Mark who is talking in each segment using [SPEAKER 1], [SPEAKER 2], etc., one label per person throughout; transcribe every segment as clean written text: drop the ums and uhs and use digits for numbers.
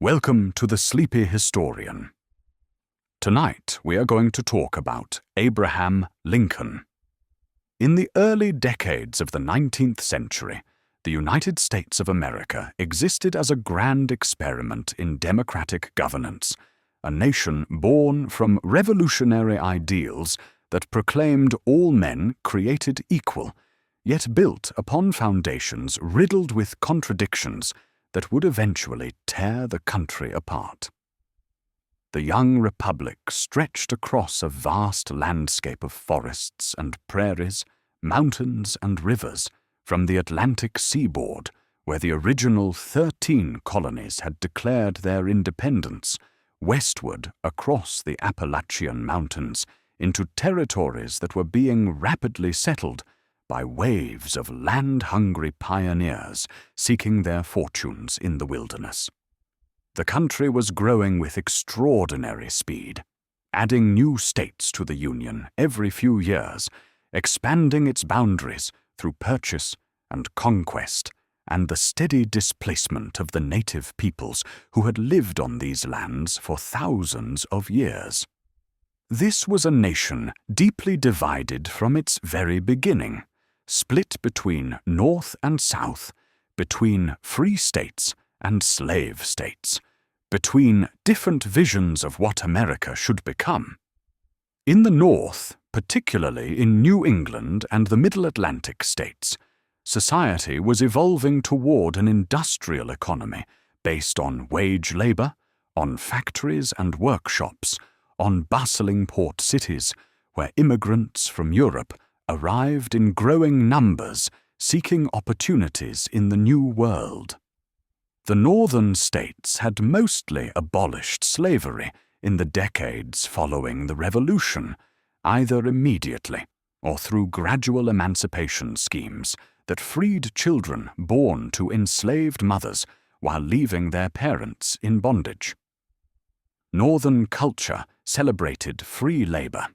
[SPEAKER 1] Welcome to the Sleepy Historian. Tonight we are going to talk about Abraham Lincoln. In the early decades of the 19th century, the United States of America existed as a grand experiment in democratic governance, a nation born from revolutionary ideals that proclaimed all men created equal, yet built upon foundations riddled with contradictions that would eventually tear the country apart. The young republic stretched across a vast landscape of forests and prairies, mountains and rivers, from the Atlantic seaboard, where the original 13 colonies had declared their independence, westward across the Appalachian Mountains into territories that were being rapidly settled by waves of land-hungry pioneers seeking their fortunes in the wilderness. The country was growing with extraordinary speed, adding new states to the Union every few years, expanding its boundaries through purchase and conquest and the steady displacement of the native peoples who had lived on these lands for thousands of years. This was a nation deeply divided from its very beginning, split between North and South, between free states and slave states, between different visions of what America should become. In the North, particularly in New England and the Middle Atlantic states, society was evolving toward an industrial economy based on wage labor, on factories and workshops, on bustling port cities where immigrants from Europe arrived in growing numbers seeking opportunities in the New World. The northern states had mostly abolished slavery in the decades following the Revolution, either immediately or through gradual emancipation schemes that freed children born to enslaved mothers while leaving their parents in bondage. Northern culture celebrated free labor,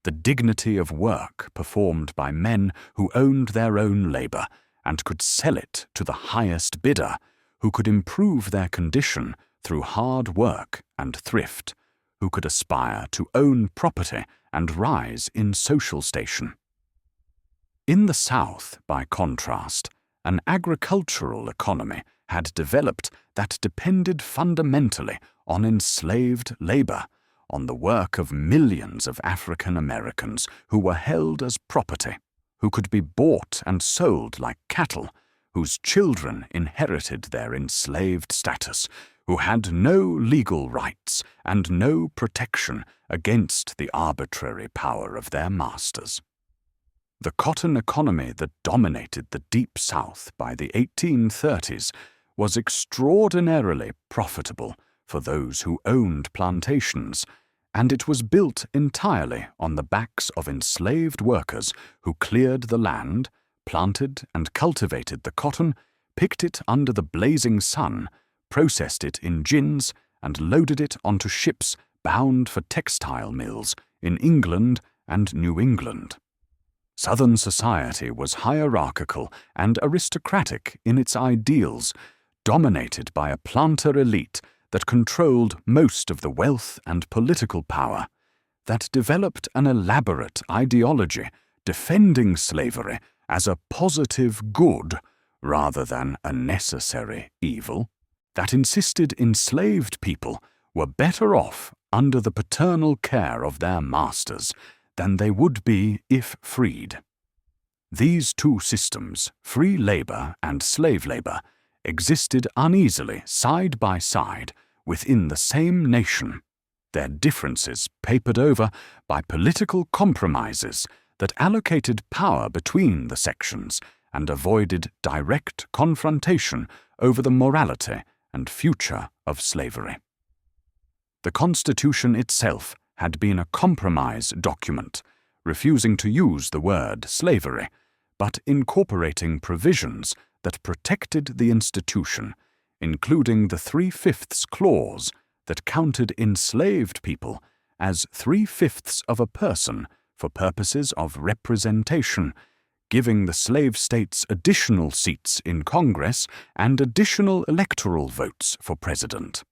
[SPEAKER 1] the dignity of work performed by men who owned their own labor and could sell it to the highest bidder, who could improve their condition through hard work and thrift, who could aspire to own property and rise in social station. In the South, by contrast, an agricultural economy had developed that depended fundamentally on enslaved labor, on the work of millions of African Americans who were held as property, who could be bought and sold like cattle, whose children inherited their enslaved status, who had no legal rights and no protection against the arbitrary power of their masters. The cotton economy that dominated the Deep South by the 1830s was extraordinarily profitable for those who owned plantations, and it was built entirely on the backs of enslaved workers who cleared the land, planted and cultivated the cotton, picked it under the blazing sun, processed it in gins, and loaded it onto ships bound for textile mills in England and New England. Southern society was hierarchical and aristocratic in its ideals, dominated by a planter elite that controlled most of the wealth and political power, that developed an elaborate ideology defending slavery as a positive good rather than a necessary evil, that insisted enslaved people were better off under the paternal care of their masters than they would be if freed. These two systems, free labor and slave labor, existed uneasily side by side within the same nation, their differences papered over by political compromises that allocated power between the sections and avoided direct confrontation over the morality and future of slavery. The Constitution itself had been a compromise document, refusing to use the word slavery, but incorporating provisions that protected the institution, including the 3/5 clause that counted enslaved people as 3/5 of a person for purposes of representation, giving the slave states additional seats in Congress and additional electoral votes for president.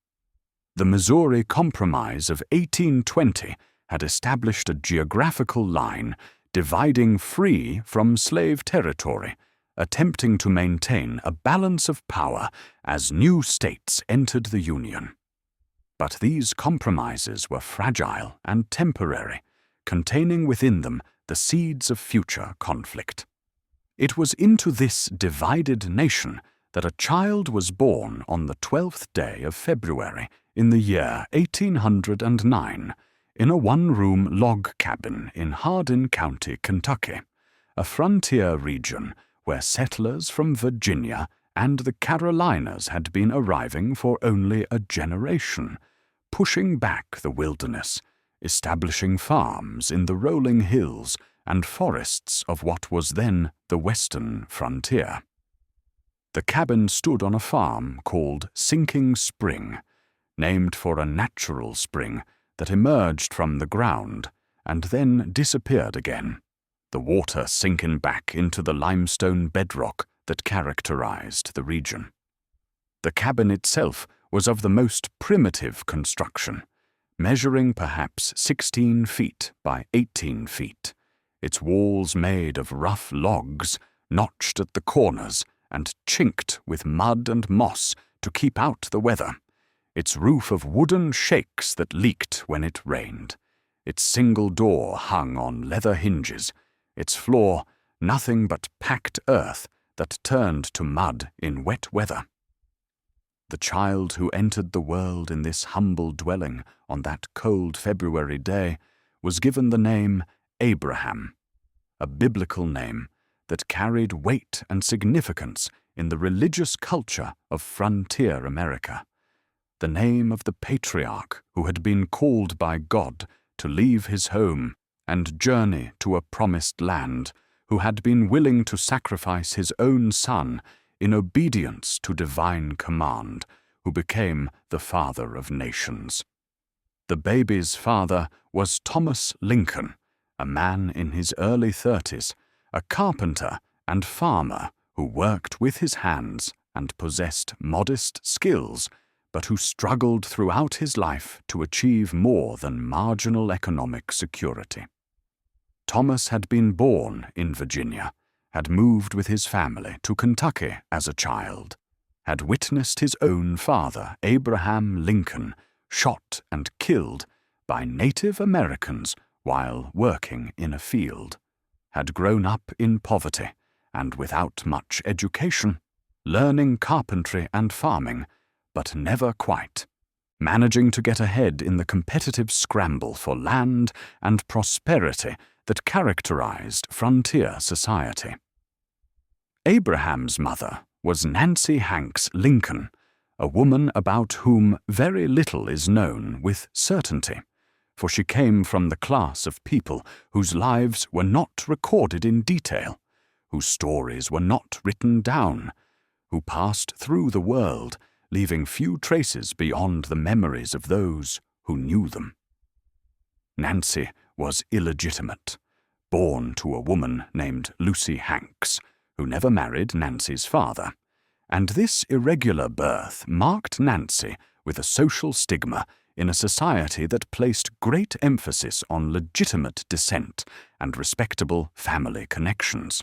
[SPEAKER 1] The Missouri Compromise of 1820 had established a geographical line dividing free from slave territory, attempting to maintain a balance of power as new states entered the Union. But these compromises were fragile and temporary, containing within them the seeds of future conflict. It was into this divided nation that a child was born on the 12th day of February in the year 1809 in a one-room log cabin in Hardin County, Kentucky, a frontier region where settlers from Virginia and the Carolinas had been arriving for only a generation, pushing back the wilderness, establishing farms in the rolling hills and forests of what was then the western frontier. The cabin stood on a farm called Sinking Spring, named for a natural spring that emerged from the ground and then disappeared again, the water sinking back into the limestone bedrock that characterized the region. The cabin itself was of the most primitive construction, measuring perhaps 16 feet by 18 feet, its walls made of rough logs, notched at the corners and chinked with mud and moss to keep out the weather, its roof of wooden shakes that leaked when it rained, its single door hung on leather hinges, its floor nothing but packed earth that turned to mud in wet weather. The child who entered the world in this humble dwelling on that cold February day was given the name Abraham, a biblical name that carried weight and significance in the religious culture of frontier America, the name of the patriarch who had been called by God to leave his home and journey to a promised land, who had been willing to sacrifice his own son in obedience to divine command, who became the father of nations. The baby's father was Thomas Lincoln, a man in his early 30s, a carpenter and farmer who worked with his hands and possessed modest skills, but who struggled throughout his life to achieve more than marginal economic security. Thomas had been born in Virginia, had moved with his family to Kentucky as a child, had witnessed his own father, Abraham Lincoln, shot and killed by Native Americans while working in a field, had grown up in poverty and without much education, learning carpentry and farming, but never quite, managing to get ahead in the competitive scramble for land and prosperity that characterized frontier society. Abraham's mother was Nancy Hanks Lincoln, a woman about whom very little is known with certainty, for she came from the class of people whose lives were not recorded in detail, whose stories were not written down, who passed through the world, leaving few traces beyond the memories of those who knew them. Nancy was illegitimate, born to a woman named Lucy Hanks, who never married Nancy's father, and this irregular birth marked Nancy with a social stigma in a society that placed great emphasis on legitimate descent and respectable family connections.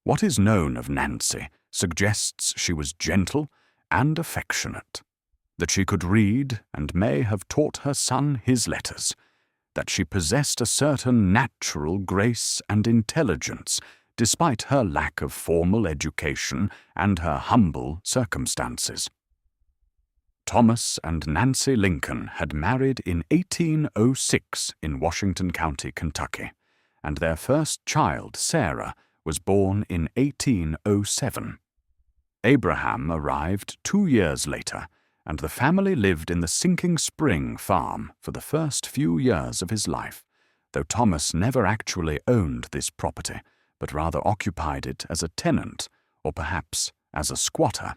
[SPEAKER 1] What is known of Nancy suggests she was gentle and affectionate, that she could read and may have taught her son his letters, that she possessed a certain natural grace and intelligence despite her lack of formal education and her humble circumstances. Thomas and Nancy Lincoln had married in 1806 in Washington County, Kentucky, and their first child, Sarah, was born in 1807. Abraham arrived 2 years later, and the family lived in the Sinking Spring farm for the first few years of his life, though Thomas never actually owned this property, but rather occupied it as a tenant, or perhaps as a squatter,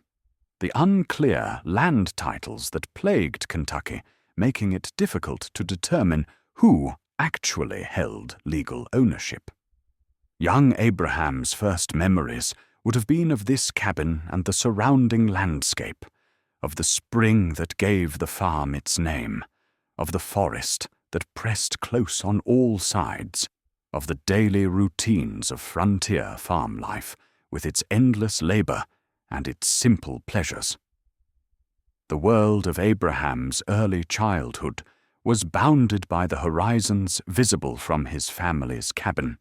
[SPEAKER 1] the unclear land titles that plagued Kentucky making it difficult to determine who actually held legal ownership. Young Abraham's first memories would have been of this cabin and the surrounding landscape, of the spring that gave the farm its name, of the forest that pressed close on all sides, of the daily routines of frontier farm life with its endless labor and its simple pleasures. The world of Abraham's early childhood was bounded by the horizons visible from his family's cabin,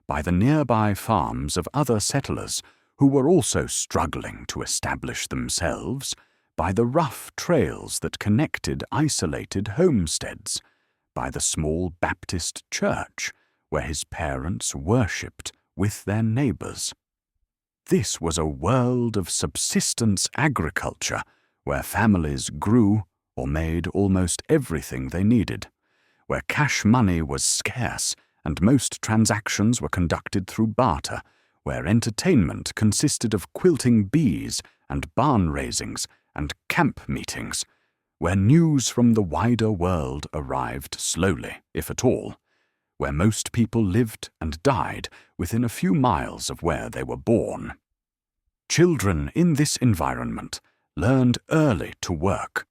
[SPEAKER 1] by the nearby farms of other settlers who were also struggling to establish themselves, by the rough trails that connected isolated homesteads, by the small Baptist church where his parents worshipped with their neighbors. This was a world of subsistence agriculture where families grew or made almost everything they needed, where cash money was scarce and most transactions were conducted through barter, where entertainment consisted of quilting bees and barn raisings and camp meetings, where news from the wider world arrived slowly, if at all, where most people lived and died within a few miles of where they were born. Children in this environment learned early to work,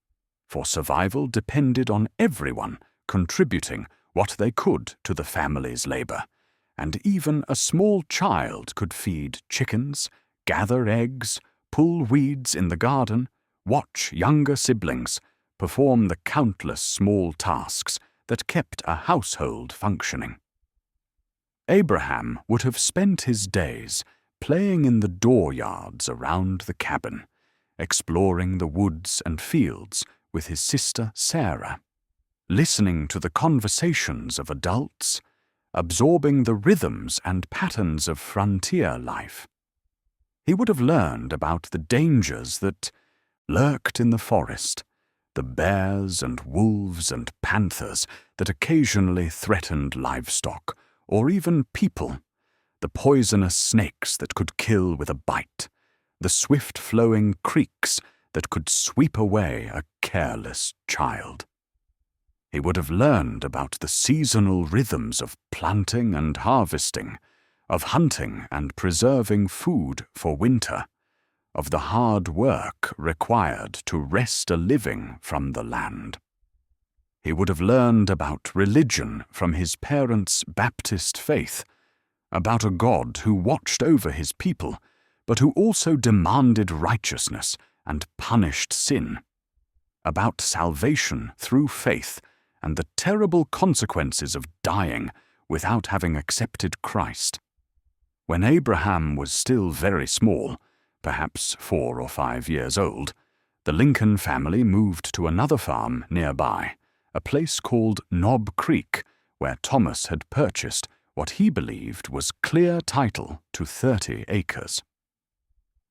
[SPEAKER 1] for survival depended on everyone contributing what they could to the family's labor, and even a small child could feed chickens, gather eggs, pull weeds in the garden, watch younger siblings perform the countless small tasks that kept a household functioning. Abraham would have spent his days playing in the dooryards around the cabin, exploring the woods and fields with his sister Sarah, listening to the conversations of adults, absorbing the rhythms and patterns of frontier life. He would have learned about the dangers that lurked in the forest, the bears and wolves and panthers that occasionally threatened livestock or even people, the poisonous snakes that could kill with a bite, the swift-flowing creeks that could sweep away a careless child. He would have learned about the seasonal rhythms of planting and harvesting, of hunting and preserving food for winter, of the hard work required to wrest a living from the land. He would have learned about religion from his parents' Baptist faith, about a God who watched over his people, but who also demanded righteousness and punished sin, about salvation through faith and the terrible consequences of dying without having accepted Christ. When Abraham was still very small, perhaps 4 or 5 years old, the Lincoln family moved to another farm nearby, a place called Knob Creek, where Thomas had purchased what he believed was clear title to 30 acres.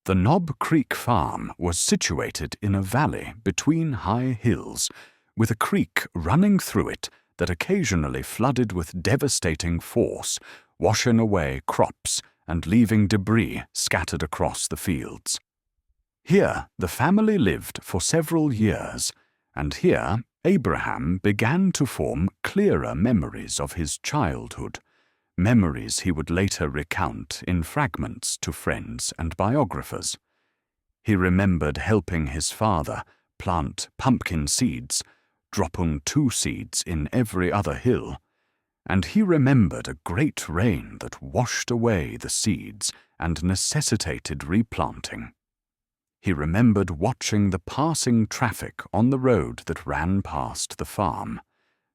[SPEAKER 1] The Knob Creek farm was situated in a valley between high hills, with a creek running through it that occasionally flooded with devastating force, washing away crops and leaving debris scattered across the fields. Here the family lived for several years, and here Abraham began to form clearer memories of his childhood, memories he would later recount in fragments to friends and biographers. He remembered helping his father plant pumpkin seeds, dropping 2 seeds in every other hill, and he remembered a great rain that washed away the seeds and necessitated replanting. He remembered watching the passing traffic on the road that ran past the farm,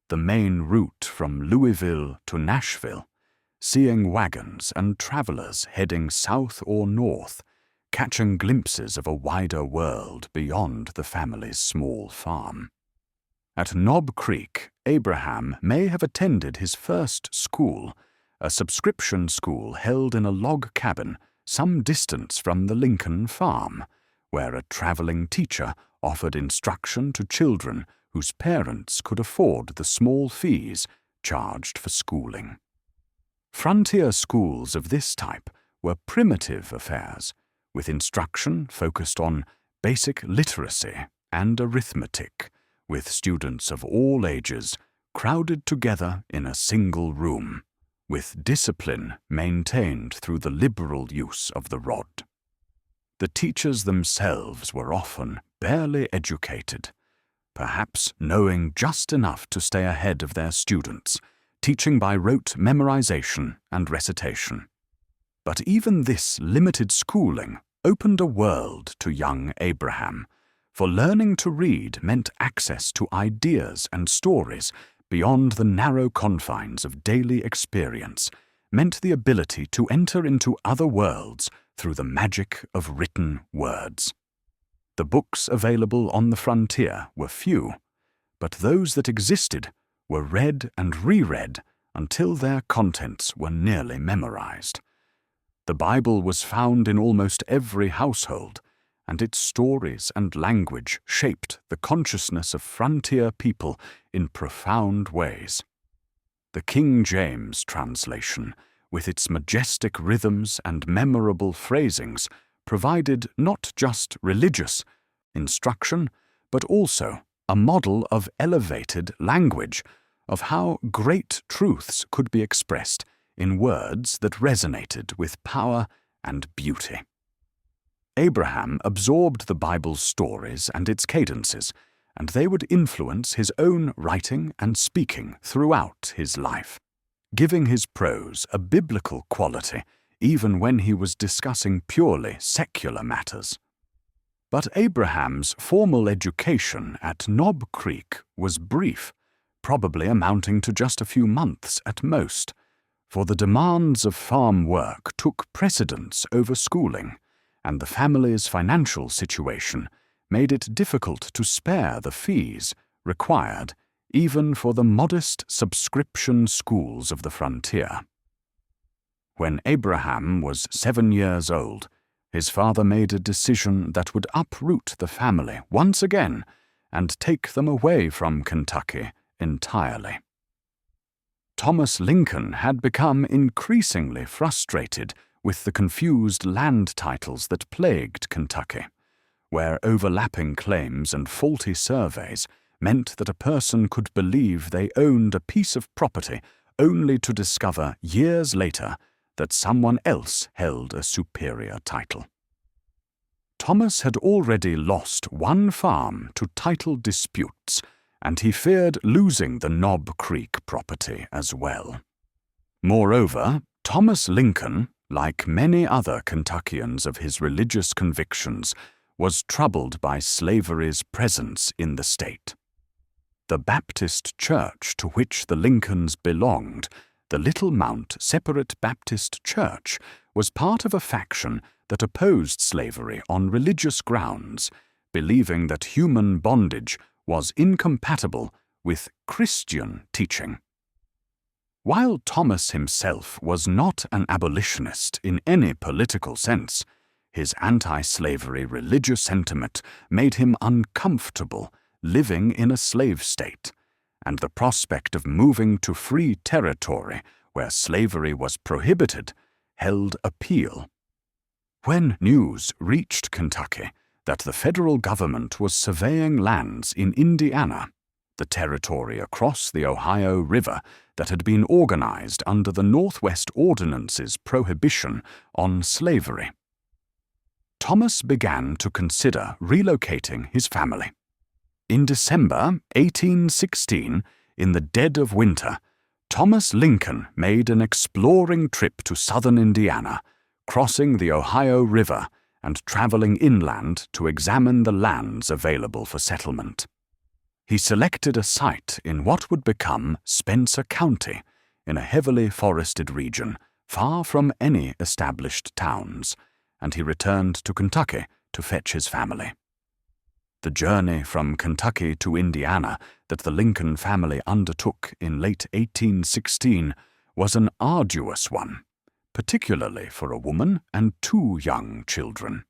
[SPEAKER 1] the main route from Louisville to Nashville, seeing wagons and travelers heading south or north, catching glimpses of a wider world beyond the family's small farm. At Knob Creek, Abraham may have attended his first school, a subscription school held in a log cabin some distance from the Lincoln farm, where a traveling teacher offered instruction to children whose parents could afford the small fees charged for schooling. Frontier schools of this type were primitive affairs, with instruction focused on basic literacy and arithmetic, with students of all ages crowded together in a single room, with discipline maintained through the liberal use of the rod. the teachers themselves were often barely educated, perhaps knowing just enough to stay ahead of their students, teaching by rote memorization and recitation. But even this limited schooling opened a world to young Abraham, for learning to read meant access to ideas and stories beyond the narrow confines of daily experience, meant the ability to enter into other worlds through the magic of written words. The books available on the frontier were few, but those that existed were read and reread until their contents were nearly memorized. The Bible was found in almost every household, and its stories and language shaped the consciousness of frontier people in profound ways. The King James translation, with its majestic rhythms and memorable phrasings, provided not just religious instruction, but also a model of elevated language, of how great truths could be expressed in words that resonated with power and beauty. Abraham absorbed the Bible's stories and its cadences, and they would influence his own writing and speaking throughout his life, giving his prose a biblical quality even when he was discussing purely secular matters. But Abraham's formal education at Knob Creek was brief, probably amounting to just a few months at most, for the demands of farm work took precedence over schooling, and the family's financial situation made it difficult to spare the fees required even for the modest subscription schools of the frontier. When Abraham was 7 years old, his father made a decision that would uproot the family once again and take them away from Kentucky entirely. Thomas Lincoln had become increasingly frustrated with the confused land titles that plagued Kentucky, where overlapping claims and faulty surveys meant that a person could believe they owned a piece of property only to discover years later that someone else held a superior title. Thomas had already lost one farm to title disputes, and he feared losing the Knob Creek property as well. Moreover, Thomas Lincoln, like many other Kentuckians of his religious convictions, was troubled by slavery's presence in the state. The Baptist church to which the Lincolns belonged, the Little Mount Separate Baptist Church, was part of a faction that opposed slavery on religious grounds, believing that human bondage was incompatible with Christian teaching. While Thomas himself was not an abolitionist in any political sense, his anti-slavery religious sentiment made him uncomfortable living in a slave state, and the prospect of moving to free territory where slavery was prohibited held appeal. When news reached Kentucky that the federal government was surveying lands in Indiana, the territory across the Ohio River that had been organized under the Northwest Ordinance's prohibition on slavery, Thomas began to consider relocating his family. In December 1816, in the dead of winter, Thomas Lincoln made an exploring trip to southern Indiana, crossing the Ohio River and traveling inland to examine the lands available for settlement. He selected a site in what would become Spencer County, in a heavily forested region, far from any established towns, and he returned to Kentucky to fetch his family. The journey from Kentucky to Indiana that the Lincoln family undertook in late 1816 was an arduous one, particularly for a woman and 2 young children.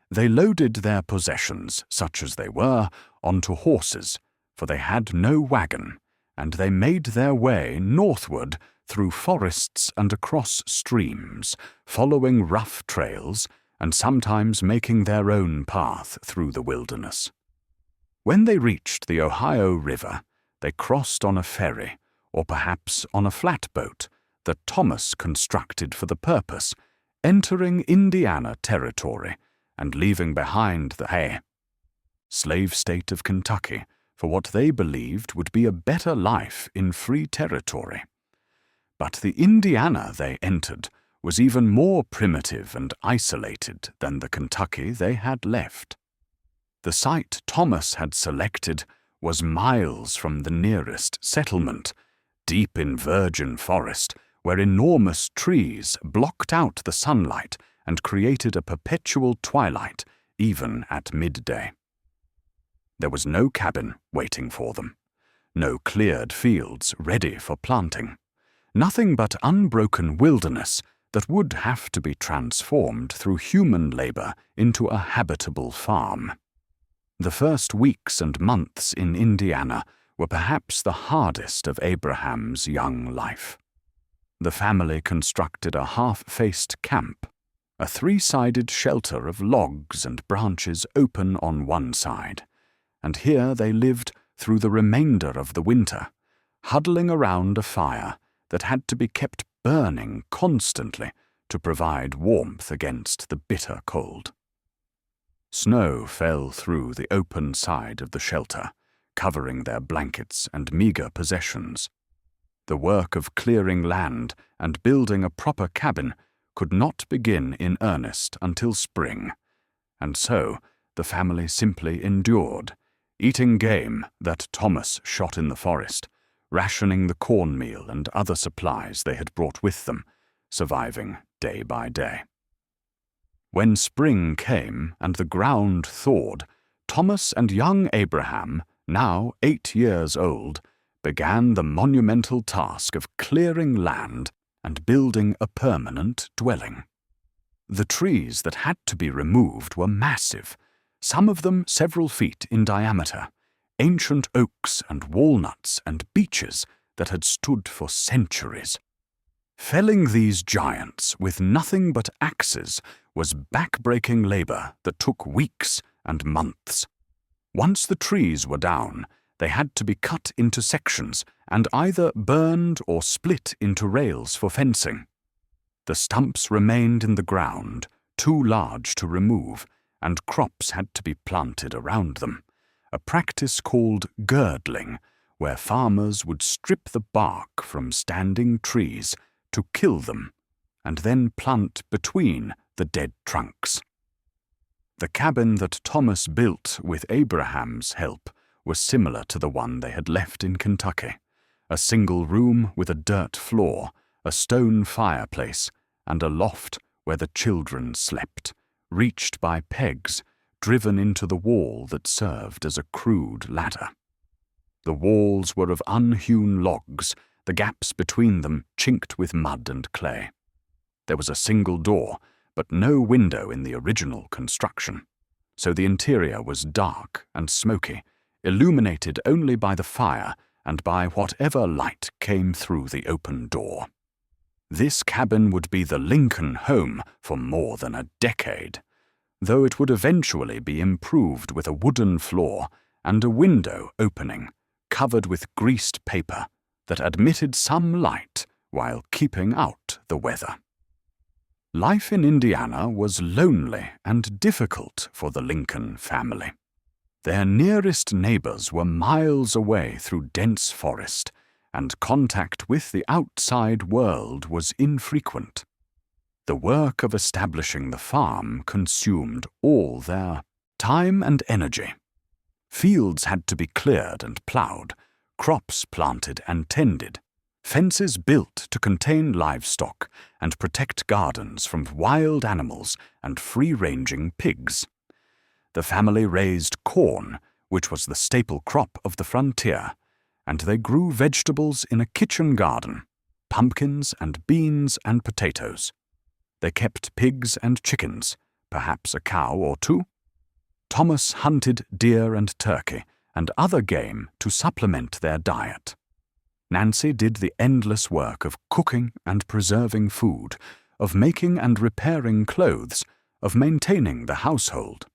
[SPEAKER 1] They loaded their possessions, such as they were, onto horses, for they had no wagon, and they made their way northward through forests and across streams, following rough trails and sometimes making their own path through the wilderness. When they reached the Ohio River, they crossed on a ferry, or perhaps on a flatboat, that Thomas constructed for the purpose, entering Indiana territory and leaving behind the slave state of Kentucky for what they believed would be a better life in free territory. But the Indiana they entered was even more primitive and isolated than the Kentucky they had left. The site Thomas had selected was miles from the nearest settlement, deep in virgin forest, where enormous trees blocked out the sunlight and created a perpetual twilight even at midday. There was no cabin waiting for them, no cleared fields ready for planting, nothing but unbroken wilderness that would have to be transformed through human labor into a habitable farm. The first weeks and months in Indiana were perhaps the hardest of Abraham's young life. The family constructed a half-faced camp, a three-sided shelter of logs and branches open on one side, and here they lived through the remainder of the winter, huddling around a fire that had to be kept burning constantly to provide warmth against the bitter cold. Snow fell through the open side of the shelter, covering their blankets and meager possessions. The work of clearing land and building a proper cabin could not begin in earnest until spring, and so the family simply endured, eating game that Thomas shot in the forest, rationing the cornmeal and other supplies they had brought with them, surviving day by day. When spring came and the ground thawed, Thomas and young Abraham, now 8 years old, began the monumental task of clearing land and building a permanent dwelling. The trees that had to be removed were massive, some of them several feet in diameter, ancient oaks and walnuts and beeches that had stood for centuries. Felling these giants with nothing but axes was back-breaking labor that took weeks and months. Once the trees were down, they had to be cut into sections and either burned or split into rails for fencing. The stumps remained in the ground, too large to remove, and crops had to be planted around them, a practice called girdling, where farmers would strip the bark from standing trees to kill them, and then plant between the dead trunks. The cabin that Thomas built with Abraham's help was similar to the one they had left in Kentucky, a single room with a dirt floor, a stone fireplace, and a loft where the children slept, reached by pegs driven into the wall that served as a crude ladder. The walls were of unhewn logs, the gaps between them chinked with mud and clay. There was a single door, but no window in the original construction, so the interior was dark and smoky, illuminated only by the fire and by whatever light came through the open door. This cabin would be the Lincoln home for more than a decade, though it would eventually be improved with a wooden floor and a window opening, covered with greased paper that admitted some light while keeping out the weather. Life in Indiana was lonely and difficult for the Lincoln family. Their nearest neighbors were miles away through dense forest, and contact with the outside world was infrequent. The work of establishing the farm consumed all their time and energy. Fields had to be cleared and plowed, crops planted and tended, fences built to contain livestock and protect gardens from wild animals and free-ranging pigs. The family raised corn, which was the staple crop of the frontier, and they grew vegetables in a kitchen garden, pumpkins and beans and potatoes. They kept pigs and chickens, perhaps a cow or two. Thomas hunted deer and turkey and other game to supplement their diet. Nancy did the endless work of cooking and preserving food, of making and repairing clothes, of maintaining the household.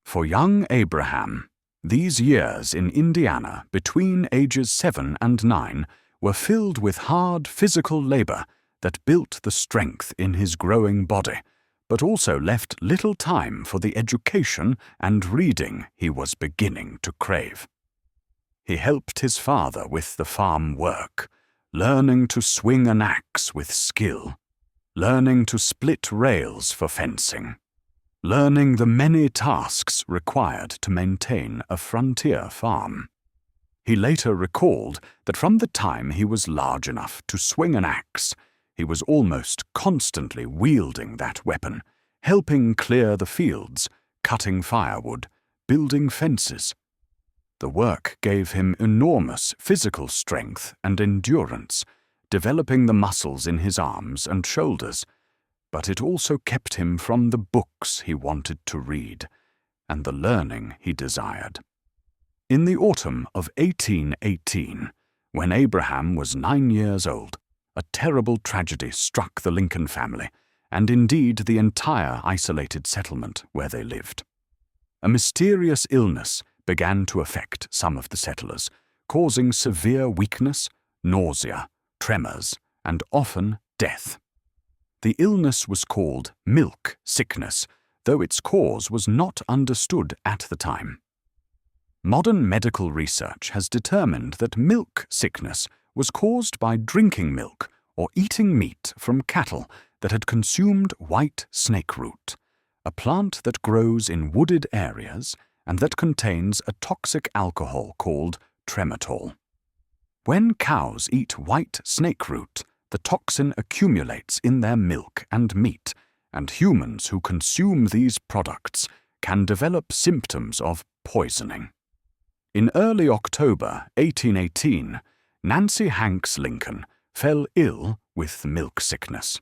[SPEAKER 1] For young Abraham, these years in Indiana between ages 7 and 9 were filled with hard physical labor that built the strength in his growing body, but also left little time for the education and reading he was beginning to crave. He helped his father with the farm work, learning to swing an axe with skill, learning to split rails for fencing, learning the many tasks required to maintain a frontier farm. He later recalled that from the time he was large enough to swing an axe, he was almost constantly wielding that weapon, helping clear the fields, cutting firewood, building fences. The work gave him enormous physical strength and endurance, developing the muscles in his arms and shoulders, but it also kept him from the books he wanted to read and the learning he desired. In the autumn of 1818, when Abraham was 9 years old, a terrible tragedy struck the Lincoln family, and indeed the entire isolated settlement where they lived. A mysterious illness began to affect some of the settlers, causing severe weakness, nausea, tremors, and often death. The illness was called milk sickness, though its cause was not understood at the time. Modern medical research has determined that milk sickness was caused by drinking milk or eating meat from cattle that had consumed white snake root, a plant that grows in wooded areas and that contains a toxic alcohol called trematol. When cows eat white snake root, the toxin accumulates in their milk and meat, and humans who consume these products can develop symptoms of poisoning. In early October 1818, Nancy Hanks Lincoln fell ill with milk sickness.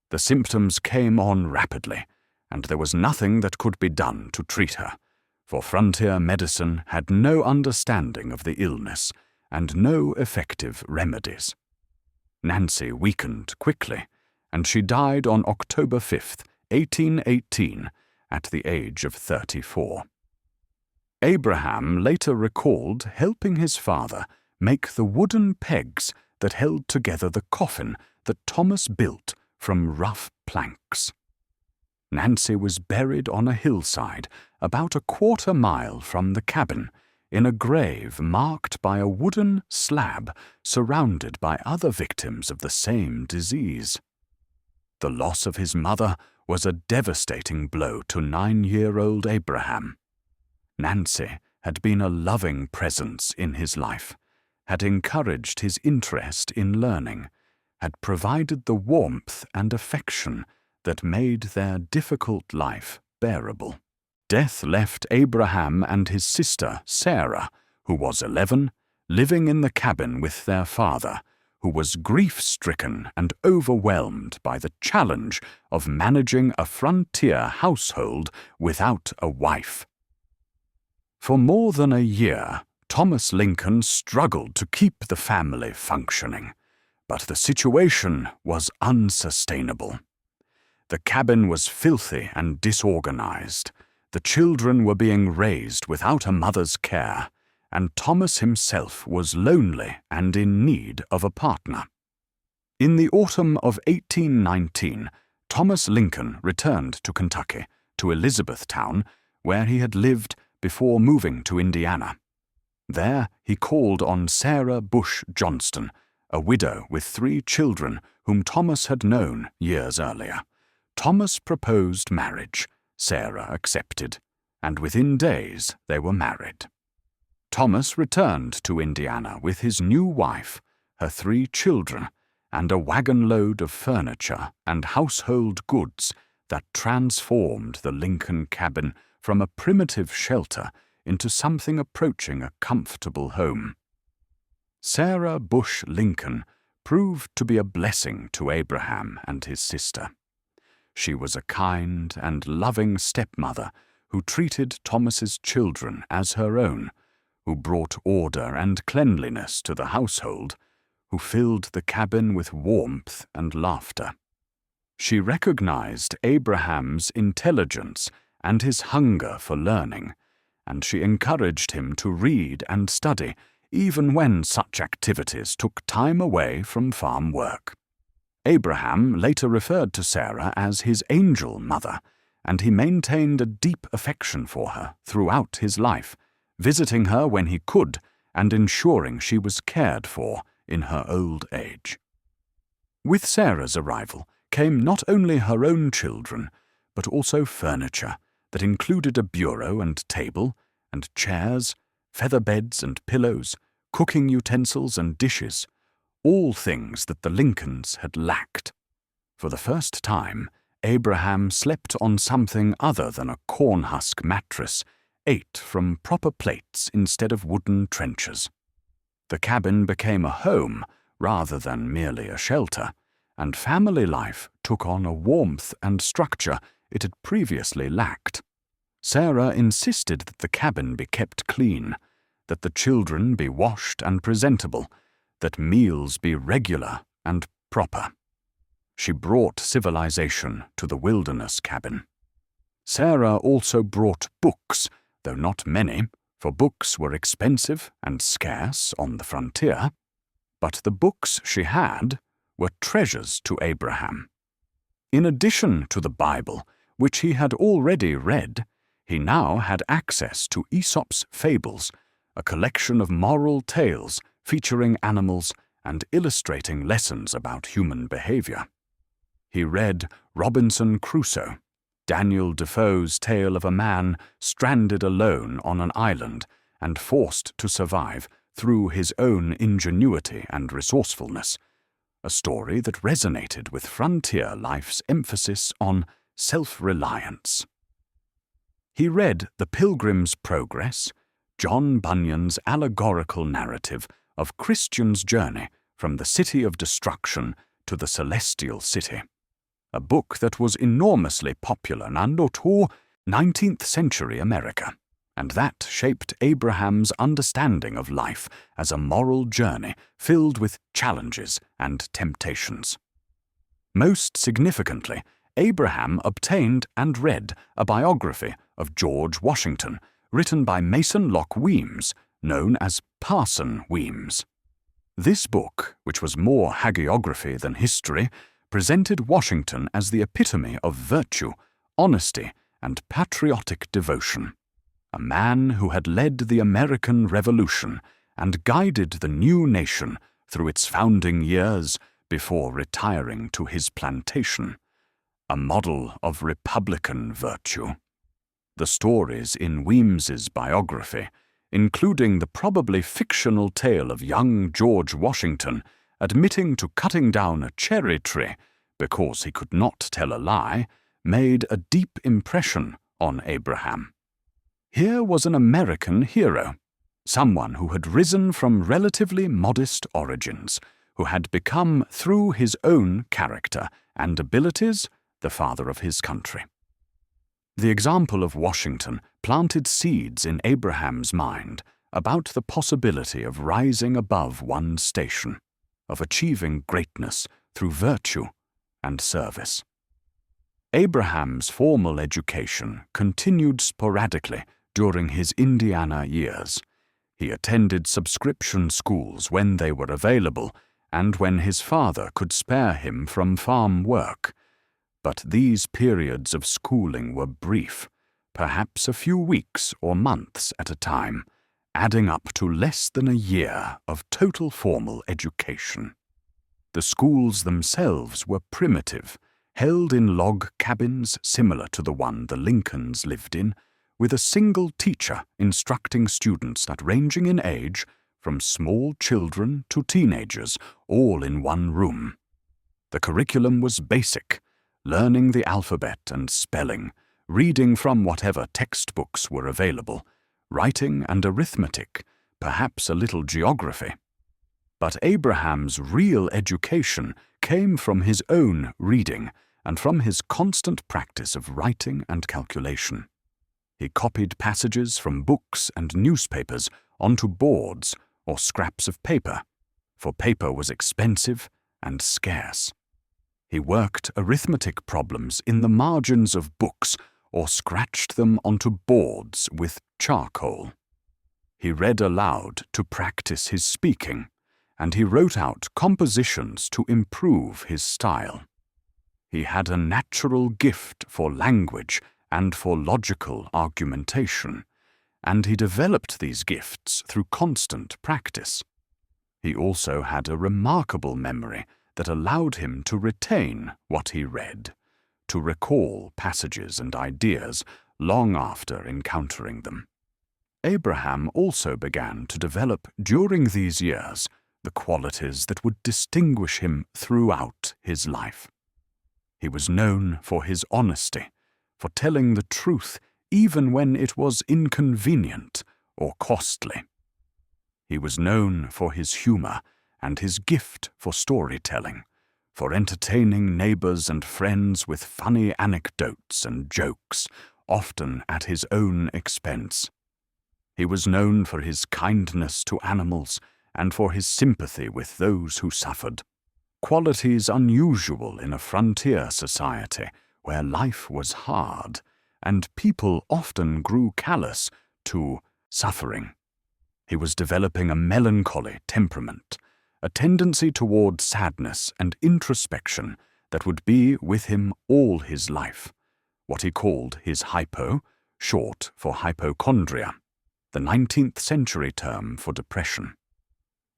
[SPEAKER 1] The symptoms came on rapidly, and there was nothing that could be done to treat her, for frontier medicine had no understanding of the illness and no effective remedies. Nancy weakened quickly, and she died on October 5, 1818, at the age of 34. Abraham later recalled helping his father make the wooden pegs that held together the coffin that Thomas built from rough planks. Nancy was buried on a hillside about a quarter-mile from the cabin, in a grave marked by a wooden slab surrounded by other victims of the same disease. The loss of his mother was a devastating blow to 9-year-old Abraham. Nancy had been a loving presence in his life, had encouraged his interest in learning, had provided the warmth and affection that made their difficult life bearable. Death left Abraham and his sister Sarah, who was 11, living in the cabin with their father, who was grief-stricken and overwhelmed by the challenge of managing a frontier household without a wife. For more than a year, Thomas Lincoln struggled to keep the family functioning, but the situation was unsustainable. The cabin was filthy and disorganized. The children were being raised without a mother's care, and Thomas himself was lonely and in need of a partner. In the autumn of 1819, Thomas Lincoln returned to Kentucky, to Elizabethtown, where he had lived before moving to Indiana. There he called on Sarah Bush Johnston, a widow with 3 children whom Thomas had known years earlier. Thomas proposed marriage. Sarah accepted, and within days they were married. Thomas returned to Indiana with his new wife, her 3 children, and a wagon-load of furniture and household goods that transformed the Lincoln cabin from a primitive shelter into something approaching a comfortable home. Sarah Bush Lincoln proved to be a blessing to Abraham and his sister. She was a kind and loving stepmother who treated Thomas's children as her own, who brought order and cleanliness to the household, who filled the cabin with warmth and laughter. She recognized Abraham's intelligence and his hunger for learning, and she encouraged him to read and study even when such activities took time away from farm work. Abraham later referred to Sarah as his angel mother, and he maintained a deep affection for her throughout his life, visiting her when he could and ensuring she was cared for in her old age. With Sarah's arrival came not only her own children, but also furniture that included a bureau and table, and chairs, feather beds and pillows, cooking utensils and dishes, all things that the Lincolns had lacked. For the first time, Abraham slept on something other than a cornhusk mattress, ate from proper plates instead of wooden trenchers. The cabin became a home rather than merely a shelter, and family life took on a warmth and structure it had previously lacked. Sarah insisted that the cabin be kept clean, that the children be washed and presentable, that meals be regular and proper. She brought civilization to the wilderness cabin. Sarah also brought books, though not many, for books were expensive and scarce on the frontier. But the books she had were treasures to Abraham. In addition to the Bible, which he had already read, he now had access to Aesop's Fables, a collection of moral tales featuring animals and illustrating lessons about human behavior. He read Robinson Crusoe, Daniel Defoe's tale of a man stranded alone on an island and forced to survive through his own ingenuity and resourcefulness, a story that resonated with frontier life's emphasis on self-reliance. He read The Pilgrim's Progress, John Bunyan's allegorical narrative of Christian's journey from the city of destruction to the celestial city, a book that was enormously popular to 19th century America, and that shaped Abraham's understanding of life as a moral journey filled with challenges and temptations. Most significantly, Abraham obtained and read a biography of George Washington, written by Mason Locke Weems, known as Parson Weems. This book, which was more hagiography than history, presented Washington as the epitome of virtue, honesty, and patriotic devotion, a man who had led the American Revolution and guided the new nation through its founding years before retiring to his plantation, a model of Republican virtue. The stories in Weems's biography, including the probably fictional tale of young George Washington admitting to cutting down a cherry tree because he could not tell a lie, made a deep impression on Abraham. Here was an American hero, someone who had risen from relatively modest origins, who had become, through his own character and abilities, the father of his country. The example of Washington planted seeds in Abraham's mind about the possibility of rising above one's station, of achieving greatness through virtue and service. Abraham's formal education continued sporadically during his Indiana years. He attended subscription schools when they were available and when his father could spare him from farm work. But these periods of schooling were brief, perhaps a few weeks or months at a time, adding up to less than a year of total formal education. The schools themselves were primitive, held in log cabins similar to the one the Lincolns lived in, with a single teacher instructing students that ranging in age from small children to teenagers, all in one room. The curriculum was basic, learning the alphabet and spelling, reading from whatever textbooks were available, writing and arithmetic, perhaps a little geography. But Abraham's real education came from his own reading and from his constant practice of writing and calculation. He copied passages from books and newspapers onto boards or scraps of paper, for paper was expensive and scarce. He worked arithmetic problems in the margins of books or scratched them onto boards with charcoal. He read aloud to practice his speaking, and he wrote out compositions to improve his style. He had a natural gift for language and for logical argumentation, and he developed these gifts through constant practice. He also had a remarkable memory that allowed him to retain what he read, to recall passages and ideas long after encountering them. Abraham also began to develop during these years the qualities that would distinguish him throughout his life. He was known for his honesty, for telling the truth even when it was inconvenient or costly. He was known for his humor and his gift for storytelling, for entertaining neighbors and friends with funny anecdotes and jokes, often at his own expense. He was known for his kindness to animals and for his sympathy with those who suffered, qualities unusual in a frontier society where life was hard and people often grew callous to suffering. He was developing a melancholy temperament, a tendency toward sadness and introspection that would be with him all his life, what he called his hypo, short for hypochondria, the 19th century term for depression.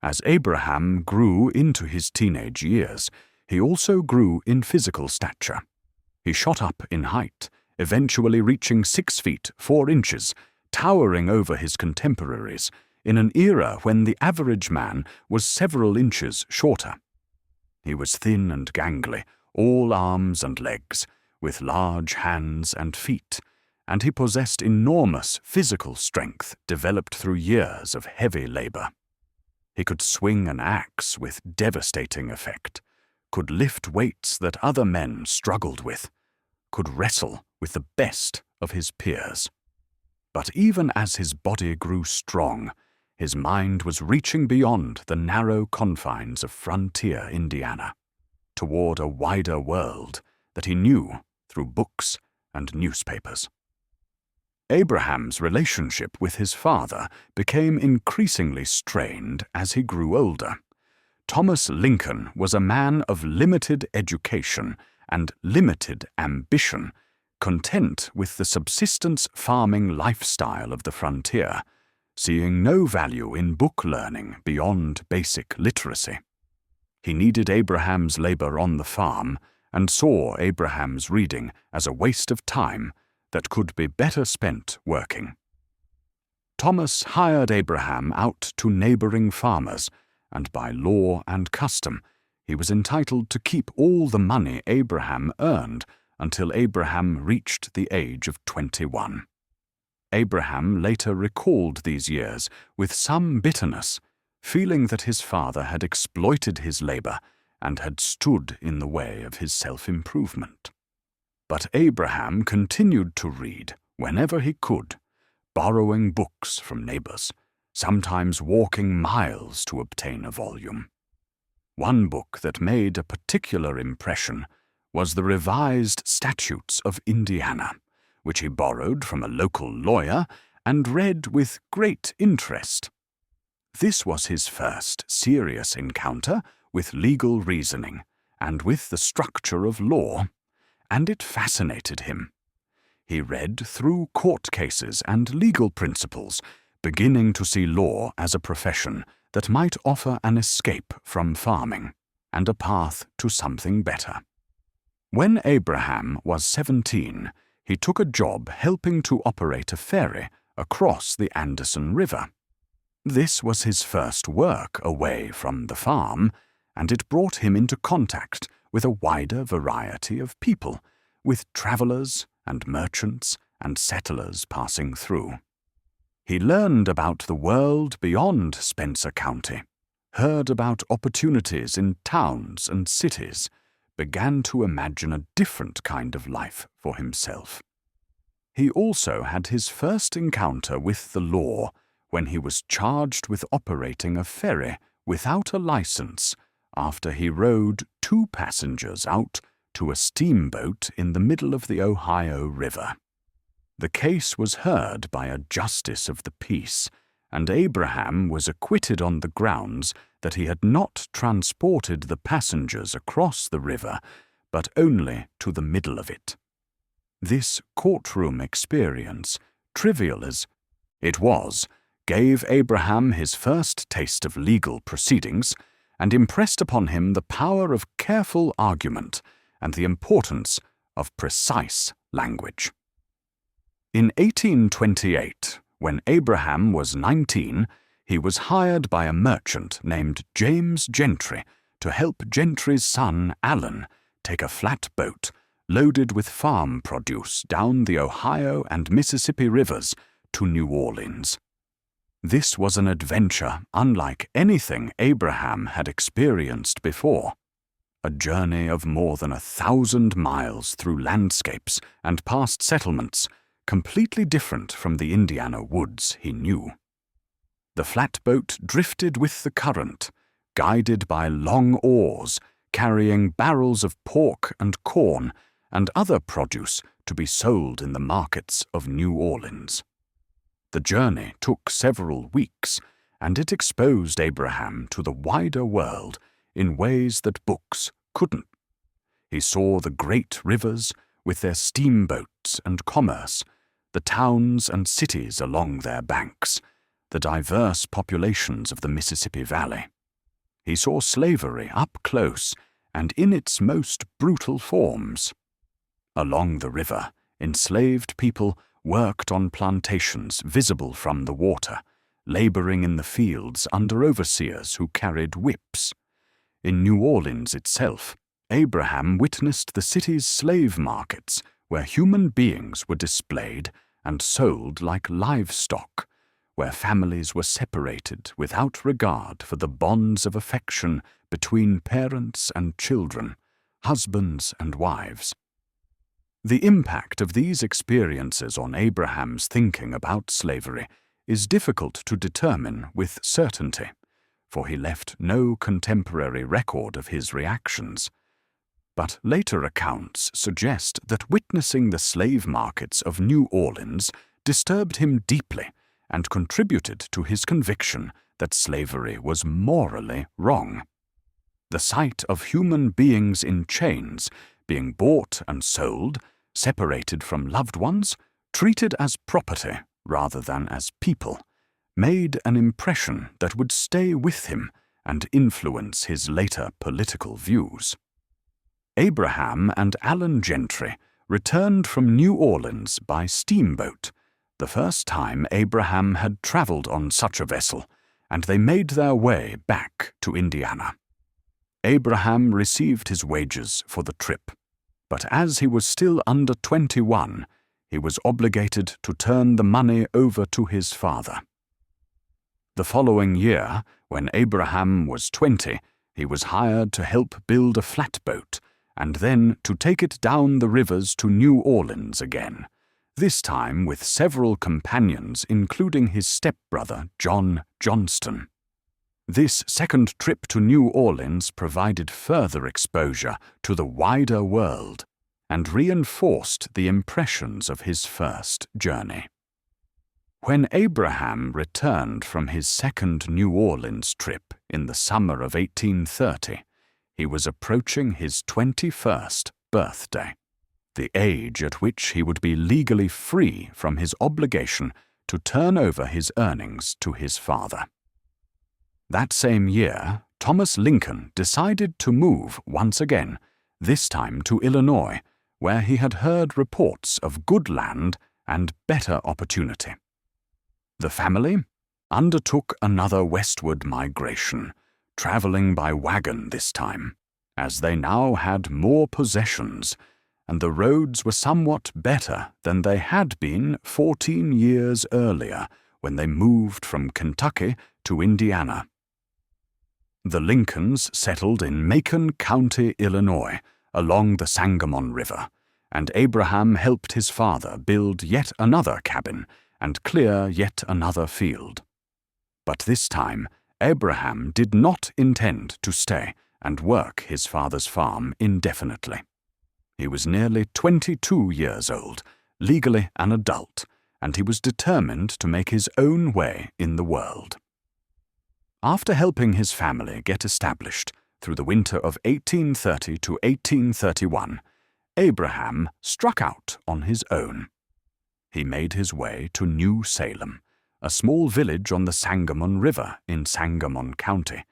[SPEAKER 1] As Abraham grew into his teenage years, he also grew in physical stature. He shot up in height, eventually reaching 6 feet 4 inches, towering over his contemporaries, in an era when the average man was several inches shorter. He was thin and gangly, all arms and legs, with large hands and feet, and he possessed enormous physical strength developed through years of heavy labor. He could swing an axe with devastating effect, could lift weights that other men struggled with, could wrestle with the best of his peers. But even as his body grew strong, his mind was reaching beyond the narrow confines of frontier Indiana, toward a wider world that he knew through books and newspapers. Abraham's relationship with his father became increasingly strained as he grew older. Thomas Lincoln was a man of limited education and limited ambition, content with the subsistence farming lifestyle of the frontier, seeing no value in book learning beyond basic literacy. He needed Abraham's labor on the farm and saw Abraham's reading as a waste of time that could be better spent working. Thomas hired Abraham out to neighboring farmers, and by law and custom, he was entitled to keep all the money Abraham earned until Abraham reached the age of 21. Abraham later recalled these years with some bitterness, feeling that his father had exploited his labor and had stood in the way of his self-improvement. But Abraham continued to read whenever he could, borrowing books from neighbors, sometimes walking miles to obtain a volume. One book that made a particular impression was the Revised Statutes of Indiana, which he borrowed from a local lawyer and read with great interest. This was his first serious encounter with legal reasoning and with the structure of law, and it fascinated him. He read through court cases and legal principles, beginning to see law as a profession that might offer an escape from farming and a path to something better. When Abraham was 17, he took a job helping to operate a ferry across the Anderson River. This was his first work away from the farm, and it brought him into contact with a wider variety of people, with travelers and merchants and settlers passing through. He learned about the world beyond Spencer County, heard about opportunities in towns and cities, began to imagine a different kind of life for himself. He also had his first encounter with the law when he was charged with operating a ferry without a license after he rowed 2 passengers out to a steamboat in the middle of the Ohio River. The case was heard by a justice of the peace, and Abraham was acquitted on the grounds that he had not transported the passengers across the river, but only to the middle of it. This courtroom experience, trivial as it was, gave Abraham his first taste of legal proceedings and impressed upon him the power of careful argument and the importance of precise language. In 1828, when Abraham was 19, he was hired by a merchant named James Gentry to help Gentry's son Allen take a flat boat loaded with farm produce down the Ohio and Mississippi rivers to New Orleans. This was an adventure unlike anything Abraham had experienced before. A journey of more than 1,000 miles through landscapes and past settlements, completely different from the Indiana woods he knew. The flatboat drifted with the current, guided by long oars, carrying barrels of pork and corn and other produce to be sold in the markets of New Orleans. The journey took several weeks, and it exposed Abraham to the wider world in ways that books couldn't. He saw the great rivers with their steamboats and commerce, the towns and cities along their banks, the diverse populations of the Mississippi Valley. He saw slavery up close and in its most brutal forms. Along the river, enslaved people worked on plantations visible from the water, laboring in the fields under overseers who carried whips. In New Orleans itself, Abraham witnessed the city's slave markets where human beings were displayed and sold like livestock, where families were separated without regard for the bonds of affection between parents and children, husbands and wives. The impact of these experiences on Abraham's thinking about slavery is difficult to determine with certainty, for he left no contemporary record of his reactions. But later accounts suggest that witnessing the slave markets of New Orleans disturbed him deeply and contributed to his conviction that slavery was morally wrong. The sight of human beings in chains, being bought and sold, separated from loved ones, treated as property rather than as people, made an impression that would stay with him and influence his later political views. Abraham and Allen Gentry returned from New Orleans by steamboat, the first time Abraham had traveled on such a vessel, and they made their way back to Indiana. Abraham received his wages for the trip, but as he was still under 21, he was obligated to turn the money over to his father. The following year, when Abraham was 20, he was hired to help build a flatboat, and then to take it down the rivers to New Orleans again, this time with several companions including his stepbrother John Johnston. This second trip to New Orleans provided further exposure to the wider world and reinforced the impressions of his first journey. When Abraham returned from his second New Orleans trip in the summer of 1830, he was approaching his 21st birthday, the age at which he would be legally free from his obligation to turn over his earnings to his father. That same year, Thomas Lincoln decided to move once again, this time to Illinois, where he had heard reports of good land and better opportunity. The family undertook another westward migration, traveling by wagon this time, as they now had more possessions, and the roads were somewhat better than they had been 14 years earlier when they moved from Kentucky to Indiana. The Lincolns settled in Macon County, Illinois, along the Sangamon River, and Abraham helped his father build yet another cabin and clear yet another field. But this time, Abraham did not intend to stay and work his father's farm indefinitely. He was nearly 22 years old, legally an adult, and he was determined to make his own way in the world. After helping his family get established through the winter of 1830 to 1831, Abraham struck out on his own. He made his way to New Salem, a small village on the Sangamon River in Sangamon County,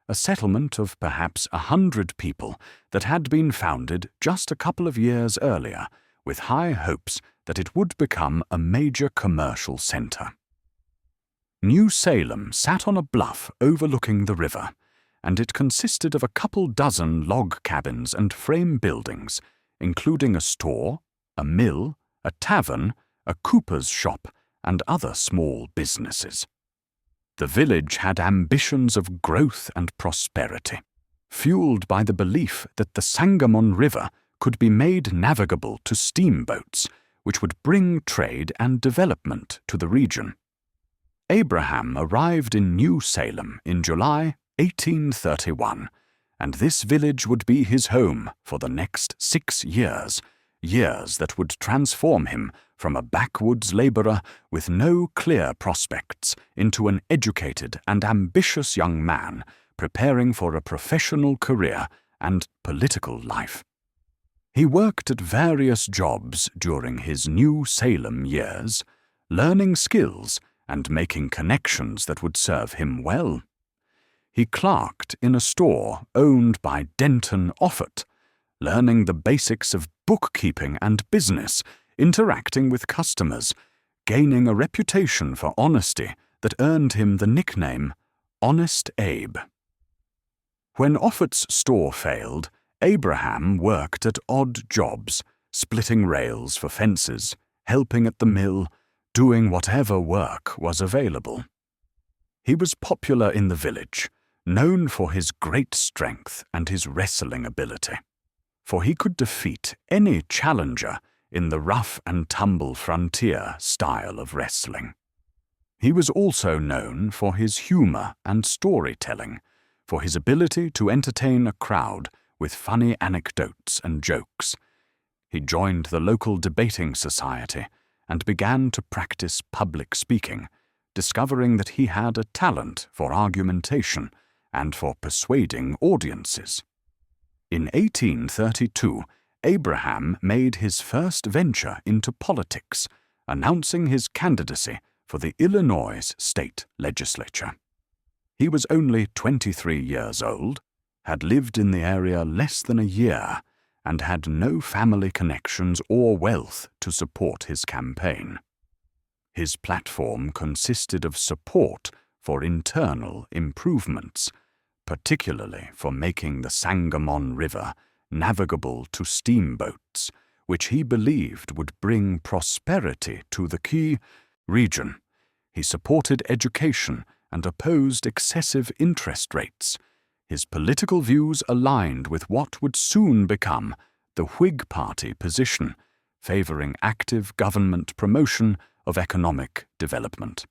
[SPEAKER 1] a settlement of perhaps 100 people that had been founded just a couple of years earlier, with high hopes that it would become a major commercial center. New Salem sat on a bluff overlooking the river, and it consisted of a couple dozen log cabins and frame buildings, including a store, a mill, a tavern, a cooper's shop, and other small businesses. The village had ambitions of growth and prosperity, fueled by the belief that the Sangamon River could be made navigable to steamboats, which would bring trade and development to the region. Abraham arrived in New Salem in July 1831, and this village would be his home for the next 6 years, years that would transform him from a backwoods laborer with no clear prospects into an educated and ambitious young man preparing for a professional career and political life. He worked at various jobs during his New Salem years, learning skills and making connections that would serve him well. He clerked in a store owned by Denton Offut, learning the basics of bookkeeping and business, interacting with customers, gaining a reputation for honesty that earned him the nickname Honest Abe. When Offut's store failed, Abraham worked at odd jobs, splitting rails for fences, helping at the mill, doing whatever work was available. He was popular in the village, known for his great strength and his wrestling ability, for he could defeat any challenger in the rough-and-tumble frontier style of wrestling. He was also known for his humor and storytelling, for his ability to entertain a crowd with funny anecdotes and jokes. He joined the local debating society and began to practice public speaking, discovering that he had a talent for argumentation and for persuading audiences. In 1832, Abraham made his first venture into politics, announcing his candidacy for the Illinois state legislature. He was only 23 years old, had lived in the area less than a year, and had no family connections or wealth to support his campaign. His platform consisted of support for internal improvements, particularly for making the Sangamon River navigable to steamboats, which he believed would bring prosperity to the key region. He supported education and opposed excessive interest rates. His political views aligned with what would soon become the Whig Party position, favoring active government promotion of economic development.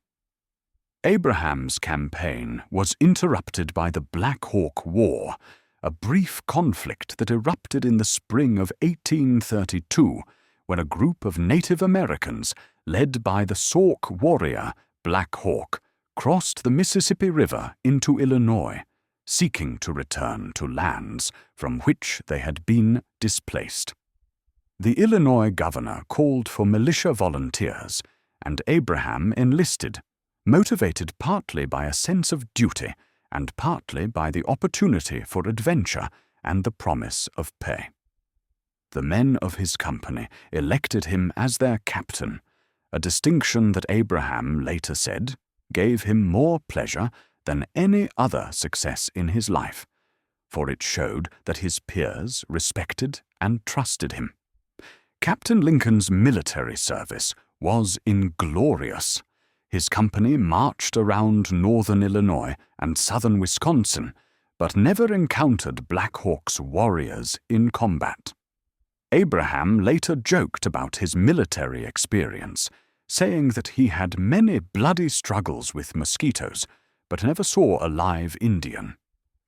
[SPEAKER 1] Abraham's campaign was interrupted by the Black Hawk War, a brief conflict that erupted in the spring of 1832 when a group of Native Americans, led by the Sauk warrior Black Hawk, crossed the Mississippi River into Illinois, seeking to return to lands from which they had been displaced. The Illinois governor called for militia volunteers, and Abraham enlisted, motivated partly by a sense of duty and partly by the opportunity for adventure and the promise of pay. The men of his company elected him as their captain, a distinction that Abraham later said gave him more pleasure than any other success in his life, for it showed that his peers respected and trusted him. Captain Lincoln's military service was inglorious. His company marched around northern Illinois and southern Wisconsin, but never encountered Black Hawk's warriors in combat. Abraham later joked about his military experience, saying that he had many bloody struggles with mosquitoes, but never saw a live Indian,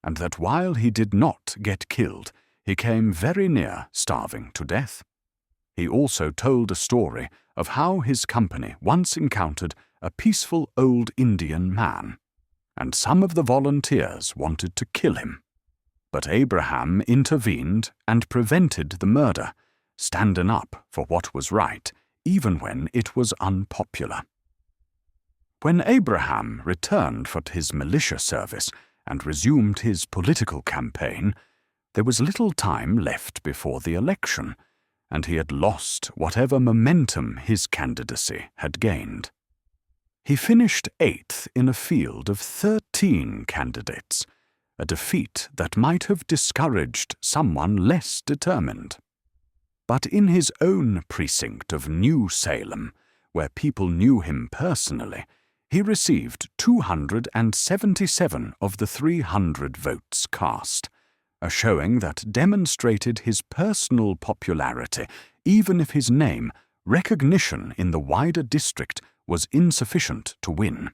[SPEAKER 1] and that while he did not get killed, he came very near starving to death. He also told a story of how his company once encountered a peaceful old Indian man, and some of the volunteers wanted to kill him. But Abraham intervened and prevented the murder, standing up for what was right, even when it was unpopular. When Abraham returned from his militia service and resumed his political campaign, there was little time left before the election, and he had lost whatever momentum his candidacy had gained. He finished 8th in a field of 13 candidates, a defeat that might have discouraged someone less determined. But in his own precinct of New Salem, where people knew him personally, he received 277 of the 300 votes cast, a showing that demonstrated his personal popularity, even if his name, recognition in the wider district, was insufficient to win.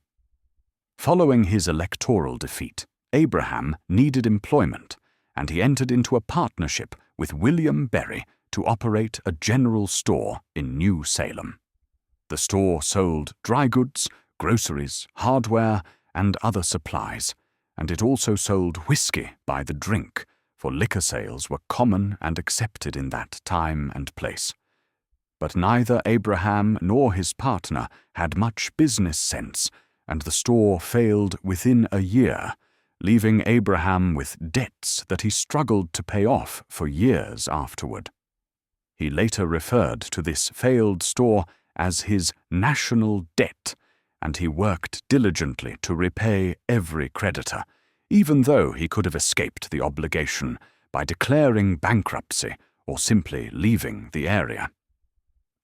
[SPEAKER 1] Following his electoral defeat, Abraham needed employment, and he entered into a partnership with William Berry to operate a general store in New Salem. The store sold dry goods, groceries, hardware, and other supplies, and it also sold whiskey by the drink, for liquor sales were common and accepted in that time and place. But neither Abraham nor his partner had much business sense, and the store failed within a year, leaving Abraham with debts that he struggled to pay off for years afterward. He later referred to this failed store as his national debt, and he worked diligently to repay every creditor, even though he could have escaped the obligation by declaring bankruptcy or simply leaving the area.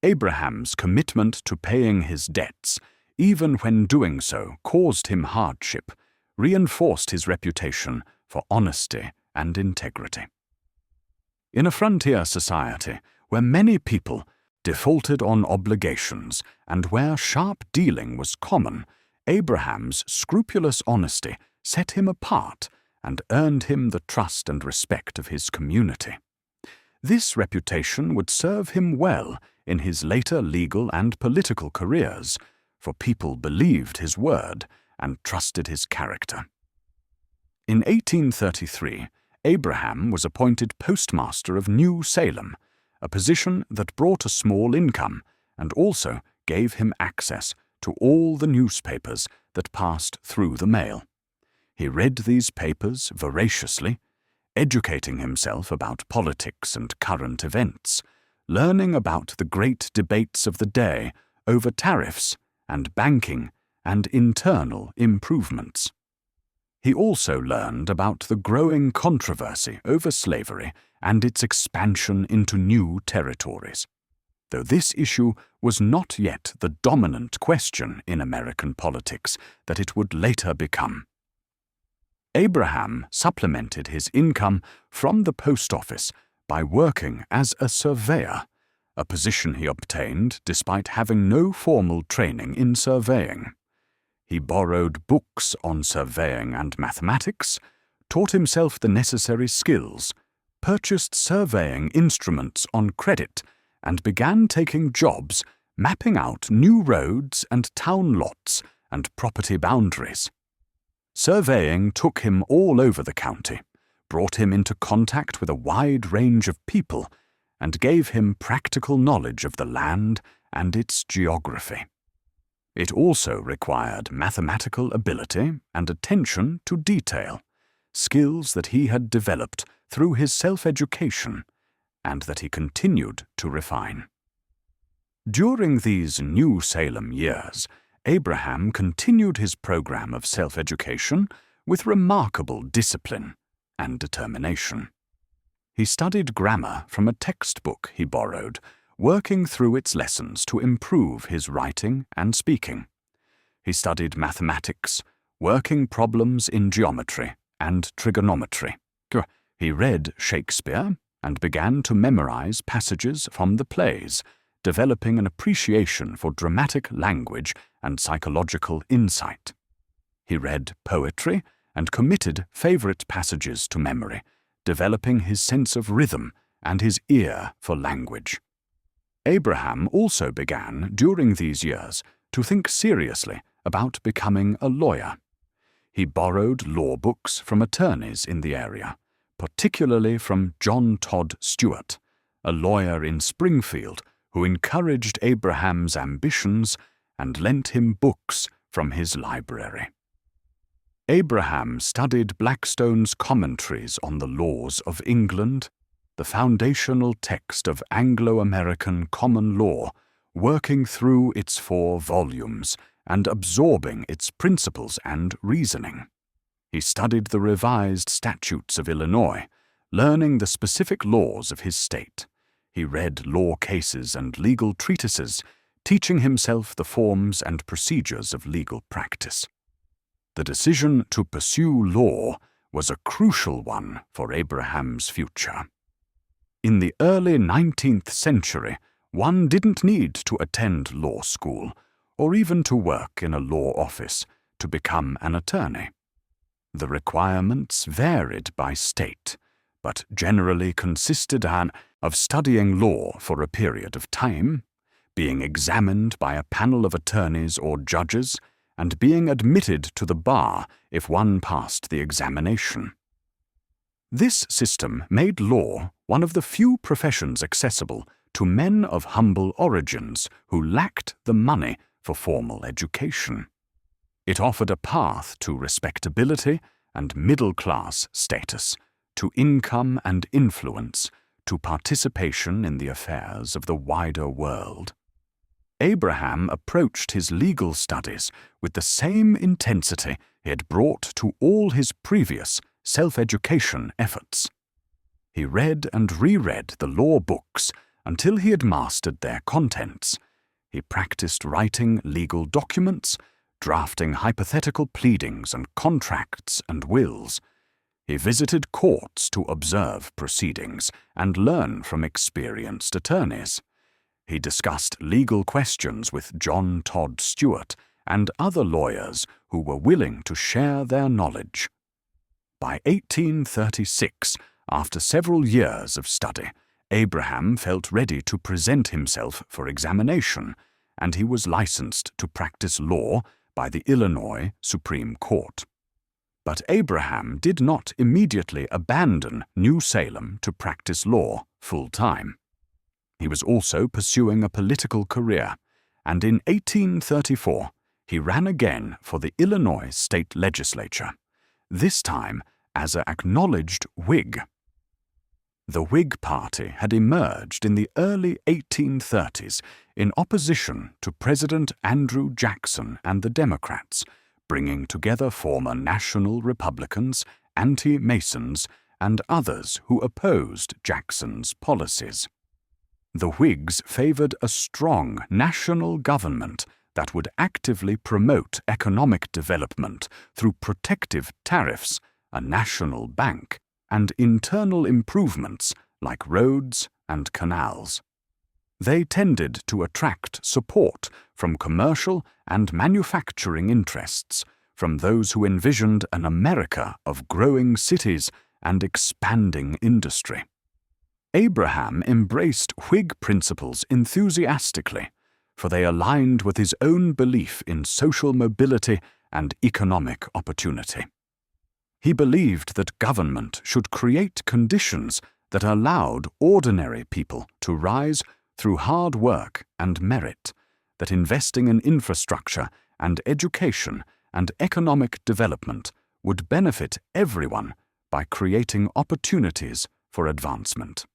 [SPEAKER 1] Abraham's commitment to paying his debts, even when doing so caused him hardship, reinforced his reputation for honesty and integrity. In a frontier society where many people defaulted on obligations and where sharp dealing was common, Abraham's scrupulous honesty set him apart and earned him the trust and respect of his community. This reputation would serve him well in his later legal and political careers, for people believed his word and trusted his character. In 1833, Abraham was appointed postmaster of New Salem, a position that brought a small income and also gave him access to all the newspapers that passed through the mail. He read these papers voraciously, educating himself about politics and current events, learning about the great debates of the day over tariffs and banking and internal improvements. He also learned about the growing controversy over slavery and its expansion into new territories, though this issue was not yet the dominant question in American politics that it would later become. Abraham supplemented his income from the post office by working as a surveyor, a position he obtained despite having no formal training in surveying. He borrowed books on surveying and mathematics, taught himself the necessary skills, purchased surveying instruments on credit, and began taking jobs mapping out new roads and town lots and property boundaries. Surveying took him all over the county, brought him into contact with a wide range of people, and gave him practical knowledge of the land and its geography. It also required mathematical ability and attention to detail, skills that he had developed through his self-education and that he continued to refine. During these New Salem years, Abraham continued his program of self-education with remarkable discipline and determination. He studied grammar from a textbook he borrowed, working through its lessons to improve his writing and speaking. He studied mathematics, working problems in geometry and trigonometry. He read Shakespeare and began to memorize passages from the plays, developing an appreciation for dramatic language and psychological insight. He read poetry and committed favorite passages to memory, developing his sense of rhythm and his ear for language. Abraham also began, during these years, to think seriously about becoming a lawyer. He borrowed law books from attorneys in the area, particularly from John Todd Stewart, a lawyer in Springfield who encouraged Abraham's ambitions and lent him books from his library. Abraham studied Blackstone's commentaries on the laws of England, the foundational text of Anglo-American common law, working through its 4 volumes and absorbing its principles and reasoning. He studied the revised statutes of Illinois, learning the specific laws of his state. He read law cases and legal treatises, teaching himself the forms and procedures of legal practice. The decision to pursue law was a crucial one for Abraham's future. In the early 19th century, one didn't need to attend law school or even to work in a law office to become an attorney. The requirements varied by state, but generally consisted of studying law for a period of time, being examined by a panel of attorneys or judges, and being admitted to the bar if one passed the examination. This system made law one of the few professions accessible to men of humble origins who lacked the money for formal education. It offered a path to respectability and middle-class status, to income and influence, to participation in the affairs of the wider world. Abraham approached his legal studies with the same intensity he had brought to all his previous self-education efforts. He read and reread the law books until he had mastered their contents. He practiced writing legal documents, drafting hypothetical pleadings and contracts and wills. He visited courts to observe proceedings and learn from experienced attorneys. He discussed legal questions with John Todd Stewart and other lawyers who were willing to share their knowledge. By 1836, after several years of study, Abraham felt ready to present himself for examination, and he was licensed to practice law by the Illinois Supreme Court. But Abraham did not immediately abandon New Salem to practice law full-time. He was also pursuing a political career, and in 1834 he ran again for the Illinois state legislature, this time as an acknowledged Whig. The Whig Party had emerged in the early 1830s in opposition to President Andrew Jackson and the Democrats, bringing together former National Republicans, anti-Masons, and others who opposed Jackson's policies. The Whigs favored a strong national government that would actively promote economic development through protective tariffs, a national bank, and internal improvements like roads and canals. They tended to attract support from commercial and manufacturing interests, from those who envisioned an America of growing cities and expanding industry. Abraham embraced Whig principles enthusiastically, for they aligned with his own belief in social mobility and economic opportunity. He believed that government should create conditions that allowed ordinary people to rise through hard work and merit, that investing in infrastructure and education and economic development would benefit everyone by creating opportunities for advancement.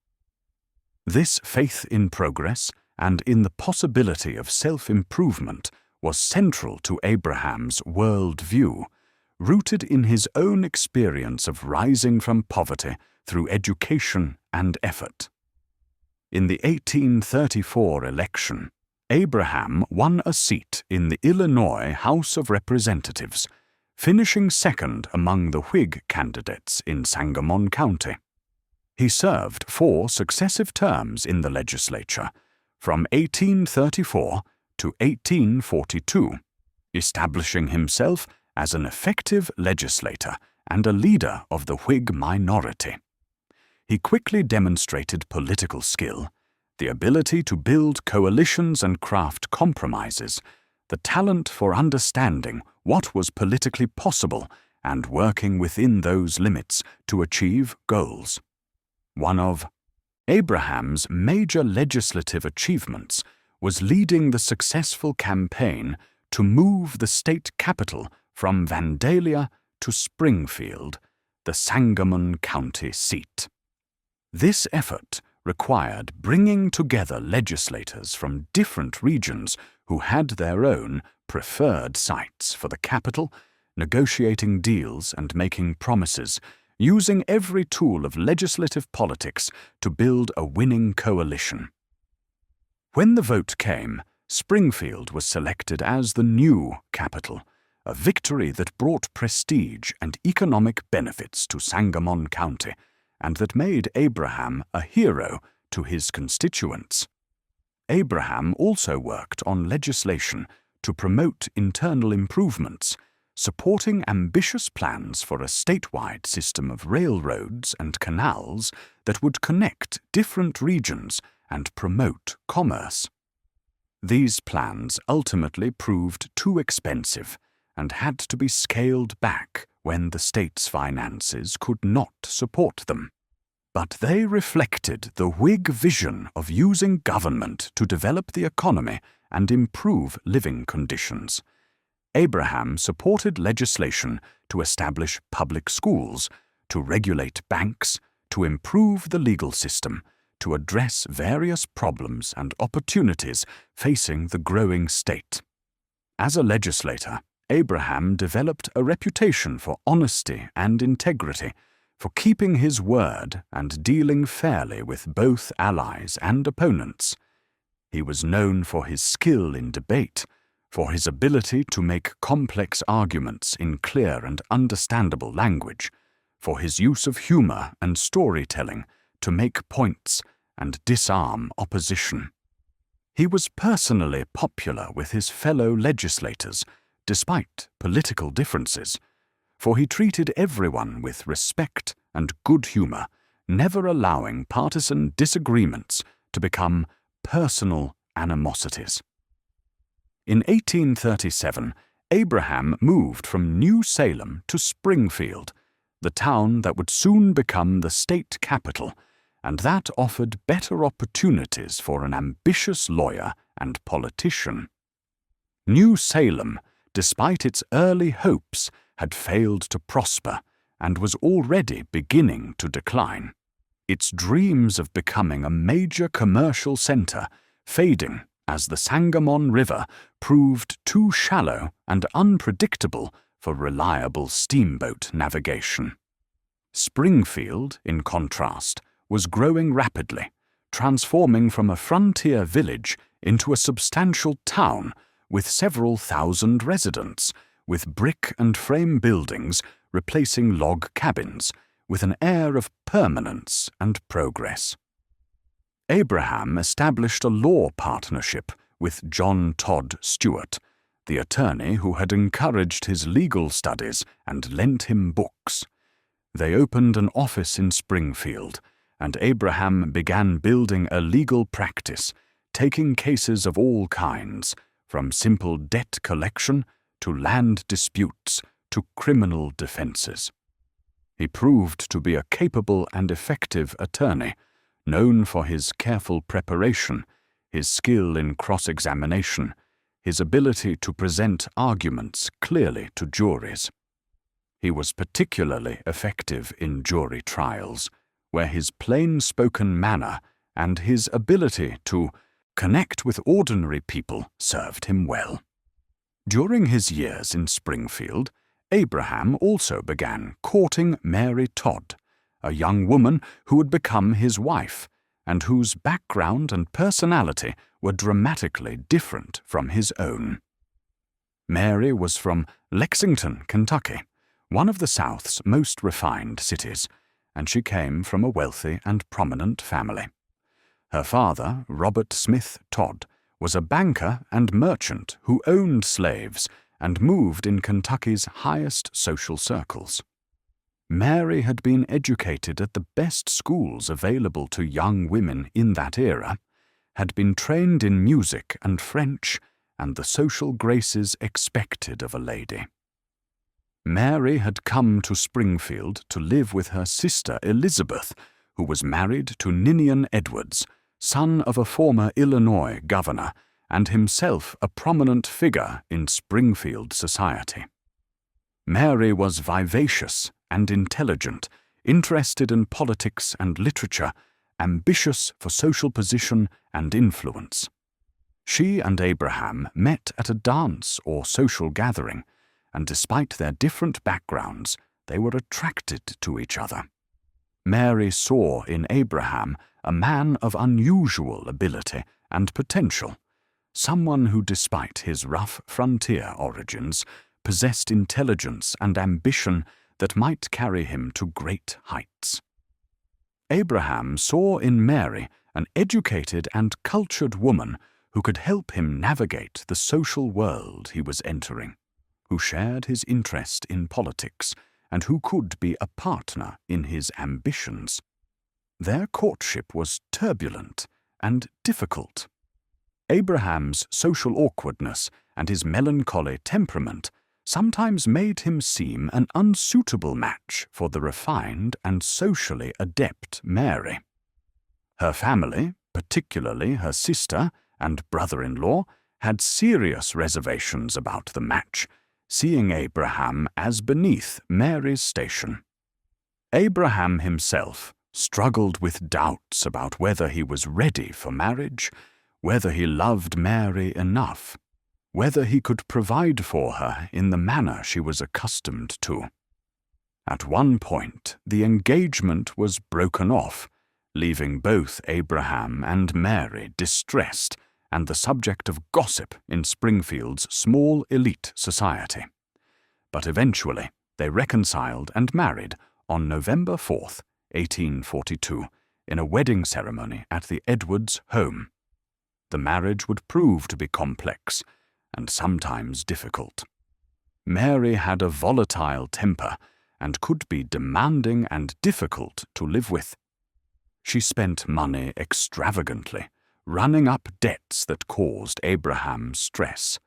[SPEAKER 1] This faith in progress and in the possibility of self-improvement was central to Abraham's world-view, rooted in his own experience of rising from poverty through education and effort. In the 1834 election, Abraham won a seat in the Illinois House of Representatives, finishing second among the Whig candidates in Sangamon County. He served 4 successive terms in the legislature, from 1834 to 1842, establishing himself as an effective legislator and a leader of the Whig minority. He quickly demonstrated political skill, The ability to build coalitions and craft compromises, the talent for understanding what was politically possible and working within those limits to achieve goals. One of Abraham's major legislative achievements was leading the successful campaign to move the state capital from Vandalia to Springfield, the Sangamon County seat. This effort required bringing together legislators from different regions who had their own preferred sites for the capital, negotiating deals and making promises, using every tool of legislative politics to build a winning coalition. When the vote came, Springfield was selected as the new capital, a victory that brought prestige and economic benefits to Sangamon County, and that made Abraham a hero to his constituents. Abraham also worked on legislation to promote internal improvements, supporting ambitious plans for a statewide system of railroads and canals that would connect different regions and promote commerce. These plans ultimately proved too expensive and had to be scaled back when the state's finances could not support them. But they reflected the Whig vision of using government to develop the economy and improve living conditions. Abraham supported legislation to establish public schools, to regulate banks, to improve the legal system, to address various problems and opportunities facing the growing state. As a legislator, Abraham developed a reputation for honesty and integrity, for keeping his word and dealing fairly with both allies and opponents. He was known for his skill in debate, for his ability to make complex arguments in clear and understandable language, for his use of humor and storytelling to make points and disarm opposition. He was personally popular with his fellow legislators, despite political differences, for he treated everyone with respect and good humor, never allowing partisan disagreements to become personal animosities. In 1837, Abraham moved from New Salem to Springfield, the town that would soon become the state capital, and that offered better opportunities for an ambitious lawyer and politician. New Salem, despite its early hopes, had failed to prosper and was already beginning to decline, its dreams of becoming a major commercial center fading as the Sangamon River proved too shallow and unpredictable for reliable steamboat navigation. Springfield, in contrast, was growing rapidly, transforming from a frontier village into a substantial town with several thousand residents, with brick and frame buildings replacing log cabins, with an air of permanence and progress. Abraham established a law partnership with John Todd Stewart, the attorney who had encouraged his legal studies and lent him books. They opened an office in Springfield, and Abraham began building a legal practice, taking cases of all kinds, from simple debt collection to land disputes to criminal defenses. He proved to be a capable and effective attorney, known for his careful preparation, his skill in cross-examination, his ability to present arguments clearly to juries. He was particularly effective in jury trials, where his plain-spoken manner and his ability to connect with ordinary people served him well. During his years in Springfield, Abraham also began courting Mary Todd, a young woman who would become his wife, and whose background and personality were dramatically different from his own. Mary was from Lexington, Kentucky, one of the South's most refined cities, and she came from a wealthy and prominent family. Her father, Robert Smith Todd, was a banker and merchant who owned slaves and moved in Kentucky's highest social circles. Mary had been educated at the best schools available to young women in that era, had been trained in music and French and the social graces expected of a lady. Mary had come to Springfield to live with her sister Elizabeth, who was married to Ninian Edwards, son of a former Illinois governor and himself a prominent figure in Springfield society. Mary was vivacious and intelligent, interested in politics and literature, ambitious for social position and influence. She and Abraham met at a dance or social gathering, and despite their different backgrounds, they were attracted to each other. Mary saw in Abraham a man of unusual ability and potential, someone who, despite his rough frontier origins, possessed intelligence and ambition that might carry him to great heights. Abraham saw in Mary an educated and cultured woman who could help him navigate the social world he was entering, who shared his interest in politics, and who could be a partner in his ambitions. Their courtship was turbulent and difficult. Abraham's social awkwardness and his melancholy temperament sometimes made him seem an unsuitable match for the refined and socially adept Mary. Her family, particularly her sister and brother-in-law, had serious reservations about the match, seeing Abraham as beneath Mary's station. Abraham himself struggled with doubts about whether he was ready for marriage, whether he loved Mary enough, whether he could provide for her in the manner she was accustomed to. At one point, the engagement was broken off, leaving both Abraham and Mary distressed and the subject of gossip in Springfield's small elite society. But eventually, they reconciled and married on November 4th, 1842, in a wedding ceremony at the Edwards home. The marriage would prove to be complex and sometimes difficult. Mary had a volatile temper and could be demanding and difficult to live with. She spent money extravagantly, running up debts that caused Abraham stress.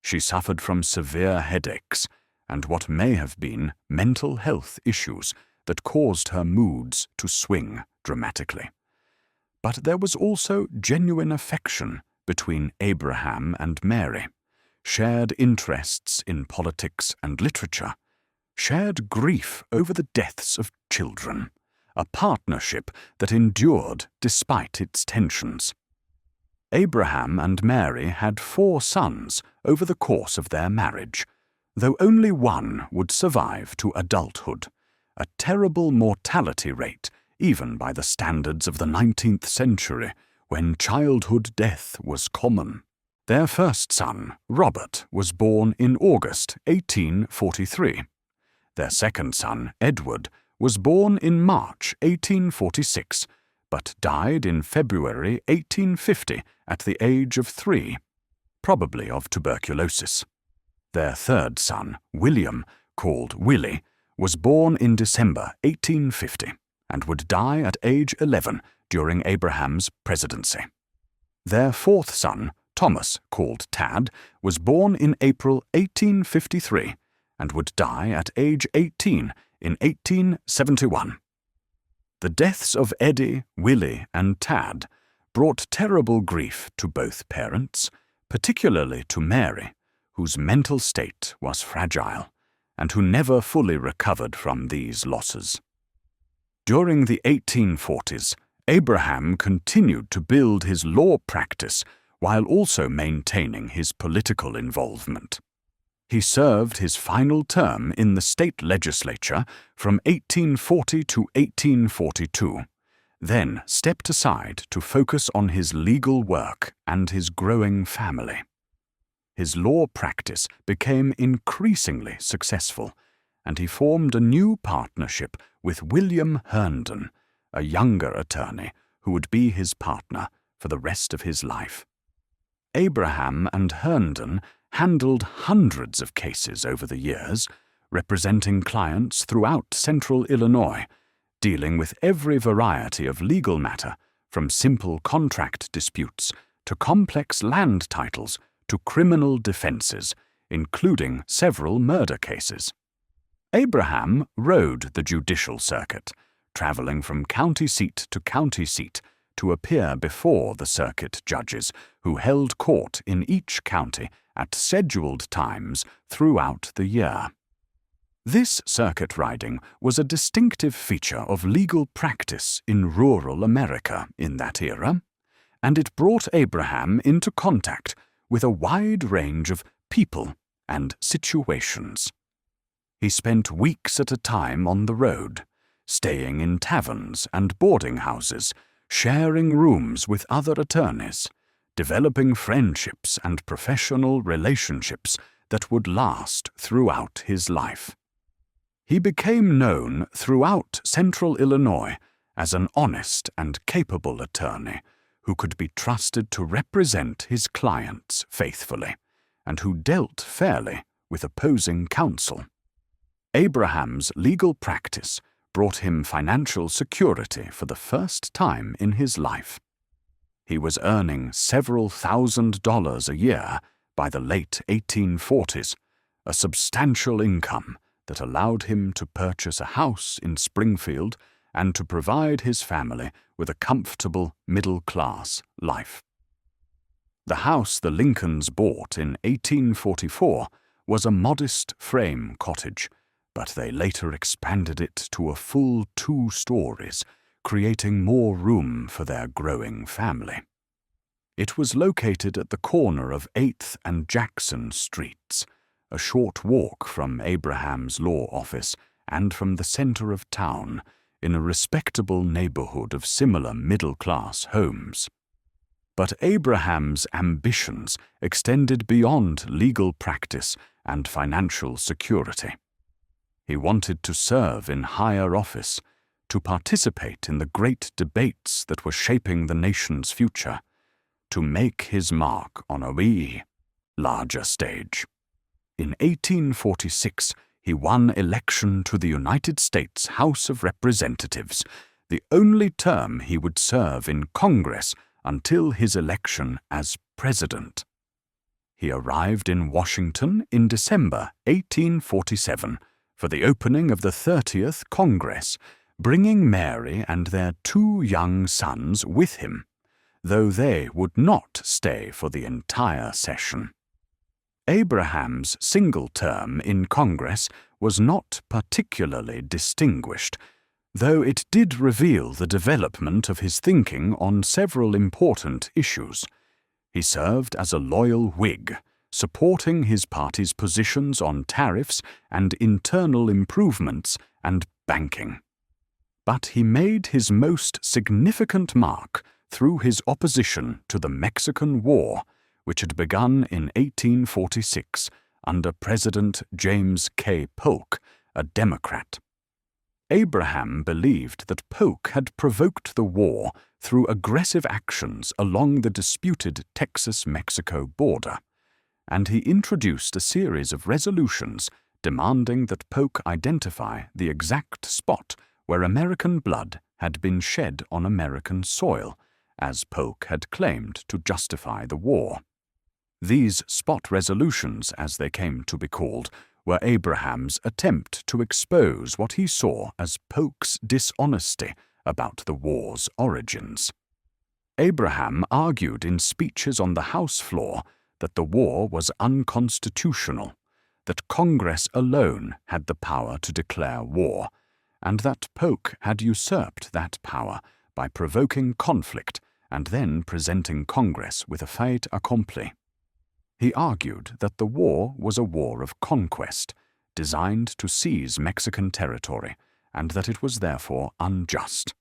[SPEAKER 1] She suffered from severe headaches and what may have been mental health issues that caused her moods to swing dramatically. But there was also genuine affection between Abraham and Mary, shared interests in politics and literature, shared grief over the deaths of children, a partnership that endured despite its tensions. Abraham and Mary had 4 sons over the course of their marriage, though only one would survive to adulthood, a terrible mortality rate even by the standards of the 19th century, when childhood death was common. Their first son, Robert, was born in August 1843. Their second son, Edward, was born in March 1846, but died in February 1850 at the age of 3, probably of tuberculosis. Their third son, William, called Willie, was born in December 1850 and would die at age 11 during Abraham's presidency. Their fourth son, Thomas, called Tad, was born in April 1853 and would die at age 18 in 1871. The deaths of Eddie, Willie, and Tad brought terrible grief to both parents, particularly to Mary, whose mental state was fragile and who never fully recovered from these losses. During the 1840s, Abraham continued to build his law practice while also maintaining his political involvement. He served his final term in the state legislature from 1840 to 1842, then stepped aside to focus on his legal work and his growing family. His law practice became increasingly successful, and he formed a new partnership with William Herndon, a younger attorney who would be his partner for the rest of his life. Abraham and Herndon handled hundreds of cases over the years, representing clients throughout central Illinois, dealing with every variety of legal matter, from simple contract disputes to complex land titles to criminal defenses, including several murder cases. Abraham rode the judicial circuit, traveling from county seat to county seat to appear before the circuit judges who held court in each county at scheduled times throughout the year. This circuit riding was a distinctive feature of legal practice in rural America in that era, and it brought Abraham into contact with a wide range of people and situations. He spent weeks at a time on the road, staying in taverns and boarding houses, sharing rooms with other attorneys, developing friendships and professional relationships that would last throughout his life. He became known throughout central Illinois as an honest and capable attorney who could be trusted to represent his clients faithfully and who dealt fairly with opposing counsel. Abraham's legal practice brought him financial security for the first time in his life. He was earning several $1,000s a year by the late 1840s, a substantial income that allowed him to purchase a house in Springfield and to provide his family with a comfortable middle-class life. The house the Lincolns bought in 1844 was a modest frame cottage, but they later expanded it to a full 2 stories, creating more room for their growing family. It was located at the corner of 8th and Jackson Streets, a short walk from Abraham's law office and from the center of town, in a respectable neighborhood of similar middle-class homes. But Abraham's ambitions extended beyond legal practice and financial security. He wanted to serve in higher office, to participate in the great debates that were shaping the nation's future, to make his mark on a larger stage. In 1846, he won election to the United States House of Representatives, the only term he would serve in Congress until his election as president. He arrived in Washington in December 1847 for the opening of the 30th Congress, bringing Mary and their 2 young sons with him, though they would not stay for the entire session. Abraham's single term in Congress was not particularly distinguished, though it did reveal the development of his thinking on several important issues. He served as a loyal Whig, supporting his party's positions on tariffs and internal improvements and banking. But he made his most significant mark through his opposition to the Mexican War, which had begun in 1846 under President James K. Polk, a Democrat. Abraham believed that Polk had provoked the war through aggressive actions along the disputed Texas-Mexico border, and he introduced a series of resolutions demanding that Polk identify the exact spot where American blood had been shed on American soil, as Polk had claimed to justify the war. These spot resolutions, as they came to be called, were Abraham's attempt to expose what he saw as Polk's dishonesty about the war's origins. Abraham argued in speeches on the House floor that the war was unconstitutional, that Congress alone had the power to declare war, and that Polk had usurped that power by provoking conflict and then presenting Congress with a fait accompli. He argued that the war was a war of conquest, designed to seize Mexican territory, and that it was therefore unjust.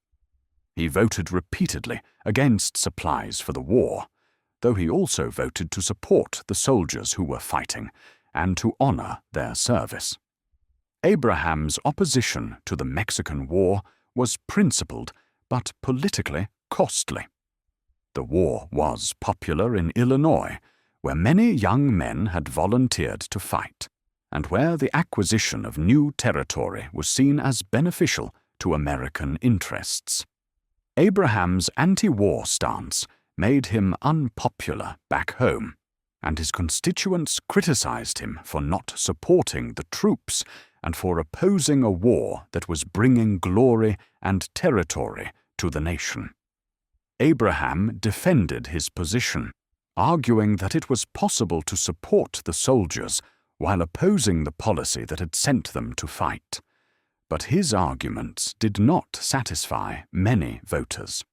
[SPEAKER 1] He voted repeatedly against supplies for the war, though he also voted to support the soldiers who were fighting and to honor their service. Abraham's opposition to the Mexican War was principled but politically costly. The war was popular in Illinois, where many young men had volunteered to fight, and where the acquisition of new territory was seen as beneficial to American interests. Abraham's anti-war stance made him unpopular back home, and his constituents criticized him for not supporting the troops and for opposing a war that was bringing glory and territory to the nation. Abraham defended his position, arguing that it was possible to support the soldiers while opposing the policy that had sent them to fight. But his arguments did not satisfy many voters.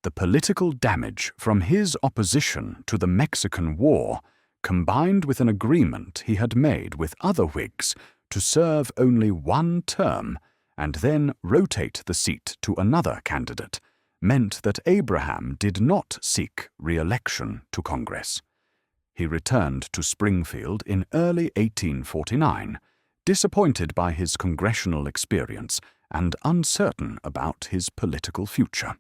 [SPEAKER 1] The political damage from his opposition to the Mexican War, combined with an agreement he had made with other Whigs to serve only one term and then rotate the seat to another candidate, meant that Abraham did not seek re-election to Congress. He returned to Springfield in early 1849, disappointed by his congressional experience and uncertain about his political future.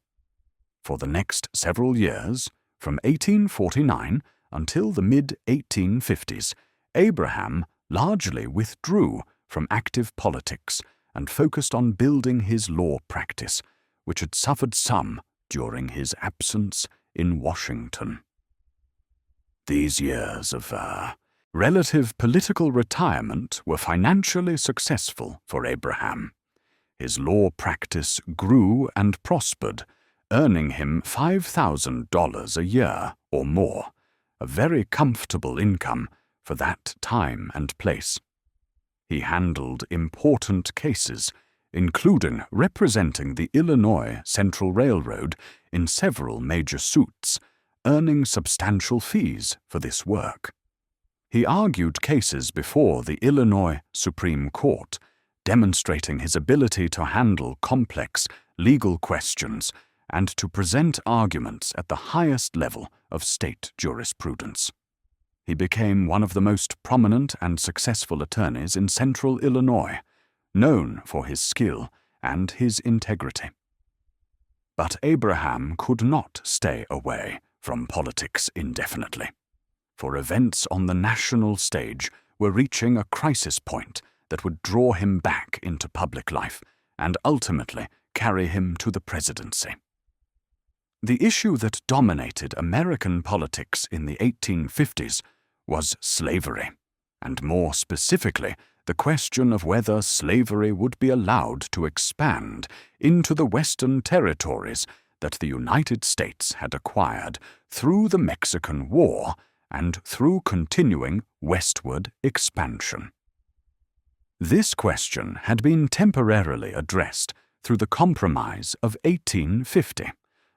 [SPEAKER 1] For the next several years, from 1849 until the mid-1850s, Abraham largely withdrew from active politics and focused on building his law practice, which had suffered some during his absence in Washington. These years of relative political retirement were financially successful for Abraham. His law practice grew and prospered, earning him $5,000 a year or more, a very comfortable income for that time and place. He handled important cases, including representing the Illinois Central Railroad in several major suits, earning substantial fees for this work. He argued cases before the Illinois Supreme Court, demonstrating his ability to handle complex legal questions and to present arguments at the highest level of state jurisprudence. He became one of the most prominent and successful attorneys in central Illinois, known for his skill and his integrity. But Abraham could not stay away from politics indefinitely, for events on the national stage were reaching a crisis point that would draw him back into public life and ultimately carry him to the presidency. The issue that dominated American politics in the 1850s was slavery, and more specifically, the question of whether slavery would be allowed to expand into the western territories that the United States had acquired through the Mexican War and through continuing westward expansion. This question had been temporarily addressed through the Compromise of 1850,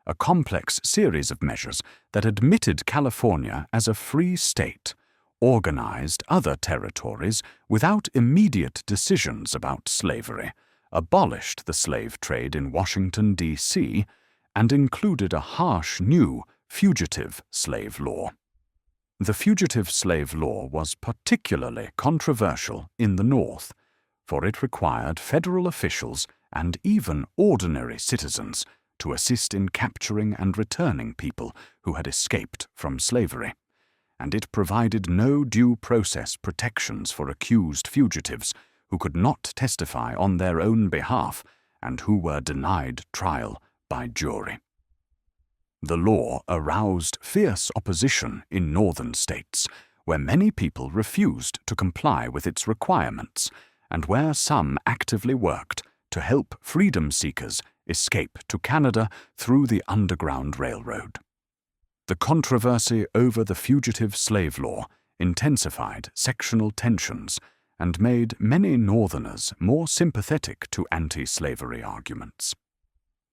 [SPEAKER 1] a complex series of measures that admitted California as a free state, organized other territories without immediate decisions about slavery, abolished the slave trade in Washington, D.C., and included a harsh new fugitive slave law. The fugitive slave law was particularly controversial in the North, for it required federal officials and even ordinary citizens to assist in capturing and returning people who had escaped from slavery, and it provided no due process protections for accused fugitives who could not testify on their own behalf and who were denied trial by jury. The law aroused fierce opposition in northern states, where many people refused to comply with its requirements, and where some actively worked to help freedom seekers escape to Canada through the Underground Railroad. The controversy over the fugitive slave law intensified sectional tensions and made many Northerners more sympathetic to anti-slavery arguments.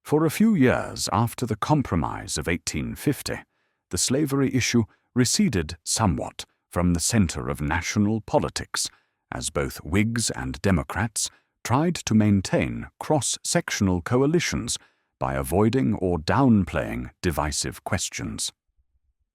[SPEAKER 1] For a few years after the Compromise of 1850, the slavery issue receded somewhat from the center of national politics, as both Whigs and Democrats tried to maintain cross-sectional coalitions by avoiding or downplaying divisive questions.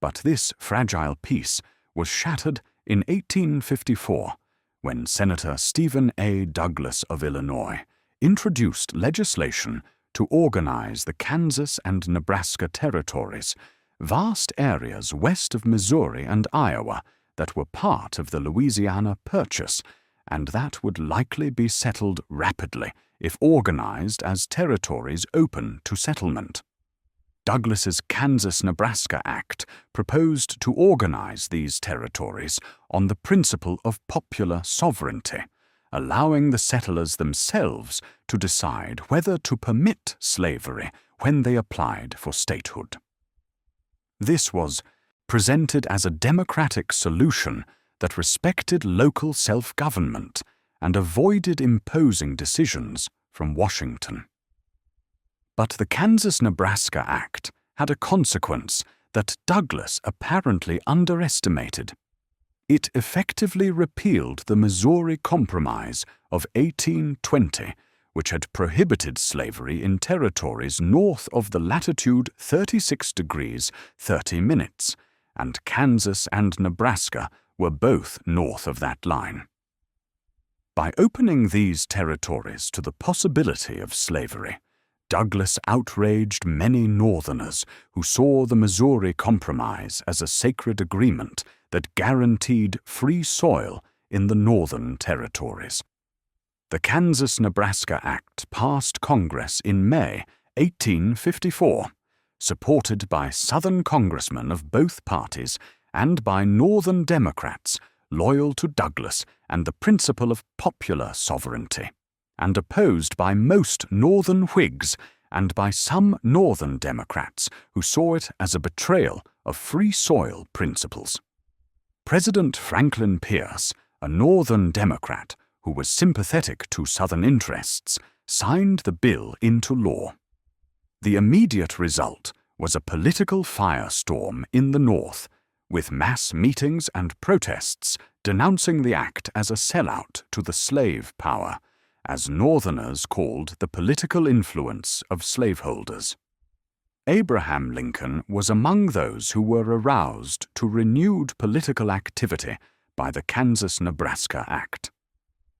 [SPEAKER 1] But this fragile peace was shattered in 1854 when Senator Stephen A. Douglas of Illinois introduced legislation to organize the Kansas and Nebraska territories, vast areas west of Missouri and Iowa that were part of the Louisiana Purchase and that would likely be settled rapidly if organized as territories open to settlement. Douglas's Kansas-Nebraska Act proposed to organize these territories on the principle of popular sovereignty, allowing the settlers themselves to decide whether to permit slavery when they applied for statehood. This was presented as a democratic solution that respected local self-government and avoided imposing decisions from Washington. But the Kansas-Nebraska Act had a consequence that Douglas apparently underestimated. It effectively repealed the Missouri Compromise of 1820, which had prohibited slavery in territories north of the latitude 36 degrees 30 minutes, and Kansas and Nebraska were both north of that line. By opening these territories to the possibility of slavery, Douglas outraged many Northerners who saw the Missouri Compromise as a sacred agreement that guaranteed free soil in the Northern territories. The Kansas-Nebraska Act passed Congress in May 1854, supported by Southern congressmen of both parties and by Northern Democrats loyal to Douglas and the principle of popular sovereignty, and opposed by most Northern Whigs and by some Northern Democrats who saw it as a betrayal of free soil principles. President Franklin Pierce, a Northern Democrat who was sympathetic to Southern interests, signed the bill into law. The immediate result was a political firestorm in the North, with mass meetings and protests denouncing the act as a sellout to the slave power, as Northerners called the political influence of slaveholders. Abraham Lincoln was among those who were aroused to renewed political activity by the Kansas-Nebraska Act.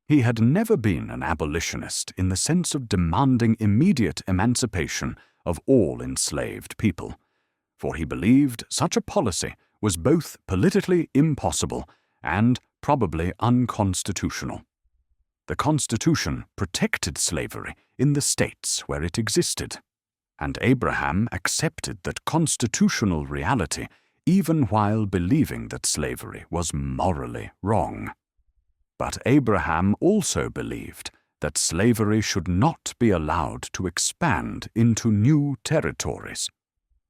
[SPEAKER 1] He had never been an abolitionist in the sense of demanding immediate emancipation of all enslaved people, for he believed such a policy was both politically impossible and probably unconstitutional. The Constitution protected slavery in the states where it existed, and Abraham accepted that constitutional reality even while believing that slavery was morally wrong. But Abraham also believed that slavery should not be allowed to expand into new territories,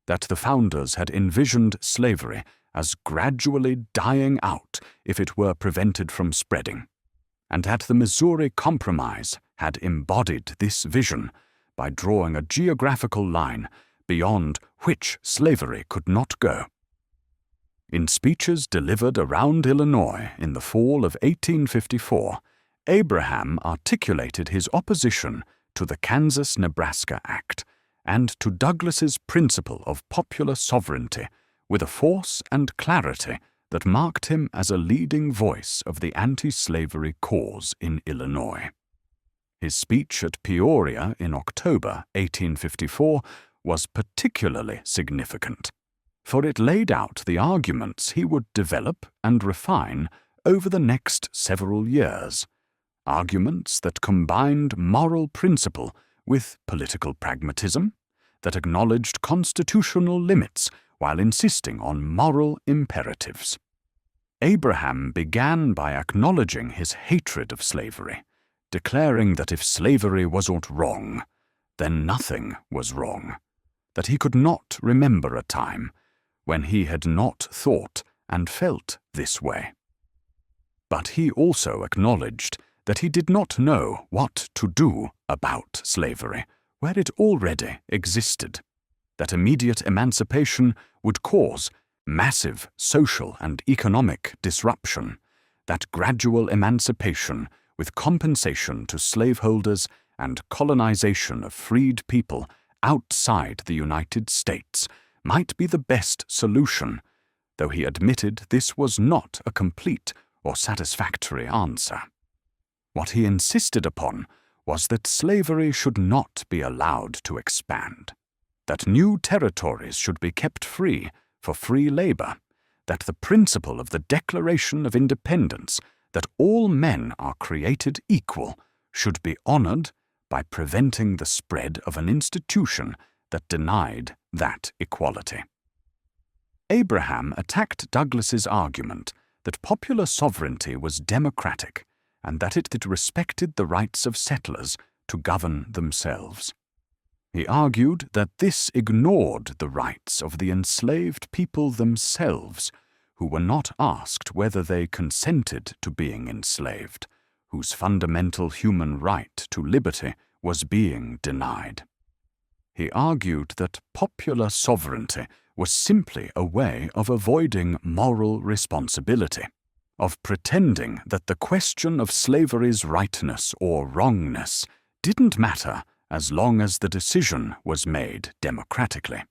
[SPEAKER 1] that the founders had envisioned slavery as gradually dying out if it were prevented from spreading, and that the Missouri Compromise had embodied this vision by drawing a geographical line beyond which slavery could not go. In speeches delivered around Illinois in the fall of 1854, Abraham articulated his opposition to the Kansas-Nebraska Act and to Douglas's principle of popular sovereignty with a force and clarity that marked him as a leading voice of the anti-slavery cause in Illinois. His speech at Peoria in October 1854 was particularly significant, for it laid out the arguments he would develop and refine over the next several years, arguments that combined moral principle with political pragmatism, that acknowledged constitutional limits while insisting on moral imperatives. Abraham began by acknowledging his hatred of slavery, declaring that if slavery wasn't wrong, then nothing was wrong, that he could not remember a time when he had not thought and felt this way. But he also acknowledged that he did not know what to do about slavery where it already existed, that immediate emancipation would cause massive social and economic disruption, that gradual emancipation with compensation to slaveholders and colonization of freed people outside the United States might be the best solution, though he admitted this was not a complete or satisfactory answer. What he insisted upon was that slavery should not be allowed to expand, that new territories should be kept free for free labor, that the principle of the Declaration of Independence, that all men are created equal, should be honored by preventing the spread of an institution that denied that equality. Abraham attacked Douglas's argument that popular sovereignty was democratic and that it respected the rights of settlers to govern themselves. He argued that this ignored the rights of the enslaved people themselves, who were not asked whether they consented to being enslaved, whose fundamental human right to liberty was being denied. He argued that popular sovereignty was simply a way of avoiding moral responsibility, of pretending that the question of slavery's rightness or wrongness didn't matter as long as the decision was made democratically.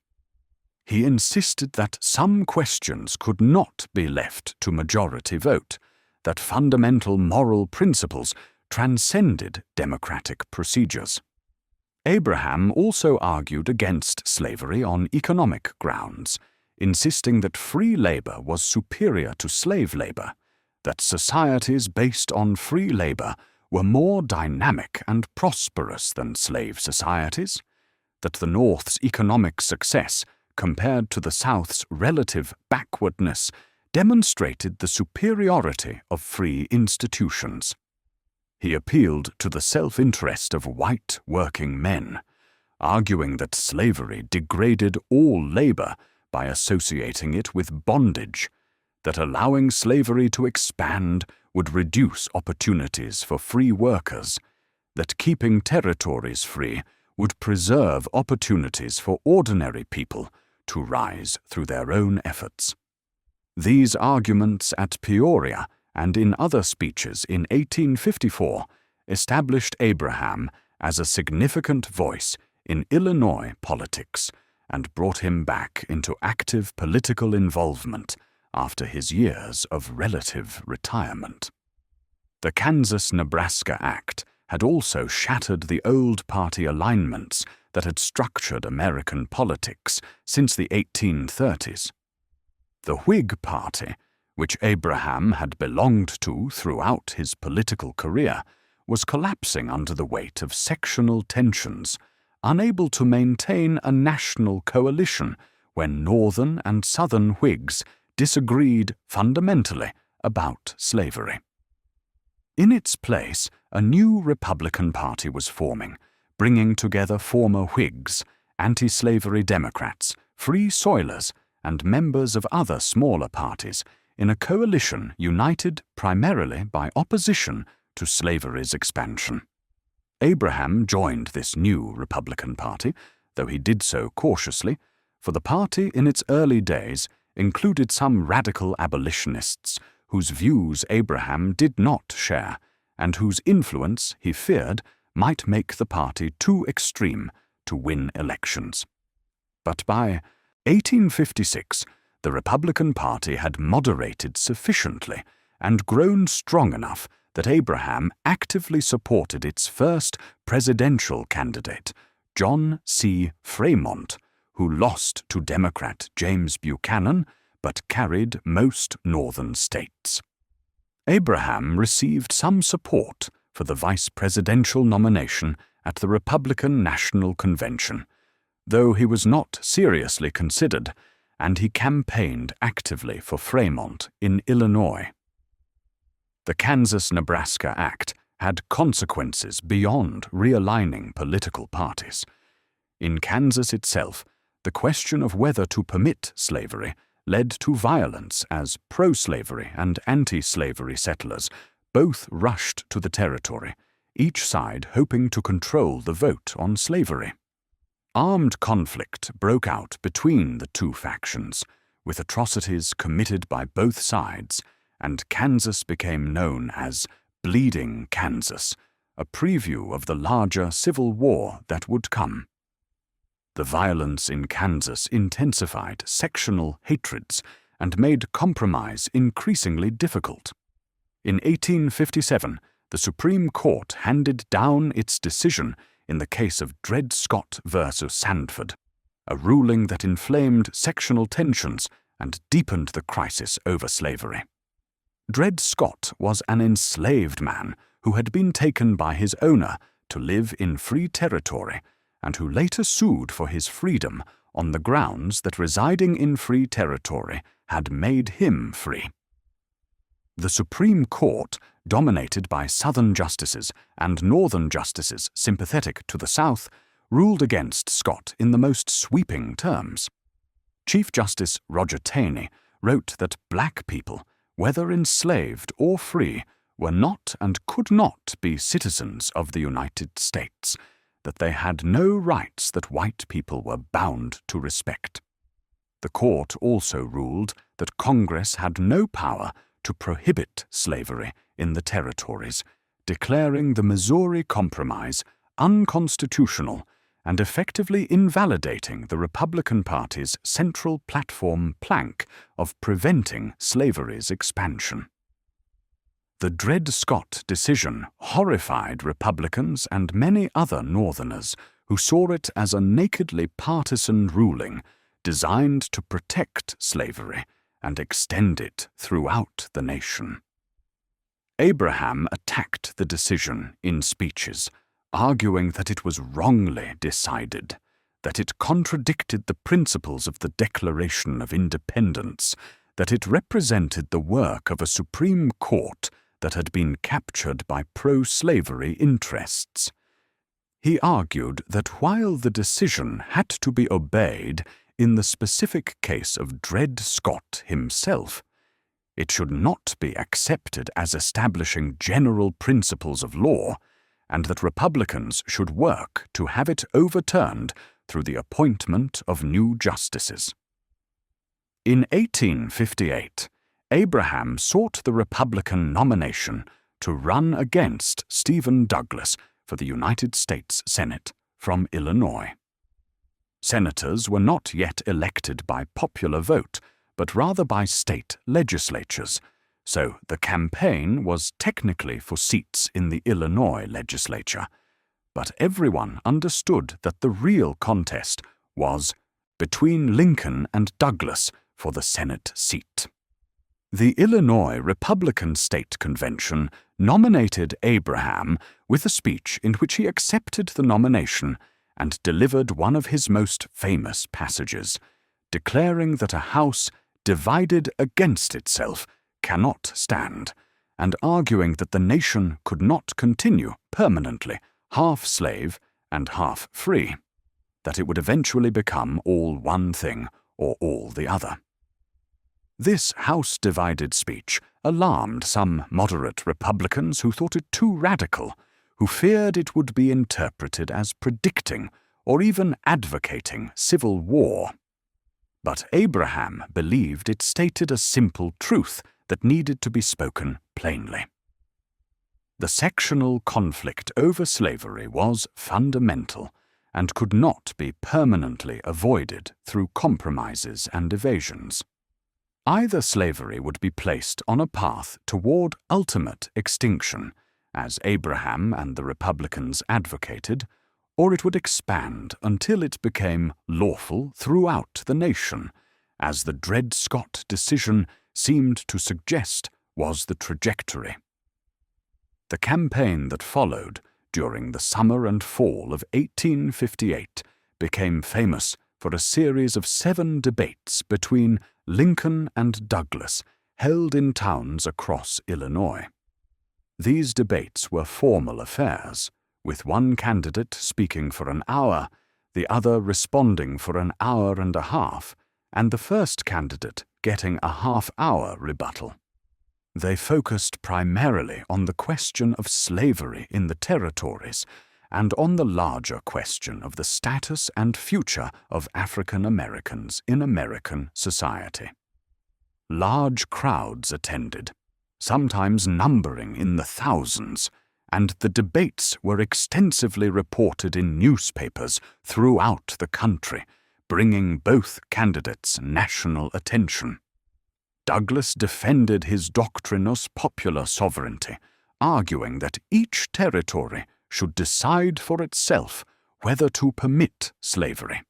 [SPEAKER 1] He insisted that some questions could not be left to majority vote, that fundamental moral principles transcended democratic procedures. Abraham also argued against slavery on economic grounds, insisting that free labor was superior to slave labor, that societies based on free labor were more dynamic and prosperous than slave societies, that the North's economic success compared to the South's relative backwardness demonstrated the superiority of free institutions. He appealed to the self-interest of white working men, arguing that slavery degraded all labor by associating it with bondage, that allowing slavery to expand would reduce opportunities for free workers, that keeping territories free would preserve opportunities for ordinary people to rise through their own efforts. These arguments at Peoria and in other speeches in 1854 established Abraham as a significant voice in Illinois politics and brought him back into active political involvement after his years of relative retirement. The Kansas-Nebraska Act had also shattered the old party alignments that had structured American politics since the 1830s. The Whig Party, which Abraham had belonged to throughout his political career, was collapsing under the weight of sectional tensions, unable to maintain a national coalition when Northern and Southern Whigs disagreed fundamentally about slavery. In its place, a new Republican Party was forming, bringing together former Whigs, anti-slavery Democrats, free soilers, and members of other smaller parties in a coalition united primarily by opposition to slavery's expansion. Abraham joined this new Republican Party, though he did so cautiously, for the party in its early days included some radical abolitionists whose views Abraham did not share, and whose influence, he feared, might make the party too extreme to win elections. But by 1856, the Republican Party had moderated sufficiently and grown strong enough that Abraham actively supported its first presidential candidate, John C. Fremont, who lost to Democrat James Buchanan but carried most northern states. Abraham received some support for the vice presidential nomination at the Republican National Convention, though he was not seriously considered, and he campaigned actively for Fremont in Illinois. The Kansas-Nebraska Act had consequences beyond realigning political parties. In Kansas itself, the question of whether to permit slavery led to violence as pro-slavery and anti-slavery settlers both rushed to the territory, each side hoping to control the vote on slavery. Armed conflict broke out between the two factions, with atrocities committed by both sides, and Kansas became known as Bleeding Kansas, a preview of the larger civil war that would come. The violence in Kansas intensified sectional hatreds and made compromise increasingly difficult. In 1857, the Supreme Court handed down its decision in the case of Dred Scott versus Sandford, a ruling that inflamed sectional tensions and deepened the crisis over slavery. Dred Scott was an enslaved man who had been taken by his owner to live in free territory and who later sued for his freedom on the grounds that residing in free territory had made him free. The Supreme Court, dominated by Southern justices and Northern justices sympathetic to the South, ruled against Scott in the most sweeping terms. Chief Justice Roger Taney wrote that black people, whether enslaved or free, were not and could not be citizens of the United States, that they had no rights that white people were bound to respect. The court also ruled that Congress had no power to prohibit slavery in the territories, declaring the Missouri Compromise unconstitutional and effectively invalidating the Republican Party's central platform plank of preventing slavery's expansion. The Dred Scott decision horrified Republicans and many other Northerners who saw it as a nakedly partisan ruling designed to protect slavery and extend it throughout the nation. Abraham attacked the decision in speeches, arguing that it was wrongly decided, that it contradicted the principles of the Declaration of Independence, that it represented the work of a Supreme Court that had been captured by pro-slavery interests. He argued that while the decision had to be obeyed in the specific case of Dred Scott himself, it should not be accepted as establishing general principles of law, and that Republicans should work to have it overturned through the appointment of new justices. In 1858, Abraham sought the Republican nomination to run against Stephen Douglas for the United States Senate from Illinois. Senators were not yet elected by popular vote, but rather by state legislatures, so the campaign was technically for seats in the Illinois legislature. But everyone understood that the real contest was between Lincoln and Douglas for the Senate seat. The Illinois Republican State Convention nominated Abraham with a speech in which he accepted the nomination and delivered one of his most famous passages, declaring that a house divided against itself cannot stand, and arguing that the nation could not continue permanently half slave and half free, that it would eventually become all one thing or all the other. This house-divided speech alarmed some moderate Republicans who thought it too radical, who feared it would be interpreted as predicting or even advocating civil war. But Abraham believed it stated a simple truth that needed to be spoken plainly. The sectional conflict over slavery was fundamental and could not be permanently avoided through compromises and evasions. Either slavery would be placed on a path toward ultimate extinction, as Abraham and the Republicans advocated, or it would expand until it became lawful throughout the nation, as the Dred Scott decision seemed to suggest was the trajectory. The campaign that followed during the summer and fall of 1858 became famous for a series of 7 debates between Lincoln and Douglas held in towns across Illinois. These debates were formal affairs, with one candidate speaking for an hour, the other responding for an hour and a half, and the first candidate getting a half-hour rebuttal. They focused primarily on the question of slavery in the territories and on the larger question of the status and future of African Americans in American society. Large crowds attended, sometimes numbering in the thousands, and the debates were extensively reported in newspapers throughout the country, bringing both candidates national attention. Douglas defended his doctrinous popular sovereignty, arguing that each territory should decide for itself whether to permit slavery,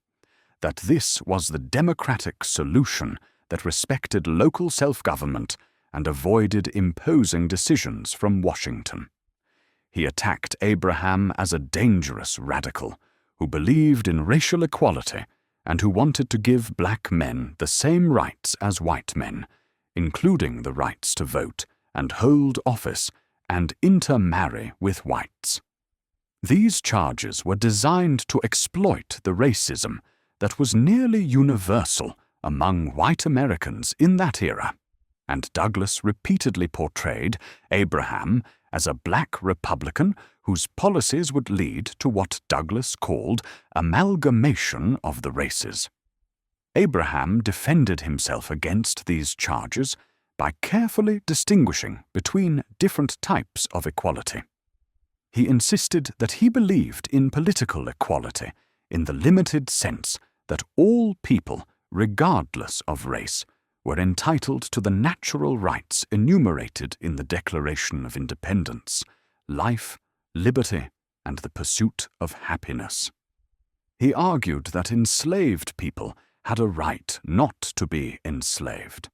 [SPEAKER 1] that this was the democratic solution that respected local self-government and avoided imposing decisions from Washington. He attacked Abraham as a dangerous radical who believed in racial equality and who wanted to give black men the same rights as white men, including the rights to vote and hold office and intermarry with whites. These charges were designed to exploit the racism that was nearly universal among white Americans in that era, and Douglas repeatedly portrayed Abraham as a black Republican whose policies would lead to what Douglas called amalgamation of the races. Abraham defended himself against these charges by carefully distinguishing between different types of equality. He insisted that he believed in political equality in the limited sense that all people, regardless of race, were entitled to the natural rights enumerated in the Declaration of Independence: life, liberty, and the pursuit of happiness. He argued that enslaved people had a right not to be enslaved,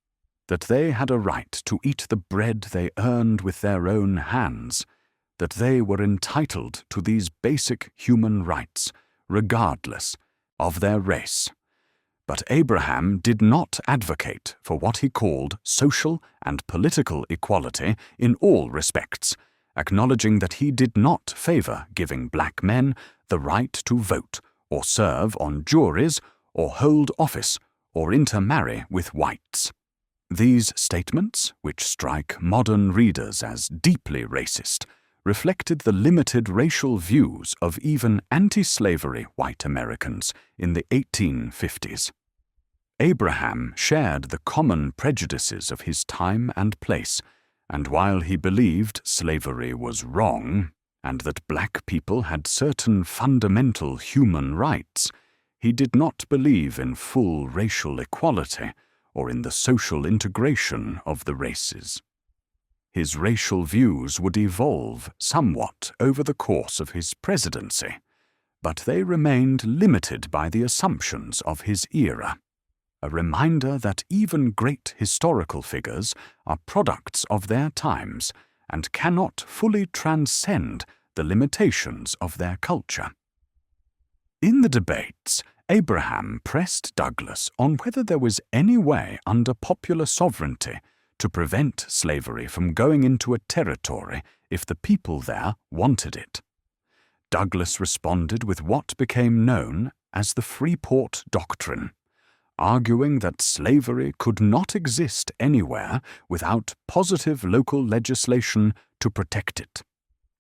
[SPEAKER 1] that they had a right to eat the bread they earned with their own hands, that they were entitled to these basic human rights, regardless of their race. But Abraham did not advocate for what he called social and political equality in all respects, acknowledging that he did not favor giving black men the right to vote or serve on juries or hold office or intermarry with whites. These statements, which strike modern readers as deeply racist, reflected the limited racial views of even anti-slavery white Americans in the 1850s. Abraham shared the common prejudices of his time and place, and while he believed slavery was wrong and that black people had certain fundamental human rights, he did not believe in full racial equality or in the social integration of the races. His racial views would evolve somewhat over the course of his presidency, but they remained limited by the assumptions of his era, a reminder that even great historical figures are products of their times and cannot fully transcend the limitations of their culture. In the debates, Abraham pressed Douglas on whether there was any way under popular sovereignty to prevent slavery from going into a territory if the people there wanted it. Douglas responded with what became known as the Freeport Doctrine, arguing that slavery could not exist anywhere without positive local legislation to protect it,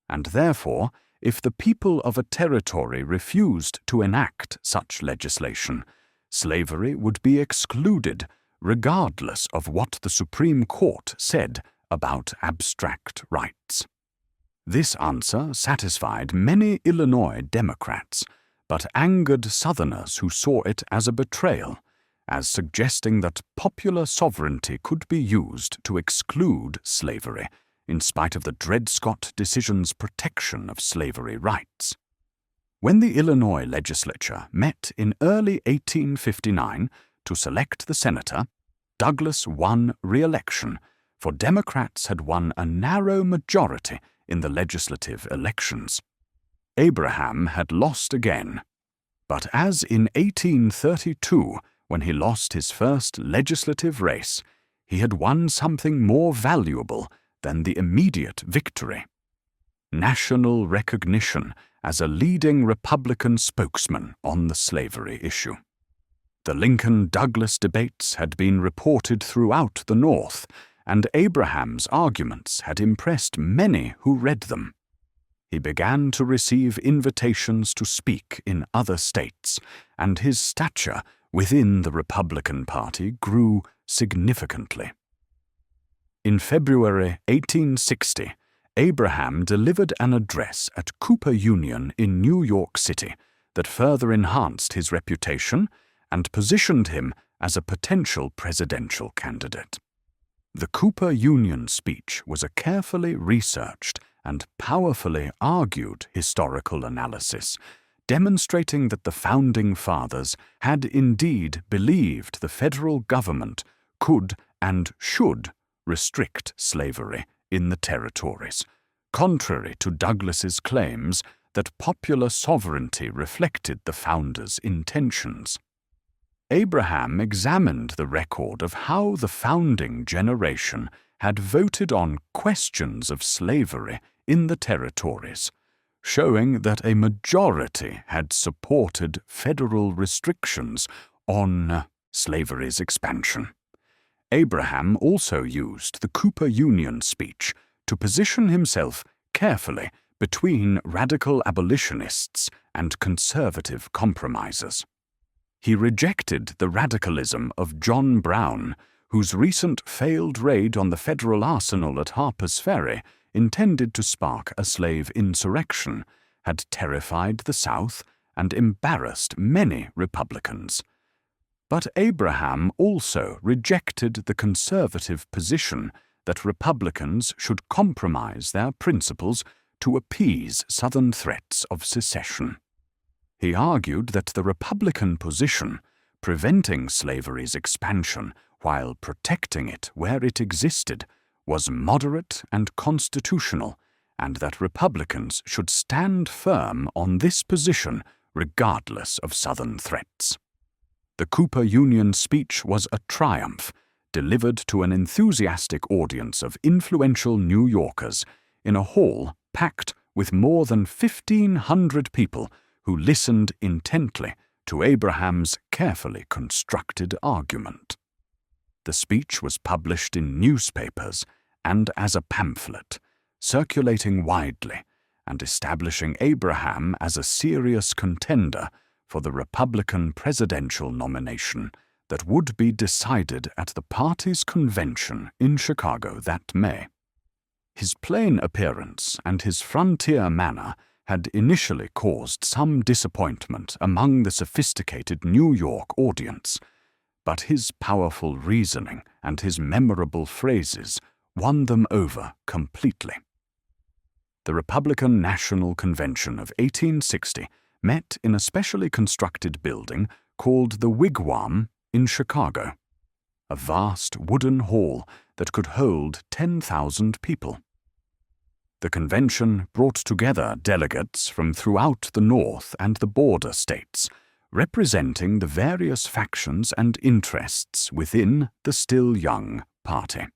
[SPEAKER 1] and therefore, if the people of a territory refused to enact such legislation, slavery would be excluded regardless of what the Supreme Court said about abstract rights. This answer satisfied many Illinois Democrats, but angered Southerners who saw it as a betrayal, as suggesting that popular sovereignty could be used to exclude slavery, in spite of the Dred Scott decision's protection of slavery rights. When the Illinois legislature met in early 1859 to select the senator, Douglas won re-election, for Democrats had won a narrow majority in the legislative elections. Abraham had lost again, but as in 1832, when he lost his first legislative race, he had won something more valuable than the immediate victory: national recognition as a leading Republican spokesman on the slavery issue. The Lincoln-Douglas debates had been reported throughout the North, and Abraham's arguments had impressed many who read them. He began to receive invitations to speak in other states, and his stature within the Republican Party grew significantly. In February 1860, Abraham delivered an address at Cooper Union in New York City that further enhanced his reputation and positioned him as a potential presidential candidate. The Cooper Union speech was a carefully researched and powerfully argued historical analysis, demonstrating that the Founding Fathers had indeed believed the federal government could and should restrict slavery in the territories, contrary to Douglas's claims that popular sovereignty reflected the founders' intentions. Abraham examined the record of how the founding generation had voted on questions of slavery in the territories, showing that a majority had supported federal restrictions on slavery's expansion. Abraham also used the Cooper Union speech to position himself carefully between radical abolitionists and conservative compromisers. He rejected the radicalism of John Brown, whose recent failed raid on the federal arsenal at Harper's Ferry, intended to spark a slave insurrection, had terrified the South and embarrassed many Republicans. But Abraham also rejected the conservative position that Republicans should compromise their principles to appease Southern threats of secession. He argued that the Republican position, preventing slavery's expansion while protecting it where it existed, was moderate and constitutional, and that Republicans should stand firm on this position regardless of Southern threats. The Cooper Union speech was a triumph, delivered to an enthusiastic audience of influential New Yorkers in a hall packed with more than 1,500 people who listened intently to Abraham's carefully constructed argument. The speech was published in newspapers and as a pamphlet, circulating widely and establishing Abraham as a serious contender for the Republican presidential nomination that would be decided at the party's convention in Chicago that May. His plain appearance and his frontier manner had initially caused some disappointment among the sophisticated New York audience, but his powerful reasoning and his memorable phrases won them over completely. The Republican National Convention of 1860 met in a specially constructed building called the Wigwam in Chicago, a vast wooden hall that could hold 10,000 people. The convention brought together delegates from throughout the North and the border states, representing the various factions and interests within the still young party.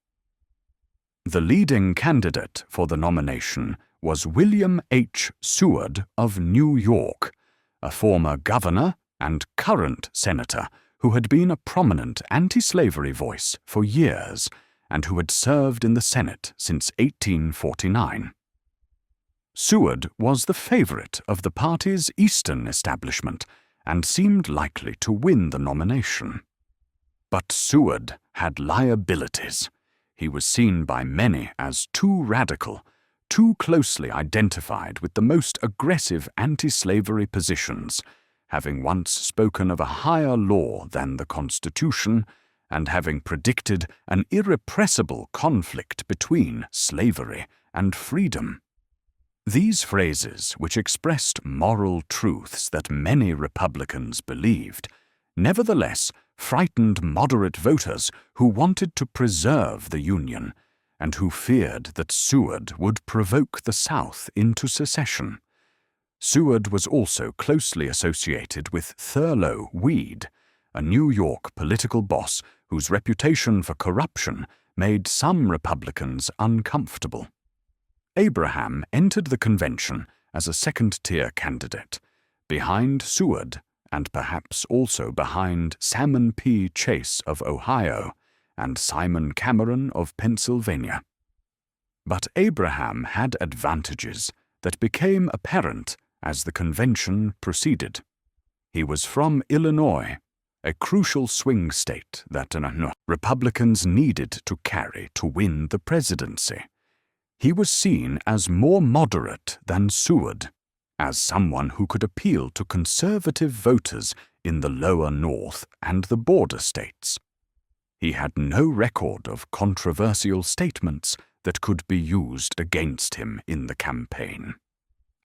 [SPEAKER 1] The leading candidate for the nomination was William H. Seward of New York, a former governor and current senator who had been a prominent anti-slavery voice for years and who had served in the Senate since 1849. Seward was the favorite of the party's Eastern establishment and seemed likely to win the nomination. But Seward had liabilities. He was seen by many as too radical, too closely identified with the most aggressive anti-slavery positions, having once spoken of a higher law than the Constitution, and having predicted an irrepressible conflict between slavery and freedom. These phrases, which expressed moral truths that many Republicans believed, nevertheless frightened moderate voters who wanted to preserve the Union and who feared that Seward would provoke the South into secession. Seward was also closely associated with Thurlow Weed, a New York political boss whose reputation for corruption made some Republicans uncomfortable. Abraham entered the convention as a second-tier candidate, behind Seward and perhaps also behind Salmon P. Chase of Ohio and Simon Cameron of Pennsylvania. But Abraham had advantages that became apparent as the convention proceeded. He was from Illinois, a crucial swing state that Republicans needed to carry to win the presidency. He was seen as more moderate than Seward, as someone who could appeal to conservative voters in the lower North and the border states. He had no record of controversial statements that could be used against him in the campaign,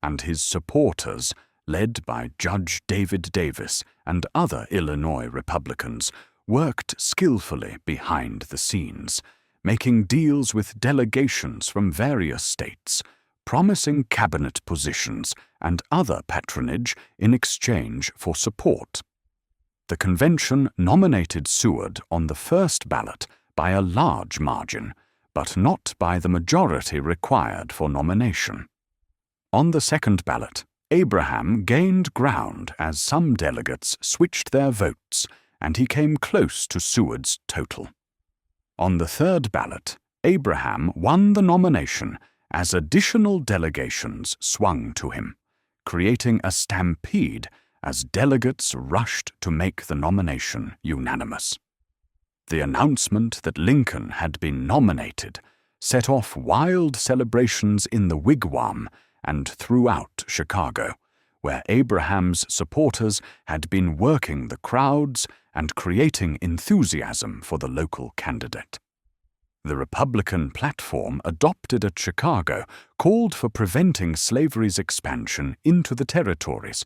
[SPEAKER 1] and his supporters, led by Judge David Davis and other Illinois Republicans, worked skillfully behind the scenes, making deals with delegations from various states, promising cabinet positions and other patronage in exchange for support. The convention nominated Seward on the first ballot by a large margin, but not by the majority required for nomination. On the second ballot, Abraham gained ground as some delegates switched their votes, and he came close to Seward's total. On the third ballot, Abraham won the nomination as additional delegations swung to him, creating a stampede as delegates rushed to make the nomination unanimous. The announcement that Lincoln had been nominated set off wild celebrations in the Wigwam and throughout Chicago, where Abraham's supporters had been working the crowds and creating enthusiasm for the local candidate. The Republican platform adopted at Chicago called for preventing slavery's expansion into the territories,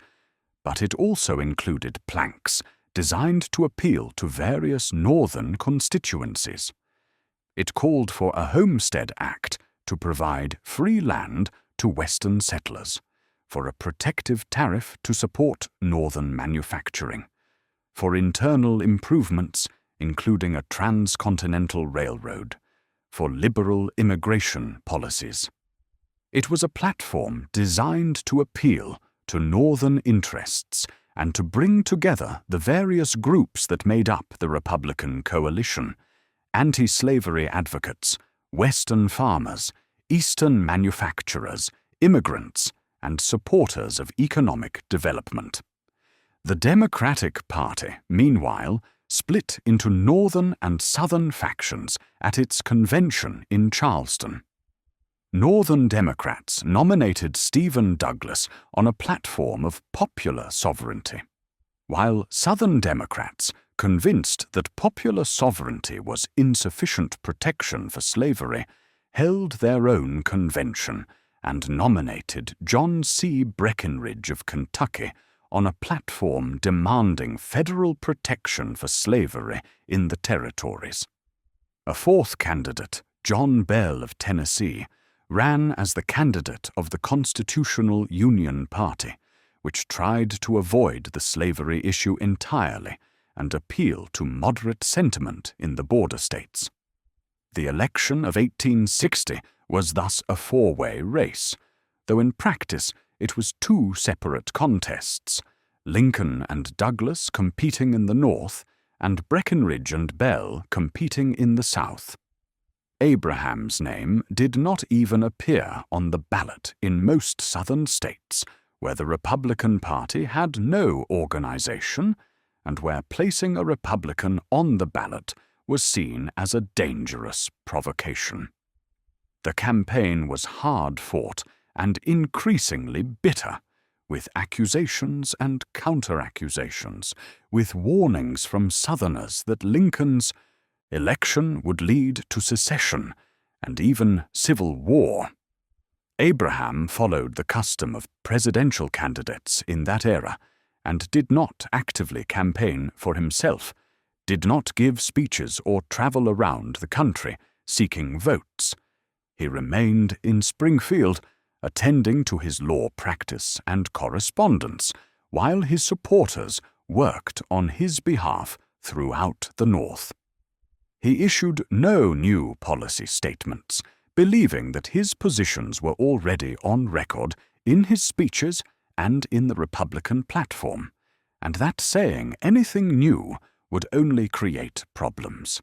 [SPEAKER 1] but it also included planks designed to appeal to various northern constituencies. It called for a Homestead Act to provide free land to Western settlers, for a protective tariff to support northern manufacturing, for internal improvements, including a transcontinental railroad, for liberal immigration policies. It was a platform designed to appeal to northern interests and to bring together the various groups that made up the Republican coalition: anti-slavery advocates, Western farmers, Eastern manufacturers, immigrants, and supporters of economic development. The Democratic Party, meanwhile, split into Northern and Southern factions at its convention in Charleston. Northern Democrats nominated Stephen Douglas on a platform of popular sovereignty, while Southern Democrats, convinced that popular sovereignty was insufficient protection for slavery, held their own convention and nominated John C. Breckinridge of Kentucky on a platform demanding federal protection for slavery in the territories. A fourth candidate, John Bell of Tennessee, ran as the candidate of the Constitutional Union Party, which tried to avoid the slavery issue entirely and appeal to moderate sentiment in the border states. The election of 1860 was thus a four-way race, though in practice it was two separate contests, Lincoln and Douglas competing in the North, and Breckinridge and Bell competing in the South. Abraham's name did not even appear on the ballot in most Southern states, where the Republican Party had no organization, and where placing a Republican on the ballot was seen as a dangerous provocation. The campaign was hard fought and increasingly bitter, with accusations and counter-accusations, with warnings from Southerners that Lincoln's election would lead to secession and even civil war. Abraham followed the custom of presidential candidates in that era and did not actively campaign for himself, did not give speeches or travel around the country seeking votes. He remained in Springfield, attending to his law practice and correspondence, while his supporters worked on his behalf throughout the North. He issued no new policy statements, believing that his positions were already on record in his speeches and in the Republican platform, and that saying anything new would only create problems.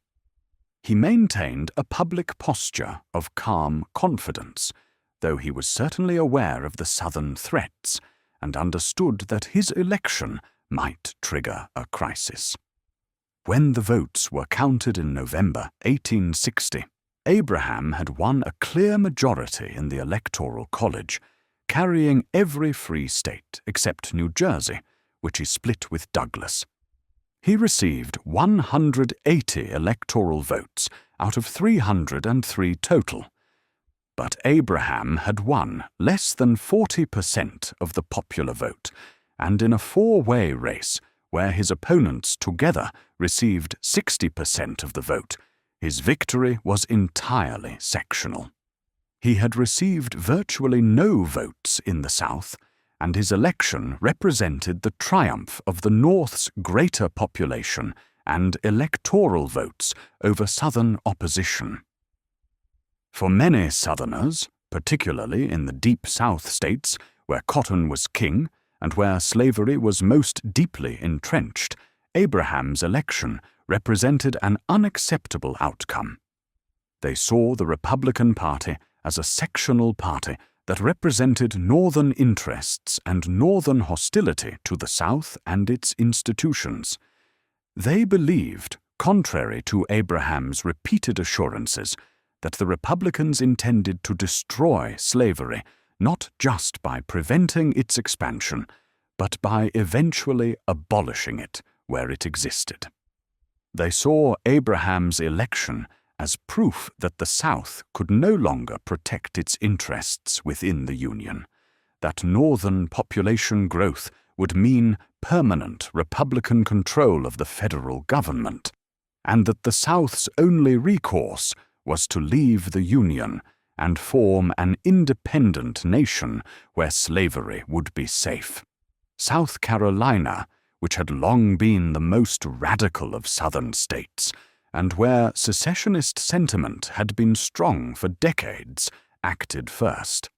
[SPEAKER 1] He maintained a public posture of calm confidence, though he was certainly aware of the Southern threats and understood that his election might trigger a crisis. When the votes were counted in November 1860, Abraham had won a clear majority in the Electoral College, carrying every free state except New Jersey, which he split with Douglas. He received 180 electoral votes out of 303 total, but Abraham had won less than 40% of the popular vote, and in a four-way race, where his opponents together received 60% of the vote, his victory was entirely sectional. He had received virtually no votes in the South, and his election represented the triumph of the North's greater population and electoral votes over Southern opposition. For many Southerners, particularly in the Deep South states where cotton was king and where slavery was most deeply entrenched, Abraham's election represented an unacceptable outcome. They saw the Republican Party as a sectional party that represented Northern interests and Northern hostility to the South and its institutions. They believed, contrary to Abraham's repeated assurances, that the Republicans intended to destroy slavery not just by preventing its expansion, but by eventually abolishing it where it existed. They saw Abraham's election as proof that the South could no longer protect its interests within the Union, that Northern population growth would mean permanent Republican control of the federal government, and that the South's only recourse was to leave the Union and form an independent nation where slavery would be safe. South Carolina, which had long been the most radical of Southern states, and where secessionist sentiment had been strong for decades, acted first.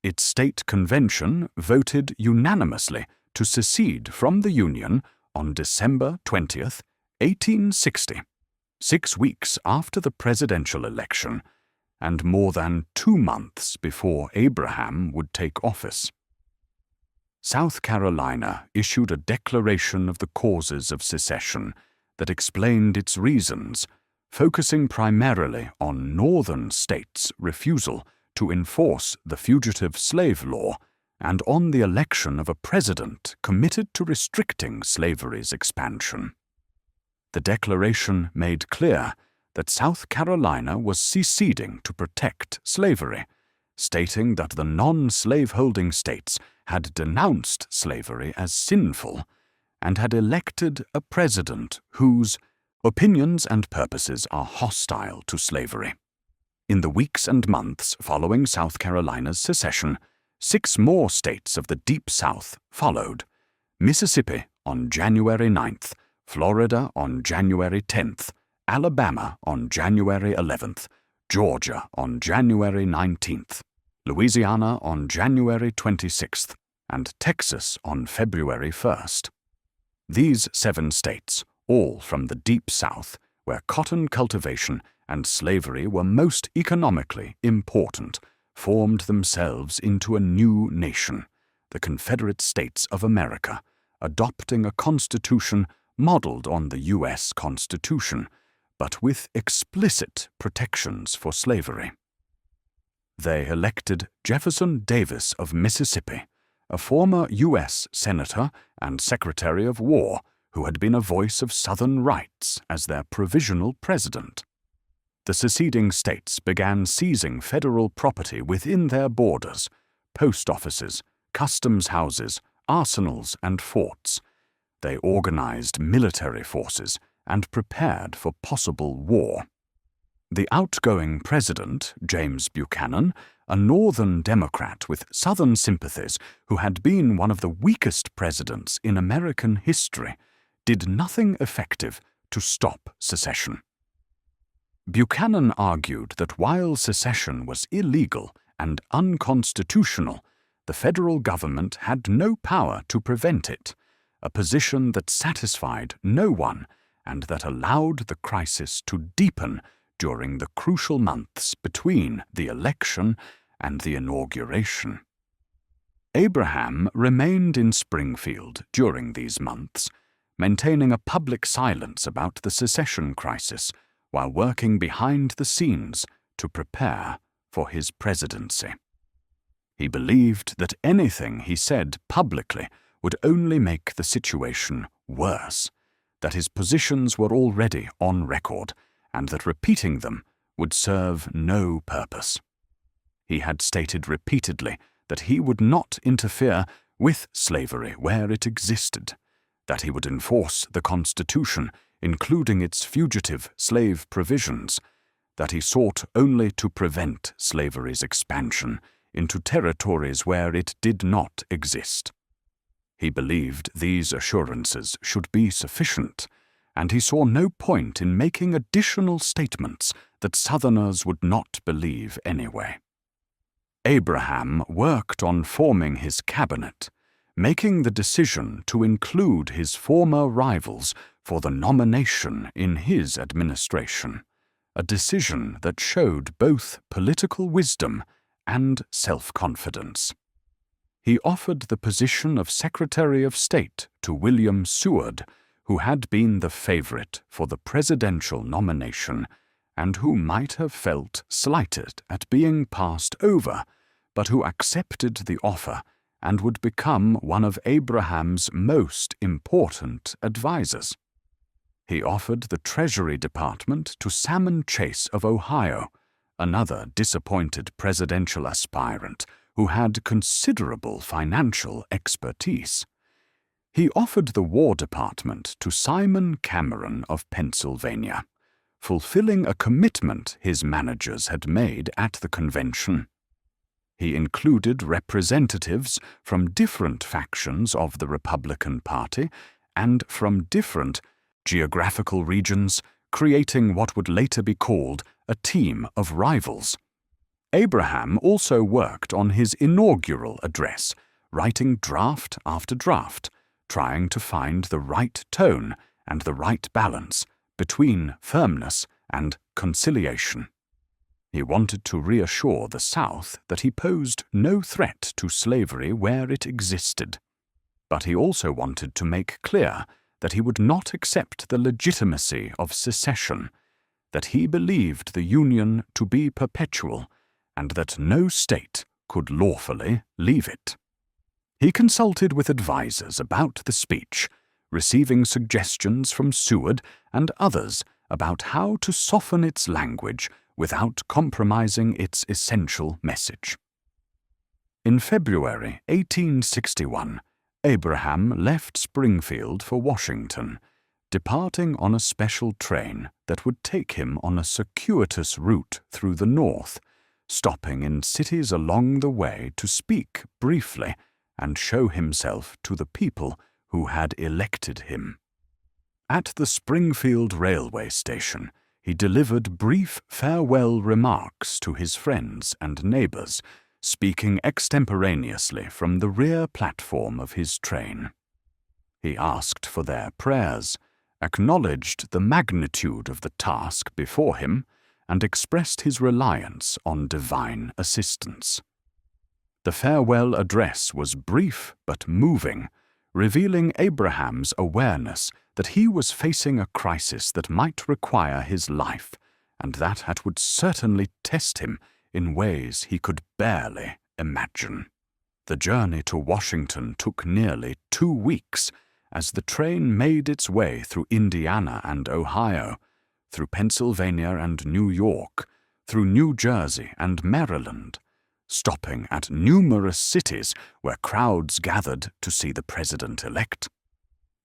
[SPEAKER 1] Its state convention voted unanimously to secede from the Union on December 20th, 1860, 6 weeks after the presidential election, and more than 2 months before Abraham would take office. South Carolina issued a declaration of the causes of secession that explained its reasons, focusing primarily on Northern states' refusal to enforce the fugitive slave law and on the election of a president committed to restricting slavery's expansion. The declaration made clear that South Carolina was seceding to protect slavery, stating that the non-slaveholding states had denounced slavery as sinful and had elected a president whose opinions and purposes are hostile to slavery. In the weeks and months following South Carolina's secession, 6 more states of the Deep South followed: Mississippi on January 9th, Florida on January 10th, Alabama on January 11th, Georgia on January 19th, Louisiana on January 26th, and Texas on February 1st. These 7 states, all from the Deep South, where cotton cultivation and slavery were most economically important, formed themselves into a new nation, the Confederate States of America, adopting a constitution modeled on the U.S. Constitution, but with explicit protections for slavery. They elected Jefferson Davis of Mississippi, a former U.S. Senator and Secretary of War who had been a voice of Southern rights, as their provisional president. The seceding states began seizing federal property within their borders: post offices, customs houses, arsenals, and forts. They organized military forces and prepared for possible war. The outgoing president, James Buchanan, a Northern Democrat with Southern sympathies who had been one of the weakest presidents in American history, did nothing effective to stop secession. Buchanan argued that while secession was illegal and unconstitutional, the federal government had no power to prevent it, a position that satisfied no one and that allowed the crisis to deepen during the crucial months between the election and the inauguration. Abraham remained in Springfield during these months, maintaining a public silence about the secession crisis while working behind the scenes to prepare for his presidency. He believed that anything he said publicly would only make the situation worse, that his positions were already on record, and that repeating them would serve no purpose. He had stated repeatedly that he would not interfere with slavery where it existed, that he would enforce the Constitution, including its fugitive slave provisions, that he sought only to prevent slavery's expansion into territories where it did not exist. He believed these assurances should be sufficient, and he saw no point in making additional statements that Southerners would not believe anyway. Abraham worked on forming his cabinet, making the decision to include his former rivals for the nomination in his administration, a decision that showed both political wisdom and self-confidence. He offered the position of Secretary of State to William Seward, who had been the favorite for the presidential nomination and who might have felt slighted at being passed over, but who accepted the offer and would become one of Abraham's most important advisers. He offered the Treasury Department to Salmon Chase of Ohio, another disappointed presidential aspirant who had considerable financial expertise. He offered the War Department to Simon Cameron of Pennsylvania, fulfilling a commitment his managers had made at the convention. He included representatives from different factions of the Republican Party and from different geographical regions, creating what would later be called a team of rivals. Abraham also worked on his inaugural address, writing draft after draft, trying to find the right tone and the right balance between firmness and conciliation. He wanted to reassure the South that he posed no threat to slavery where it existed, but he also wanted to make clear that he would not accept the legitimacy of secession, that he believed the Union to be perpetual, and that no state could lawfully leave it. He consulted with advisers about the speech, receiving suggestions from Seward and others about how to soften its language without compromising its essential message. In February 1861, Abraham left Springfield for Washington, departing on a special train that would take him on a circuitous route through the North, stopping in cities along the way to speak briefly and show himself to the people who had elected him. At the Springfield railway station, he delivered brief farewell remarks to his friends and neighbors, speaking extemporaneously from the rear platform of his train. He asked for their prayers, acknowledged the magnitude of the task before him, and expressed his reliance on divine assistance. The farewell address was brief but moving, revealing Abraham's awareness that he was facing a crisis that might require his life, and that it would certainly test him in ways he could barely imagine. The journey to Washington took nearly 2 weeks as the train made its way through Indiana and Ohio, through Pennsylvania and New York, through New Jersey and Maryland, stopping at numerous cities where crowds gathered to see the president-elect.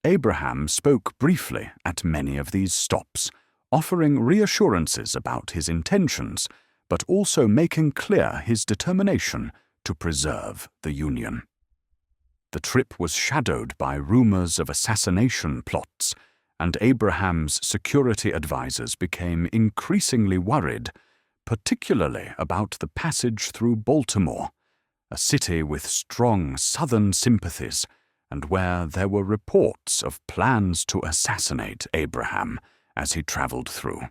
[SPEAKER 1] Abraham spoke briefly at many of these stops, offering reassurances about his intentions, but also making clear his determination to preserve the Union. The trip was shadowed by rumors of assassination plots, and Abraham's security advisers became increasingly worried, particularly about the passage through Baltimore, a city with strong Southern sympathies and where there were reports of plans to assassinate Abraham as he traveled through.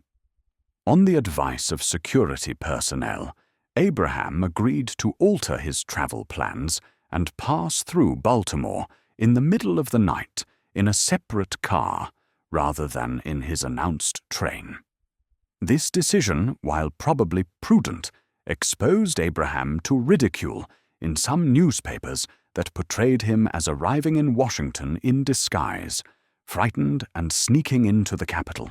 [SPEAKER 1] On the advice of security personnel, Abraham agreed to alter his travel plans and pass through Baltimore in the middle of the night in a separate car rather than in his announced train. This decision, while probably prudent, exposed Abraham to ridicule in some newspapers that portrayed him as arriving in Washington in disguise, frightened and sneaking into the capital.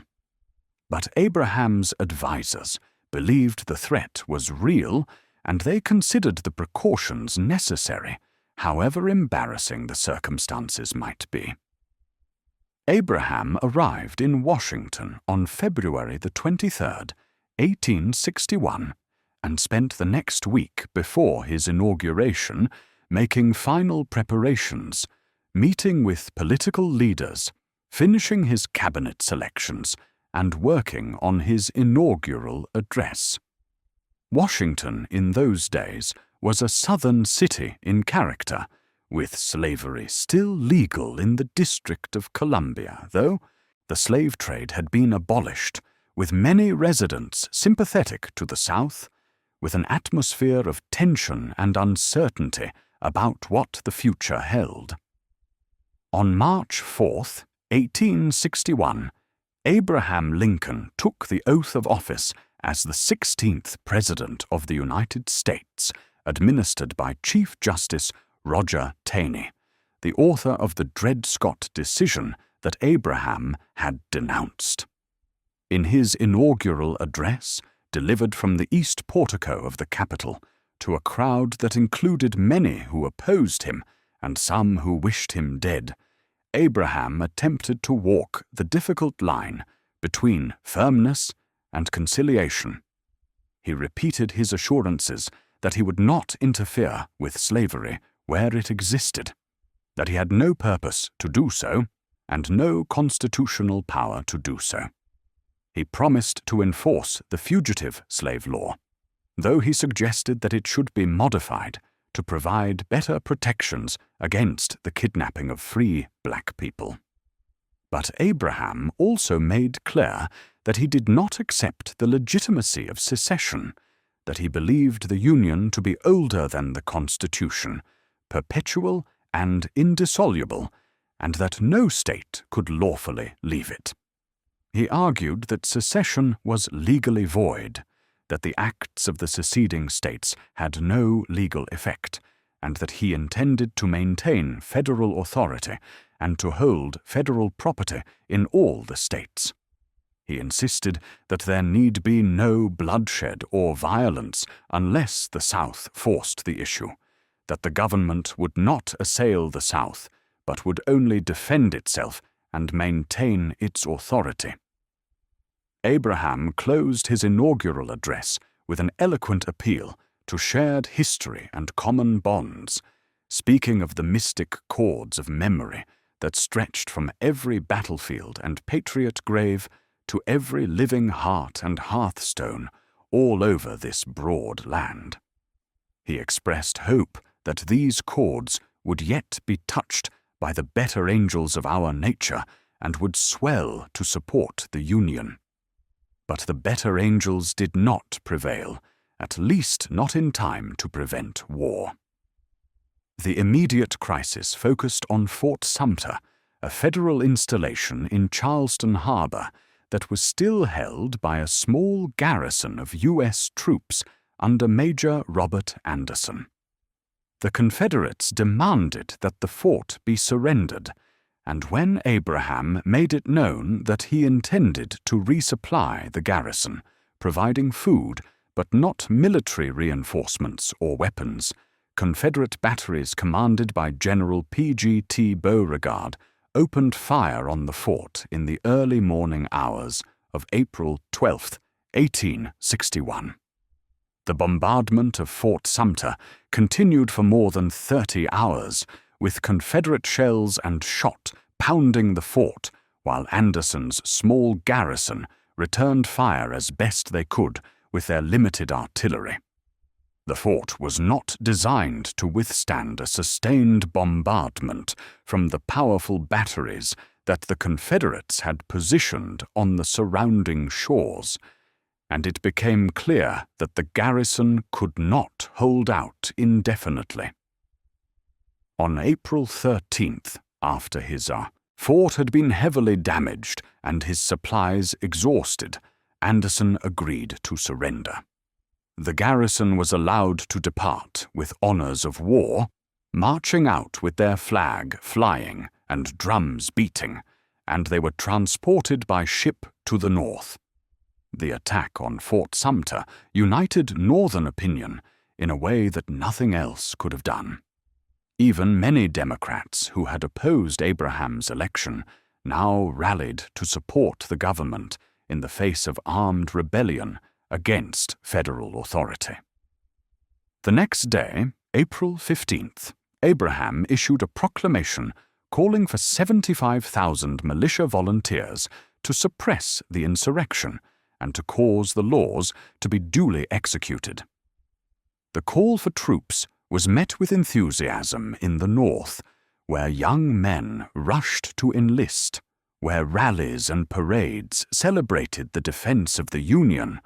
[SPEAKER 1] But Abraham's advisers believed the threat was real, and they considered the precautions necessary, however embarrassing the circumstances might be. Abraham arrived in Washington on February the 23rd, 1861, and spent the next week before his inauguration making final preparations, meeting with political leaders, finishing his cabinet selections, and working on his inaugural address. Washington in those days was a southern city in character, with slavery still legal in the District of Columbia, though the slave trade had been abolished, with many residents sympathetic to the South, with an atmosphere of tension and uncertainty about what the future held. On March 4, 1861, Abraham Lincoln took the oath of office as the 16th President of the United States, administered by Chief Justice Roger Taney, the author of the Dred Scott decision that Abraham had denounced. In his inaugural address, delivered from the east portico of the Capitol, to a crowd that included many who opposed him and some who wished him dead, Abraham attempted to walk the difficult line between firmness and conciliation. He repeated his assurances that he would not interfere with slavery where it existed, that he had no purpose to do so, and no constitutional power to do so. He promised to enforce the fugitive slave law, though he suggested that it should be modified to provide better protections against the kidnapping of free black people. But Abraham also made clear that he did not accept the legitimacy of secession, that he believed the Union to be older than the Constitution, perpetual and indissoluble, and that no state could lawfully leave it. He argued that secession was legally void, that the acts of the seceding states had no legal effect, and that he intended to maintain federal authority and to hold federal property in all the states. He insisted that there need be no bloodshed or violence unless the South forced the issue, that the government would not assail the South, but would only defend itself and maintain its authority. Abraham closed his inaugural address with an eloquent appeal to shared history and common bonds, speaking of the mystic chords of memory that stretched from every battlefield and patriot grave to every living heart and hearthstone all over this broad land. He expressed hope that these chords would yet be touched by the better angels of our nature and would swell to support the Union. But the better angels did not prevail, at least not in time to prevent war. The immediate crisis focused on Fort Sumter, a federal installation in Charleston Harbor that was still held by a small garrison of U.S. troops under Major Robert Anderson. The Confederates demanded that the fort be surrendered, and when Abraham made it known that he intended to resupply the garrison, providing food but not military reinforcements or weapons, Confederate batteries commanded by General P.G.T. Beauregard opened fire on the fort in the early morning hours of April 12, 1861. The bombardment of Fort Sumter continued for more than 30 hours, with Confederate shells and shot pounding the fort, while Anderson's small garrison returned fire as best they could with their limited artillery. The fort was not designed to withstand a sustained bombardment from the powerful batteries that the Confederates had positioned on the surrounding shores, and it became clear that the garrison could not hold out indefinitely. On April 13th, after his fort had been heavily damaged and his supplies exhausted, Anderson agreed to surrender. The garrison was allowed to depart with honors of war, marching out with their flag flying and drums beating, and they were transported by ship to the north. The attack on Fort Sumter united Northern opinion in a way that nothing else could have done. Even many Democrats who had opposed Abraham's election now rallied to support the government in the face of armed rebellion against federal authority. The next day, April 15th, Abraham issued a proclamation calling for 75,000 militia volunteers to suppress the insurrection and to cause the laws to be duly executed. The call for troops was met with enthusiasm in the North, where young men rushed to enlist, where rallies and parades celebrated the defense of the Union,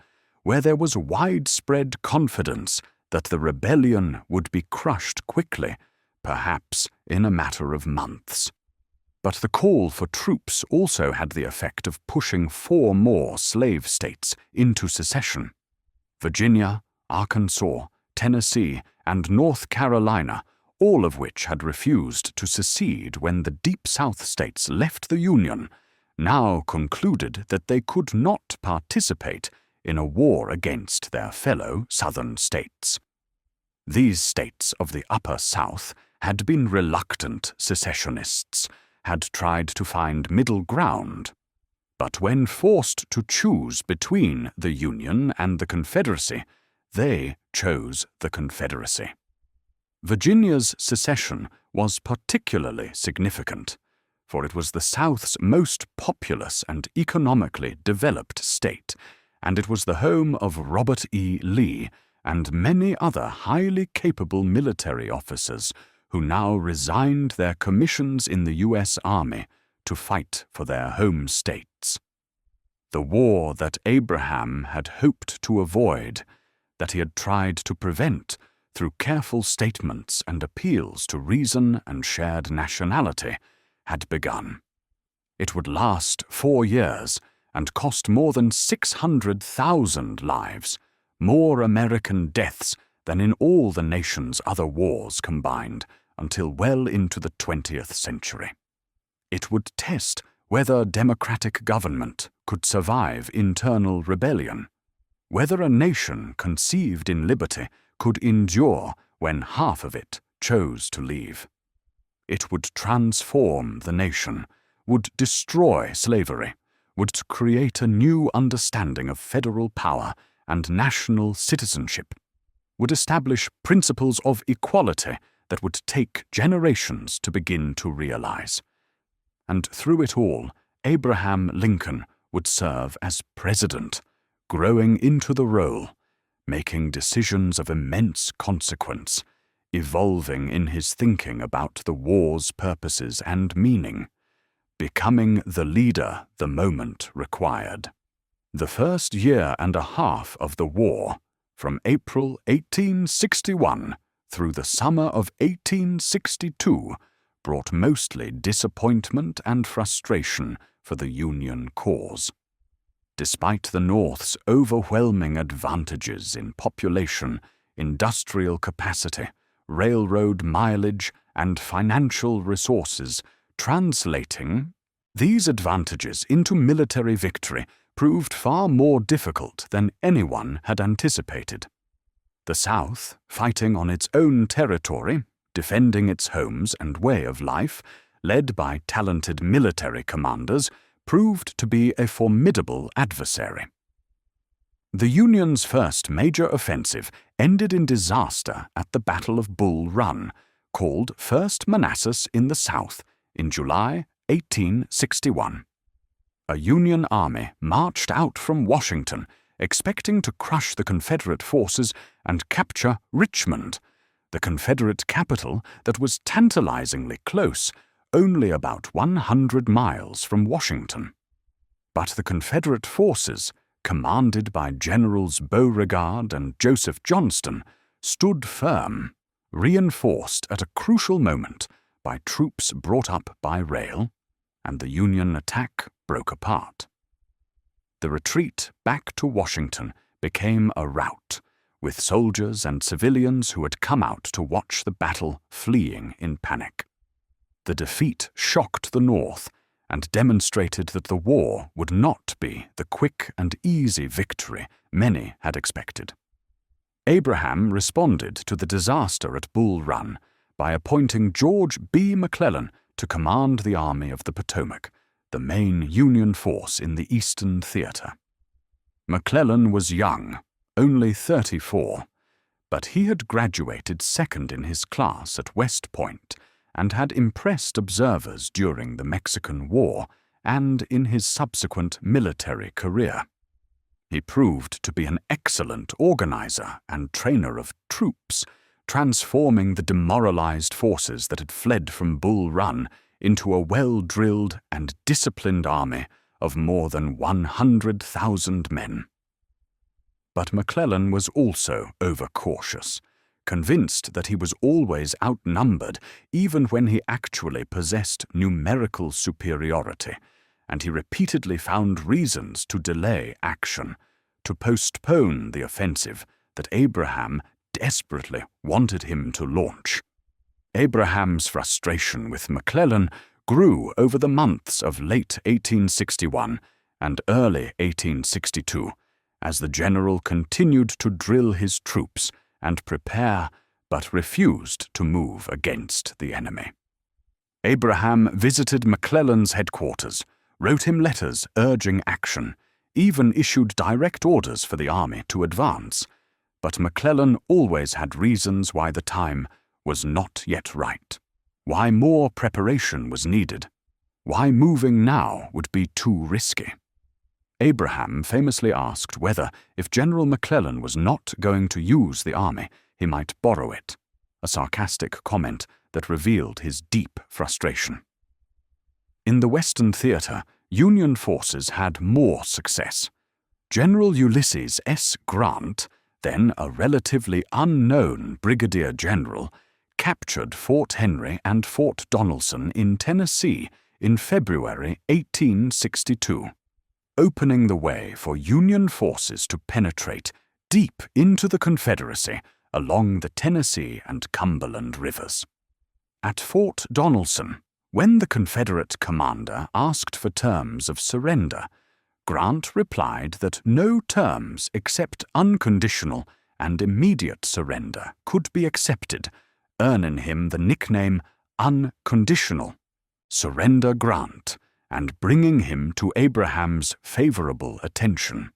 [SPEAKER 1] where there was widespread confidence that the rebellion would be crushed quickly, perhaps in a matter of months. But the call for troops also had the effect of pushing 4 more slave states into secession. Virginia, Arkansas, Tennessee, and North Carolina, all of which had refused to secede when the Deep South states left the Union, now concluded that they could not participate in a war against their fellow Southern states. These states of the Upper South had been reluctant secessionists, had tried to find middle ground. But when forced to choose between the Union and the Confederacy, they chose the Confederacy. Virginia's secession was particularly significant, for it was the South's most populous and economically developed state, and it was the home of Robert E. Lee and many other highly capable military officers who now resigned their commissions in the U.S. Army to fight for their home states. The war that Abraham had hoped to avoid, that he had tried to prevent through careful statements and appeals to reason and shared nationality, had begun. It would last 4 years and cost more than 600,000 lives, more American deaths than in all the nation's other wars combined, until well into the 20th century. It would test whether democratic government could survive internal rebellion, whether a nation conceived in liberty could endure when half of it chose to leave. It would transform the nation, would destroy slavery, would create a new understanding of federal power and national citizenship, would establish principles of equality that would take generations to begin to realize. And through it all, Abraham Lincoln would serve as president, growing into the role, making decisions of immense consequence, evolving in his thinking about the war's purposes and meaning, becoming the leader the moment required. The first year and a half of the war, from April 1861 through the summer of 1862, brought mostly disappointment and frustration for the Union cause. Despite the North's overwhelming advantages in population, industrial capacity, railroad mileage, and financial resources, translating these advantages into military victory proved far more difficult than anyone had anticipated. The South, fighting on its own territory, defending its homes and way of life, led by talented military commanders, proved to be a formidable adversary. The Union's first major offensive ended in disaster at the Battle of Bull Run, called First Manassas in the South, in July 1861. A Union army marched out from Washington, expecting to crush the Confederate forces and capture Richmond, the Confederate capital that was tantalizingly close, only about 100 miles from Washington. But the Confederate forces, commanded by Generals Beauregard and Joseph Johnston, stood firm, reinforced at a crucial moment by troops brought up by rail, and the Union attack broke apart. The retreat back to Washington became a rout, with soldiers and civilians who had come out to watch the battle fleeing in panic. The defeat shocked the North and demonstrated that the war would not be the quick and easy victory many had expected. Abraham responded to the disaster at Bull Run by appointing George B. McClellan to command the Army of the Potomac, the main Union force in the Eastern Theater. McClellan was young, only 34, but he had graduated second in his class at West Point and had impressed observers during the Mexican War and in his subsequent military career. He proved to be an excellent organizer and trainer of troops, transforming the demoralized forces that had fled from Bull Run into a well-drilled and disciplined army of more than 100,000 men. But McClellan was also overcautious, convinced that he was always outnumbered even when he actually possessed numerical superiority, and he repeatedly found reasons to delay action, to postpone the offensive that Abraham desperately wanted him to launch. Abraham's frustration with McClellan grew over the months of late 1861 and early 1862, as the general continued to drill his troops and prepare, but refused to move against the enemy. Abraham visited McClellan's headquarters, wrote him letters urging action, even issued direct orders for the army to advance, but McClellan always had reasons why the time was not yet right, why more preparation was needed, why moving now would be too risky. Abraham famously asked whether, if General McClellan was not going to use the army, he might borrow it, a sarcastic comment that revealed his deep frustration. In the Western theater, Union forces had more success. General Ulysses S. Grant, then a relatively unknown brigadier general, captured Fort Henry and Fort Donelson in Tennessee in February 1862, opening the way for Union forces to penetrate deep into the Confederacy along the Tennessee and Cumberland rivers. At Fort Donelson, when the Confederate commander asked for terms of surrender, Grant replied that no terms except unconditional and immediate surrender could be accepted, earning him the nickname Unconditional, Surrender Grant, and bringing him to Abraham's favorable attention.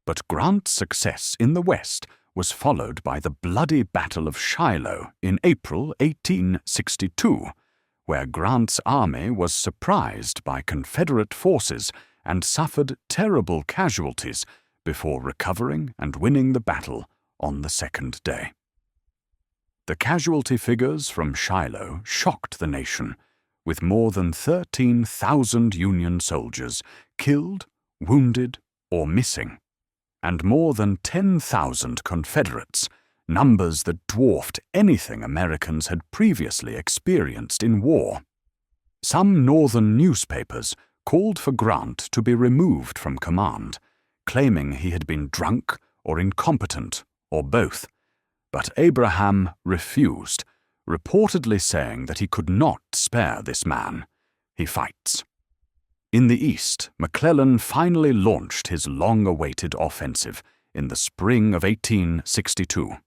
[SPEAKER 1] But Grant's success in the West was followed by the bloody Battle of Shiloh in April 1862, where Grant's army was surprised by Confederate forces and suffered terrible casualties before recovering and winning the battle on the second day. The casualty figures from Shiloh shocked the nation, with more than 13,000 Union soldiers killed, wounded, or missing, and more than 10,000 Confederates, numbers that dwarfed anything Americans had previously experienced in war. Some Northern newspapers called for Grant to be removed from command, claiming he had been drunk or incompetent or both, but Abraham refused, reportedly saying that he could not spare this man. He fights. In the East, McClellan finally launched his long-awaited offensive in the spring of 1862.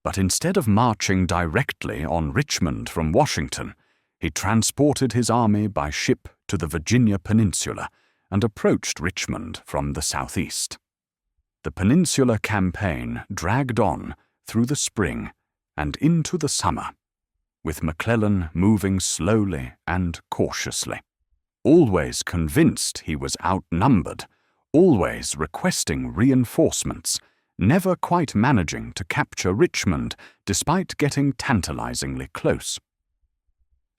[SPEAKER 1] But instead of marching directly on Richmond from Washington, he transported his army by ship to the Virginia Peninsula and approached Richmond from the southeast. The Peninsula Campaign dragged on through the spring and into the summer, with McClellan moving slowly and cautiously, always convinced he was outnumbered, always requesting reinforcements, never quite managing to capture Richmond despite getting tantalizingly close.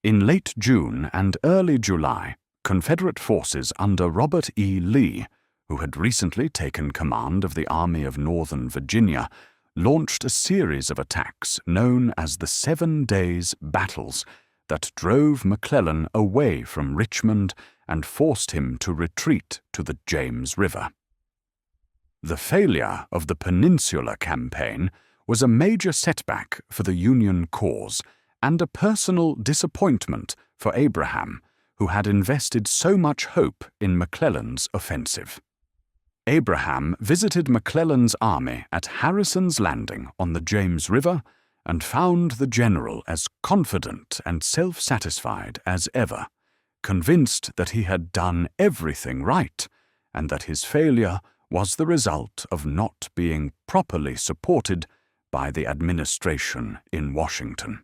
[SPEAKER 1] In late June and early July, Confederate forces under Robert E. Lee, who had recently taken command of the Army of Northern Virginia, launched a series of attacks known as the 7 Days Battles that drove McClellan away from Richmond and forced him to retreat to the James River. The failure of the Peninsula Campaign was a major setback for the Union cause and a personal disappointment for Abraham, who had invested so much hope in McClellan's offensive. Abraham visited McClellan's army at Harrison's Landing on the James River and found the general as confident and self-satisfied as ever, convinced that he had done everything right and that his failure was the result of not being properly supported by the administration in Washington.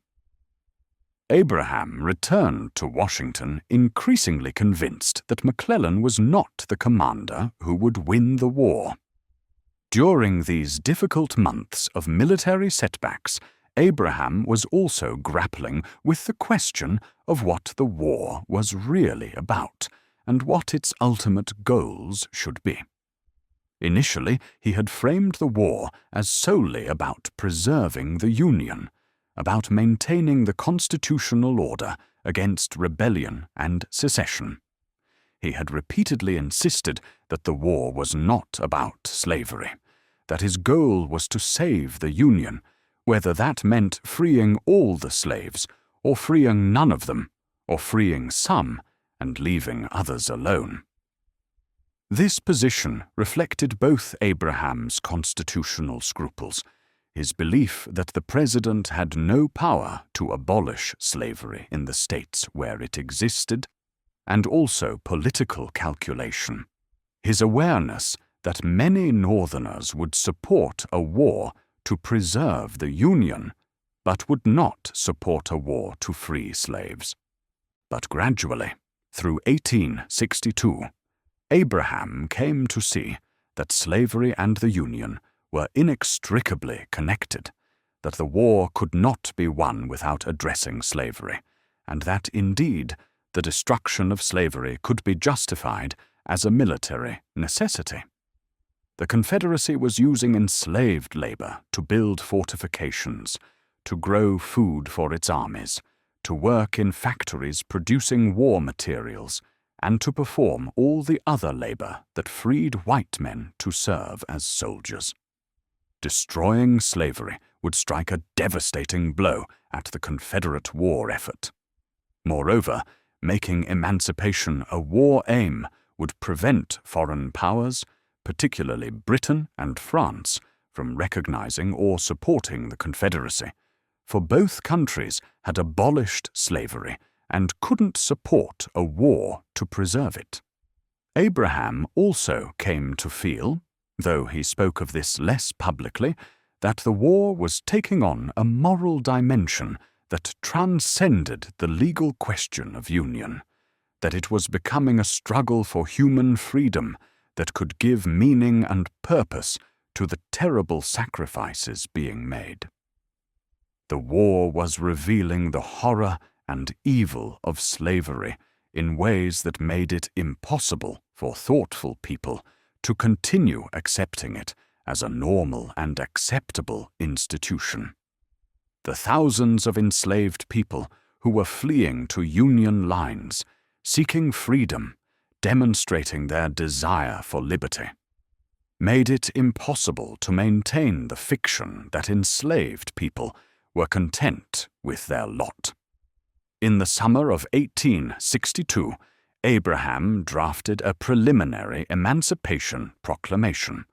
[SPEAKER 1] Abraham returned to Washington increasingly convinced that McClellan was not the commander who would win the war. During these difficult months of military setbacks, Abraham was also grappling with the question of what the war was really about and what its ultimate goals should be. Initially, he had framed the war as solely about preserving the Union, about maintaining the constitutional order against rebellion and secession. He had repeatedly insisted that the war was not about slavery, that his goal was to save the Union, whether that meant freeing all the slaves, or freeing none of them, or freeing some and leaving others alone. This position reflected both Abraham's constitutional scruples, his belief that the president had no power to abolish slavery in the states where it existed, and also political calculation, his awareness that many Northerners would support a war to preserve the Union, but would not support a war to free slaves. But gradually, through 1862, Abraham came to see that slavery and the Union were inextricably connected, that the war could not be won without addressing slavery, and that, indeed, the destruction of slavery could be justified as a military necessity. The Confederacy was using enslaved labor to build fortifications, to grow food for its armies, to work in factories producing war materials, and to perform all the other labor that freed white men to serve as soldiers. Destroying slavery would strike a devastating blow at the Confederate war effort. Moreover, making emancipation a war aim would prevent foreign powers, particularly Britain and France, from recognizing or supporting the Confederacy, for both countries had abolished slavery and couldn't support a war to preserve it. Abraham also came to feel, though he spoke of this less publicly, that the war was taking on a moral dimension that transcended the legal question of union, that it was becoming a struggle for human freedom that could give meaning and purpose to the terrible sacrifices being made. The war was revealing the horror and evil of slavery in ways that made it impossible for thoughtful people to continue accepting it as a normal and acceptable institution. The thousands of enslaved people who were fleeing to Union lines, seeking freedom, demonstrating their desire for liberty, made it impossible to maintain the fiction that enslaved people were content with their lot. In the summer of 1862, Abraham drafted a preliminary Emancipation Proclamation,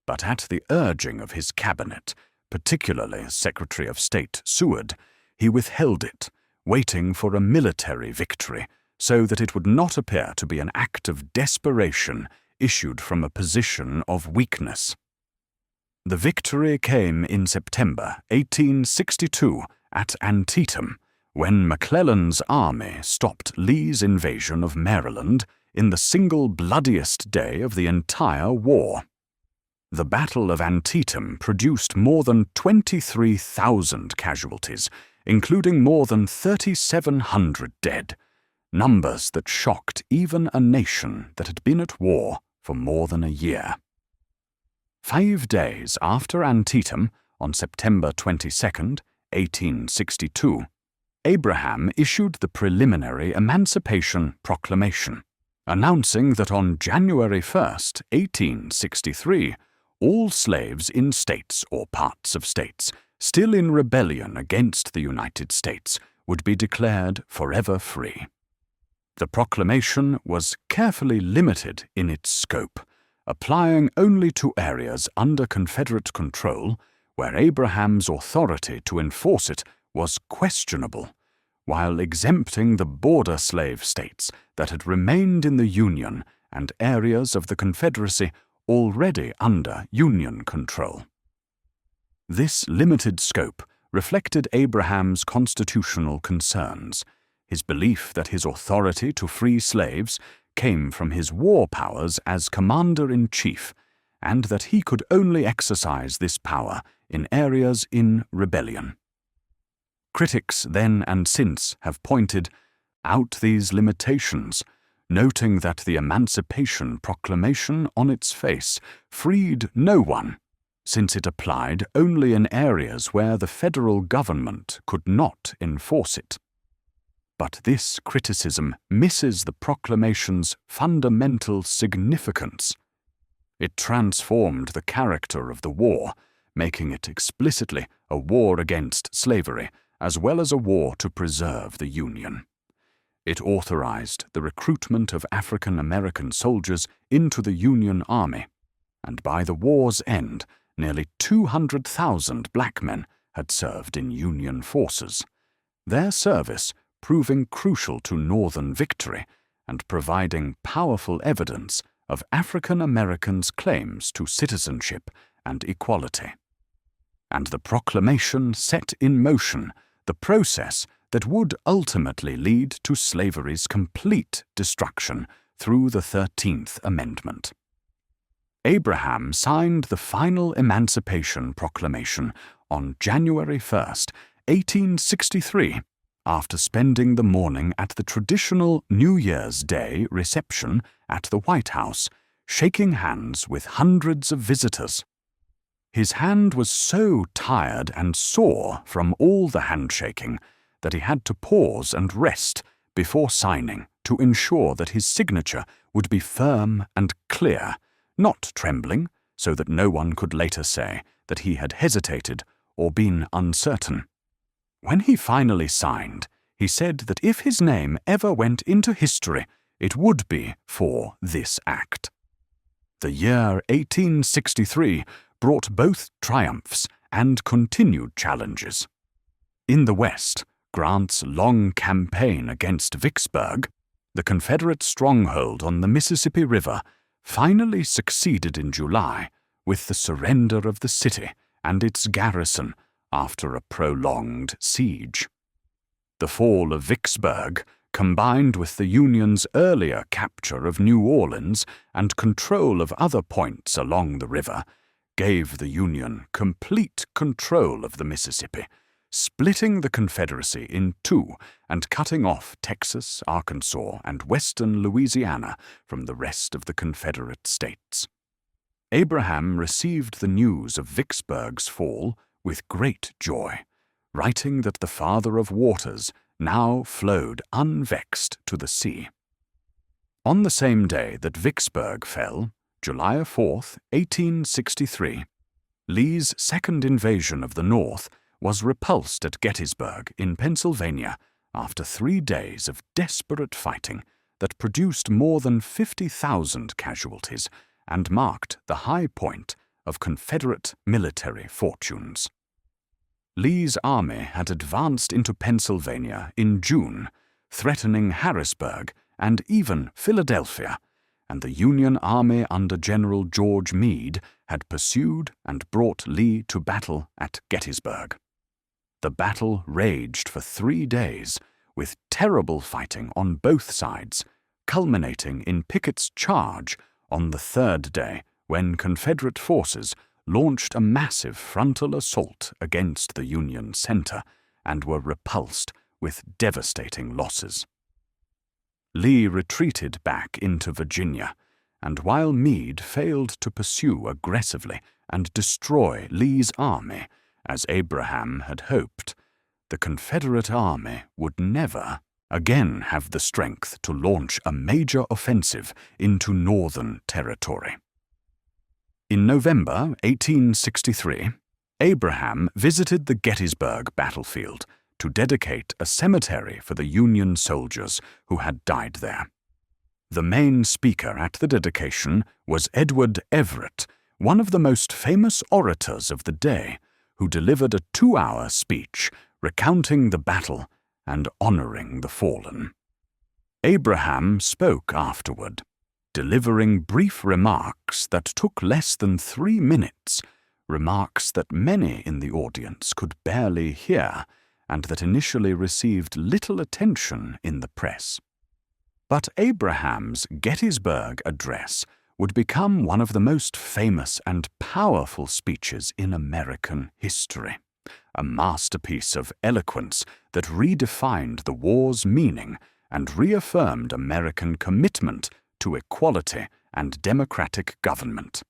[SPEAKER 1] but at the urging of his cabinet, particularly Secretary of State Seward, he withheld it, waiting for a military victory so that it would not appear to be an act of desperation issued from a position of weakness. The victory came in September 1862 at Antietam, when McClellan's army stopped Lee's invasion of Maryland in the single bloodiest day of the entire war. The Battle of Antietam produced more than 23,000 casualties, including more than 3,700 dead, numbers that shocked even a nation that had been at war for more than a year. 5 days after Antietam, on September 22, 1862, Abraham issued the preliminary Emancipation Proclamation, announcing that on January 1, 1863, all slaves in states or parts of states still in rebellion against the United States would be declared forever free. The proclamation was carefully limited in its scope, applying only to areas under Confederate control where Abraham's authority to enforce it was questionable, while exempting the border slave states that had remained in the Union and areas of the Confederacy already under Union control. This limited scope reflected Abraham's constitutional concerns, his belief that his authority to free slaves came from his war powers as commander-in-chief, and that he could only exercise this power in areas in rebellion. Critics then and since have pointed out these limitations, noting that the Emancipation Proclamation on its face freed no one, since it applied only in areas where the federal government could not enforce it. But this criticism misses the proclamation's fundamental significance. It transformed the character of the war, making it explicitly a war against slavery, as well as a war to preserve the Union. It authorized the recruitment of African American soldiers into the Union Army, and by the war's end, nearly 200,000 black men had served in Union forces, their service proving crucial to Northern victory and providing powerful evidence of African Americans' claims to citizenship and equality. And the proclamation set in motion the process that would ultimately lead to slavery's complete destruction through the 13th Amendment. Abraham signed the final Emancipation Proclamation on January 1st, 1863, after spending the morning at the traditional New Year's Day reception at the White House, shaking hands with hundreds of visitors. His hand was so tired and sore from all the handshaking that he had to pause and rest before signing to ensure that his signature would be firm and clear, not trembling, so that no one could later say that he had hesitated or been uncertain. When he finally signed, he said that if his name ever went into history, it would be for this act. The year 1863 brought both triumphs and continued challenges. In the West, Grant's long campaign against Vicksburg, the Confederate stronghold on the Mississippi River, finally succeeded in July with the surrender of the city and its garrison after a prolonged siege. The fall of Vicksburg, combined with the Union's earlier capture of New Orleans and control of other points along the river, gave the Union complete control of the Mississippi, splitting the Confederacy in two and cutting off Texas, Arkansas, and western Louisiana from the rest of the Confederate states. Abraham received the news of Vicksburg's fall with great joy, writing that the Father of Waters now flowed unvexed to the sea. On the same day that Vicksburg fell, July 4, 1863, Lee's second invasion of the North was repulsed at Gettysburg in Pennsylvania after 3 days of desperate fighting that produced more than 50,000 casualties and marked the high point of Confederate military fortunes. Lee's army had advanced into Pennsylvania in June, threatening Harrisburg and even Philadelphia, and the Union Army under General George Meade had pursued and brought Lee to battle at Gettysburg. The battle raged for 3 days, with terrible fighting on both sides, culminating in Pickett's charge on the 3rd day when Confederate forces launched a massive frontal assault against the Union center and were repulsed with devastating losses. Lee retreated back into Virginia, and while Meade failed to pursue aggressively and destroy Lee's army, as Abraham had hoped, the Confederate army would never again have the strength to launch a major offensive into Northern territory. In November 1863, Abraham visited the Gettysburg battlefield to dedicate a cemetery for the Union soldiers who had died there. The main speaker at the dedication was Edward Everett, one of the most famous orators of the day, who delivered a 2-hour speech recounting the battle and honoring the fallen. Abraham spoke afterward. delivering brief remarks that took less than 3 minutes, remarks that many in the audience could barely hear and that initially received little attention in the press. But Abraham's Gettysburg Address would become one of the most famous and powerful speeches in American history, a masterpiece of eloquence that redefined the war's meaning and reaffirmed American commitment to equality and democratic government.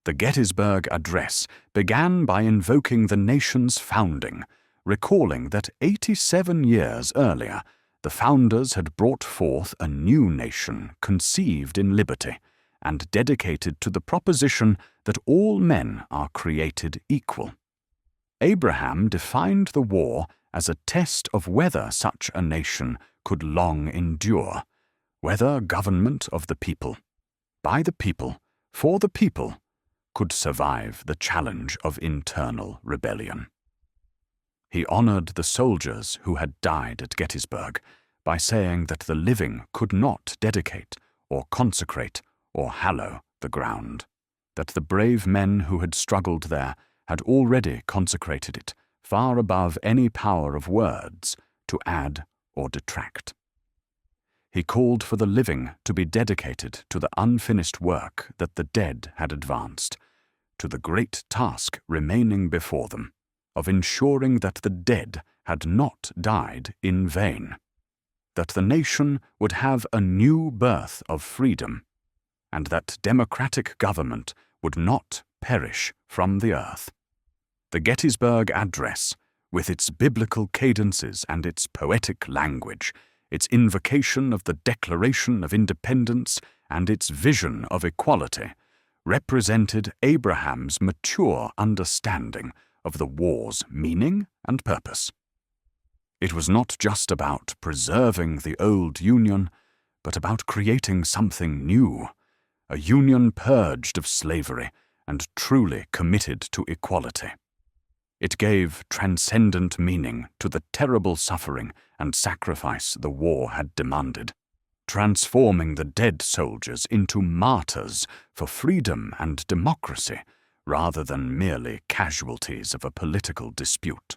[SPEAKER 1] The Gettysburg Address began by invoking the nation's founding, recalling that 87 years earlier, the founders had brought forth a new nation conceived in liberty and dedicated to the proposition that all men are created equal. Abraham defined the war as a test of whether such a nation could long endure, whether government of the people, by the people, for the people, could survive the challenge of internal rebellion. He honored the soldiers who had died at Gettysburg by saying that the living could not dedicate or consecrate or hallow the ground, that the brave men who had struggled there had already consecrated it far above any power of words to add or detract. He called for the living to be dedicated to the unfinished work that the dead had advanced, to the great task remaining before them, of ensuring that the dead had not died in vain, that the nation would have a new birth of freedom, and that democratic government would not perish from the earth. The Gettysburg Address, with its biblical cadences and its poetic language, its invocation of the Declaration of Independence and its vision of equality, represented Abraham's mature understanding of the war's meaning and purpose. It was not just about preserving the old Union, but about creating something new, a Union purged of slavery and truly committed to equality. It gave transcendent meaning to the terrible suffering and sacrifice the war had demanded, transforming the dead soldiers into martyrs for freedom and democracy rather than merely casualties of a political dispute.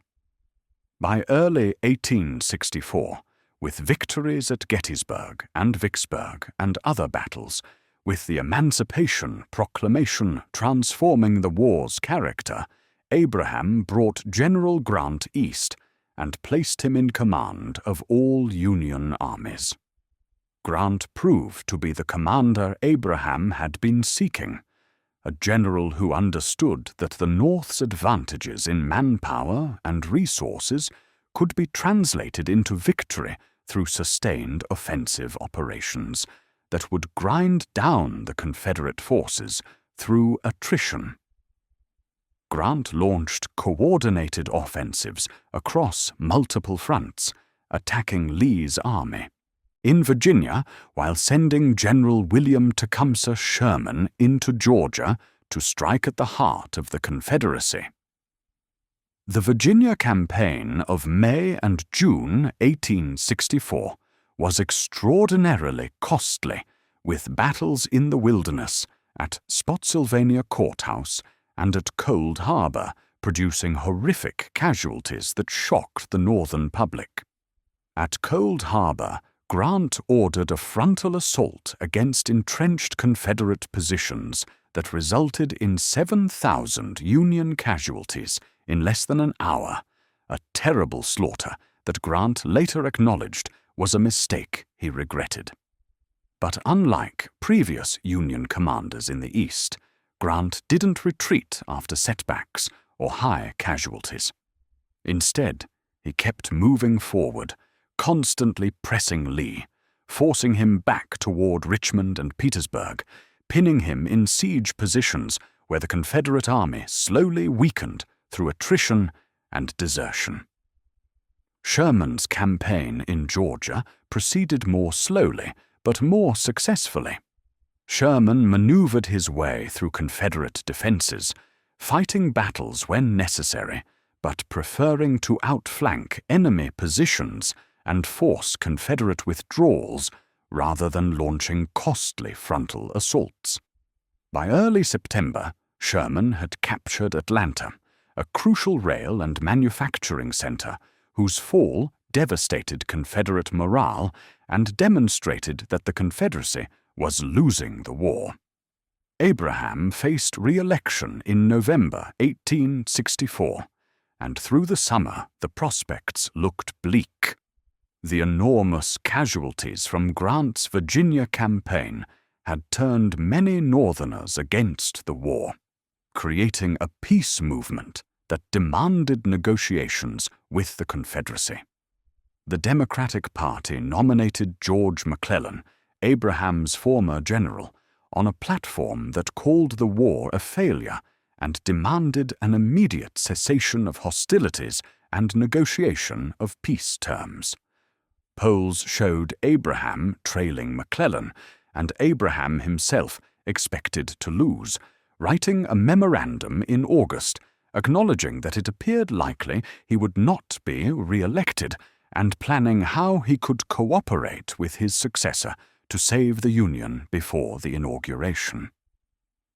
[SPEAKER 1] By early 1864, with victories at Gettysburg and Vicksburg and other battles, with the Emancipation Proclamation transforming the war's character, Abraham brought General Grant east and placed him in command of all Union armies. Grant proved to be the commander Abraham had been seeking, a general who understood that the North's advantages in manpower and resources could be translated into victory through sustained offensive operations that would grind down the Confederate forces through attrition. Grant launched coordinated offensives across multiple fronts, attacking Lee's army in Virginia while sending General William Tecumseh Sherman into Georgia to strike at the heart of the Confederacy. The Virginia campaign of May and June 1864 was extraordinarily costly, with battles in the wilderness, at Spotsylvania Courthouse, and at Cold Harbor, producing horrific casualties that shocked the Northern public. At Cold Harbor, Grant ordered a frontal assault against entrenched Confederate positions that resulted in 7,000 Union casualties in less than an hour, a terrible slaughter that Grant later acknowledged was a mistake he regretted. But unlike previous Union commanders in the East, Grant didn't retreat after setbacks or high casualties. Instead, he kept moving forward, constantly pressing Lee, forcing him back toward Richmond and Petersburg, pinning him in siege positions where the Confederate army slowly weakened through attrition and desertion. Sherman's campaign in Georgia proceeded more slowly, but more successfully. Sherman maneuvered his way through Confederate defenses, fighting battles when necessary, but preferring to outflank enemy positions and force Confederate withdrawals rather than launching costly frontal assaults. By early September, Sherman had captured Atlanta, a crucial rail and manufacturing center whose fall devastated Confederate morale and demonstrated that the Confederacy was losing the war. Abraham faced re-election in November 1864, and through the summer the prospects looked bleak. The enormous casualties from Grant's Virginia campaign had turned many Northerners against the war, creating a peace movement that demanded negotiations with the Confederacy. The Democratic Party nominated George McClellan, Abraham's former general, on a platform that called the war a failure and demanded an immediate cessation of hostilities and negotiation of peace terms. Polls showed Abraham trailing McClellan, and Abraham himself expected to lose, writing a memorandum in August acknowledging that it appeared likely he would not be re-elected and planning how he could cooperate with his successor to save the Union before the inauguration.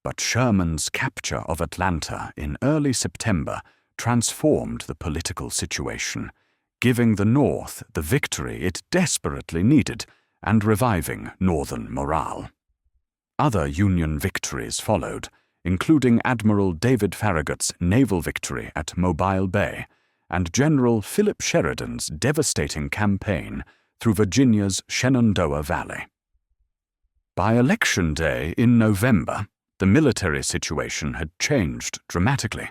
[SPEAKER 1] But Sherman's capture of Atlanta in early September transformed the political situation, giving the North the victory it desperately needed and reviving Northern morale. Other Union victories followed, including Admiral David Farragut's naval victory at Mobile Bay and General Philip Sheridan's devastating campaign through Virginia's Shenandoah Valley. By Election Day in November, the military situation had changed dramatically,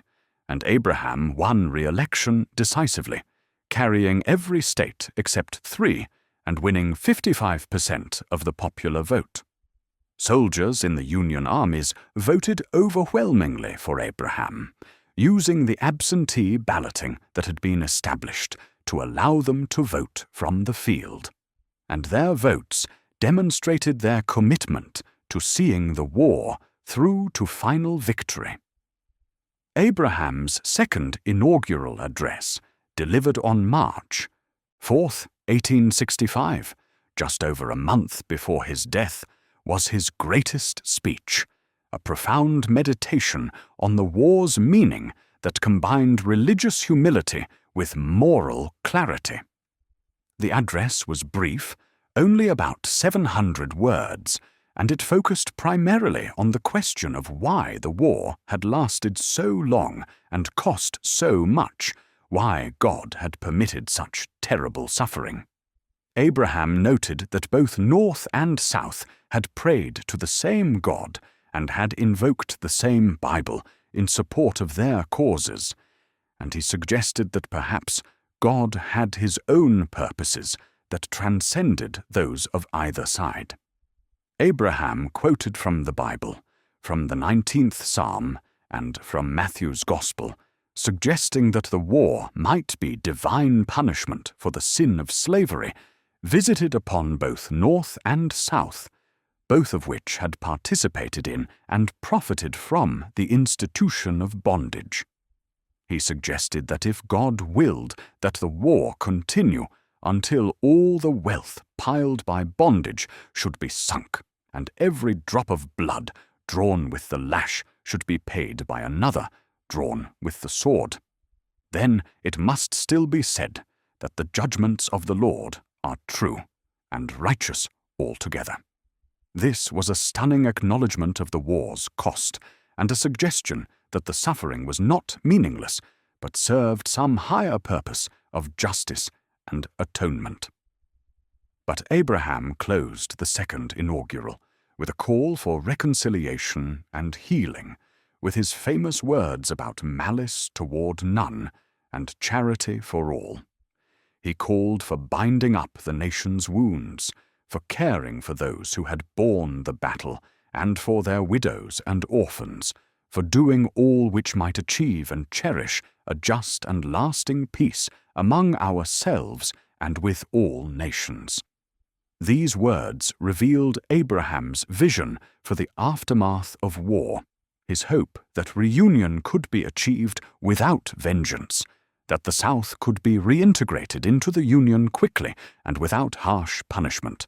[SPEAKER 1] and Abraham won re-election decisively, carrying every state except 3 and winning 55% of the popular vote. Soldiers in the Union armies voted overwhelmingly for Abraham, using the absentee balloting that had been established to allow them to vote from the field. And their votes demonstrated their commitment to seeing the war through to final victory. Abraham's second inaugural address, delivered on March 4th, 1865, just over a month before his death, was his greatest speech, a profound meditation on the war's meaning that combined religious humility with moral clarity. The address was brief, only about 700 words, and it focused primarily on the question of why the war had lasted so long and cost so much, why God had permitted such terrible suffering. Abraham noted that both North and South had prayed to the same God and had invoked the same Bible in support of their causes, and he suggested that perhaps God had his own purposes that transcended those of either side. Abraham quoted from the Bible, from the 19th Psalm, and from Matthew's Gospel, suggesting that the war might be divine punishment for the sin of slavery visited upon both North and South, both of which had participated in and profited from the institution of bondage. He suggested that if God willed that the war continue until all the wealth piled by bondage should be sunk, and every drop of blood drawn with the lash should be paid by another drawn with the sword, then it must still be said that the judgments of the Lord are true and righteous altogether. This was a stunning acknowledgment of the war's cost, and a suggestion that the suffering was not meaningless, but served some higher purpose of justice and atonement. But Abraham closed the second inaugural with a call for reconciliation and healing, with his famous words about malice toward none and charity for all. He called for binding up the nation's wounds, for caring for those who had borne the battle, and for their widows and orphans, for doing all which might achieve and cherish a just and lasting peace among ourselves and with all nations. These words revealed Abraham's vision for the aftermath of war, his hope that reunion could be achieved without vengeance, that the South could be reintegrated into the Union quickly and without harsh punishment,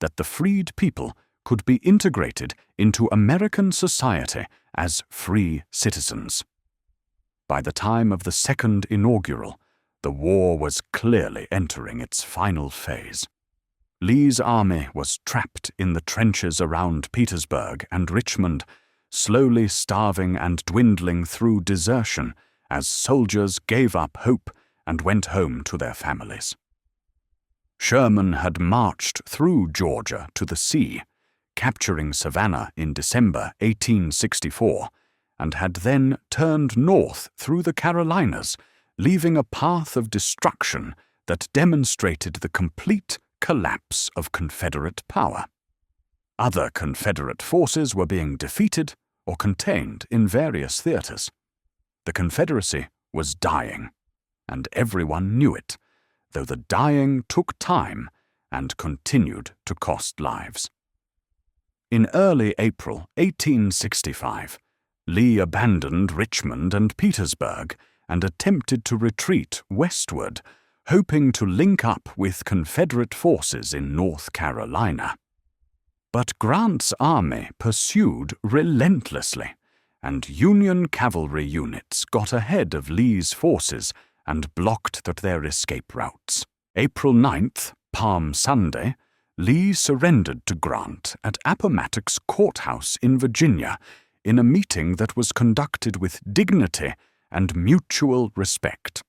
[SPEAKER 1] that the freed people could be integrated into American society as free citizens. By the time of the second inaugural, the war was clearly entering its final phase. Lee's army was trapped in the trenches around Petersburg and Richmond, slowly starving and dwindling through desertion as soldiers gave up hope and went home to their families. Sherman had marched through Georgia to the sea, capturing Savannah in December 1864, and had then turned north through the Carolinas, leaving a path of destruction that demonstrated the complete collapse of Confederate power. Other Confederate forces were being defeated or contained in various theaters. The Confederacy was dying, and everyone knew it, though the dying took time and continued to cost lives. In early April 1865, Lee abandoned Richmond and Petersburg and attempted to retreat westward, hoping to link up with Confederate forces in North Carolina. But Grant's army pursued relentlessly, and Union cavalry units got ahead of Lee's forces and blocked their escape routes. April 9th, Palm Sunday, Lee surrendered to Grant at Appomattox Courthouse in Virginia in a meeting that was conducted with dignity and mutual respect.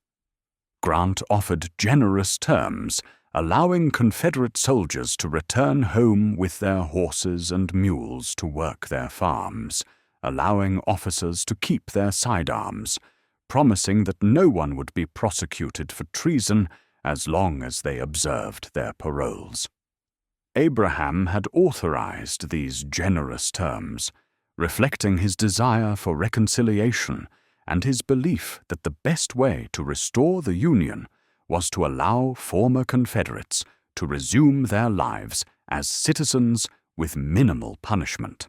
[SPEAKER 1] Grant offered generous terms, allowing Confederate soldiers to return home with their horses and mules to work their farms, allowing officers to keep their sidearms, promising that no one would be prosecuted for treason as long as they observed their paroles. Abraham had authorized these generous terms, reflecting his desire for reconciliation and his belief that the best way to restore the Union was to allow former Confederates to resume their lives as citizens with minimal punishment.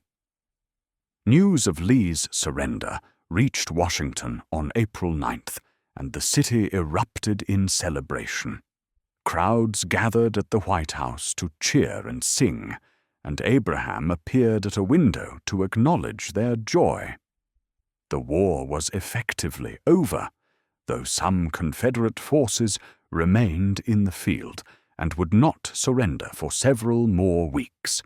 [SPEAKER 1] News of Lee's surrender reached Washington on April 9th, and the city erupted in celebration. Crowds gathered at the White House to cheer and sing, and Abraham appeared at a window to acknowledge their joy. The war was effectively over, though some Confederate forces remained in the field and would not surrender for several more weeks.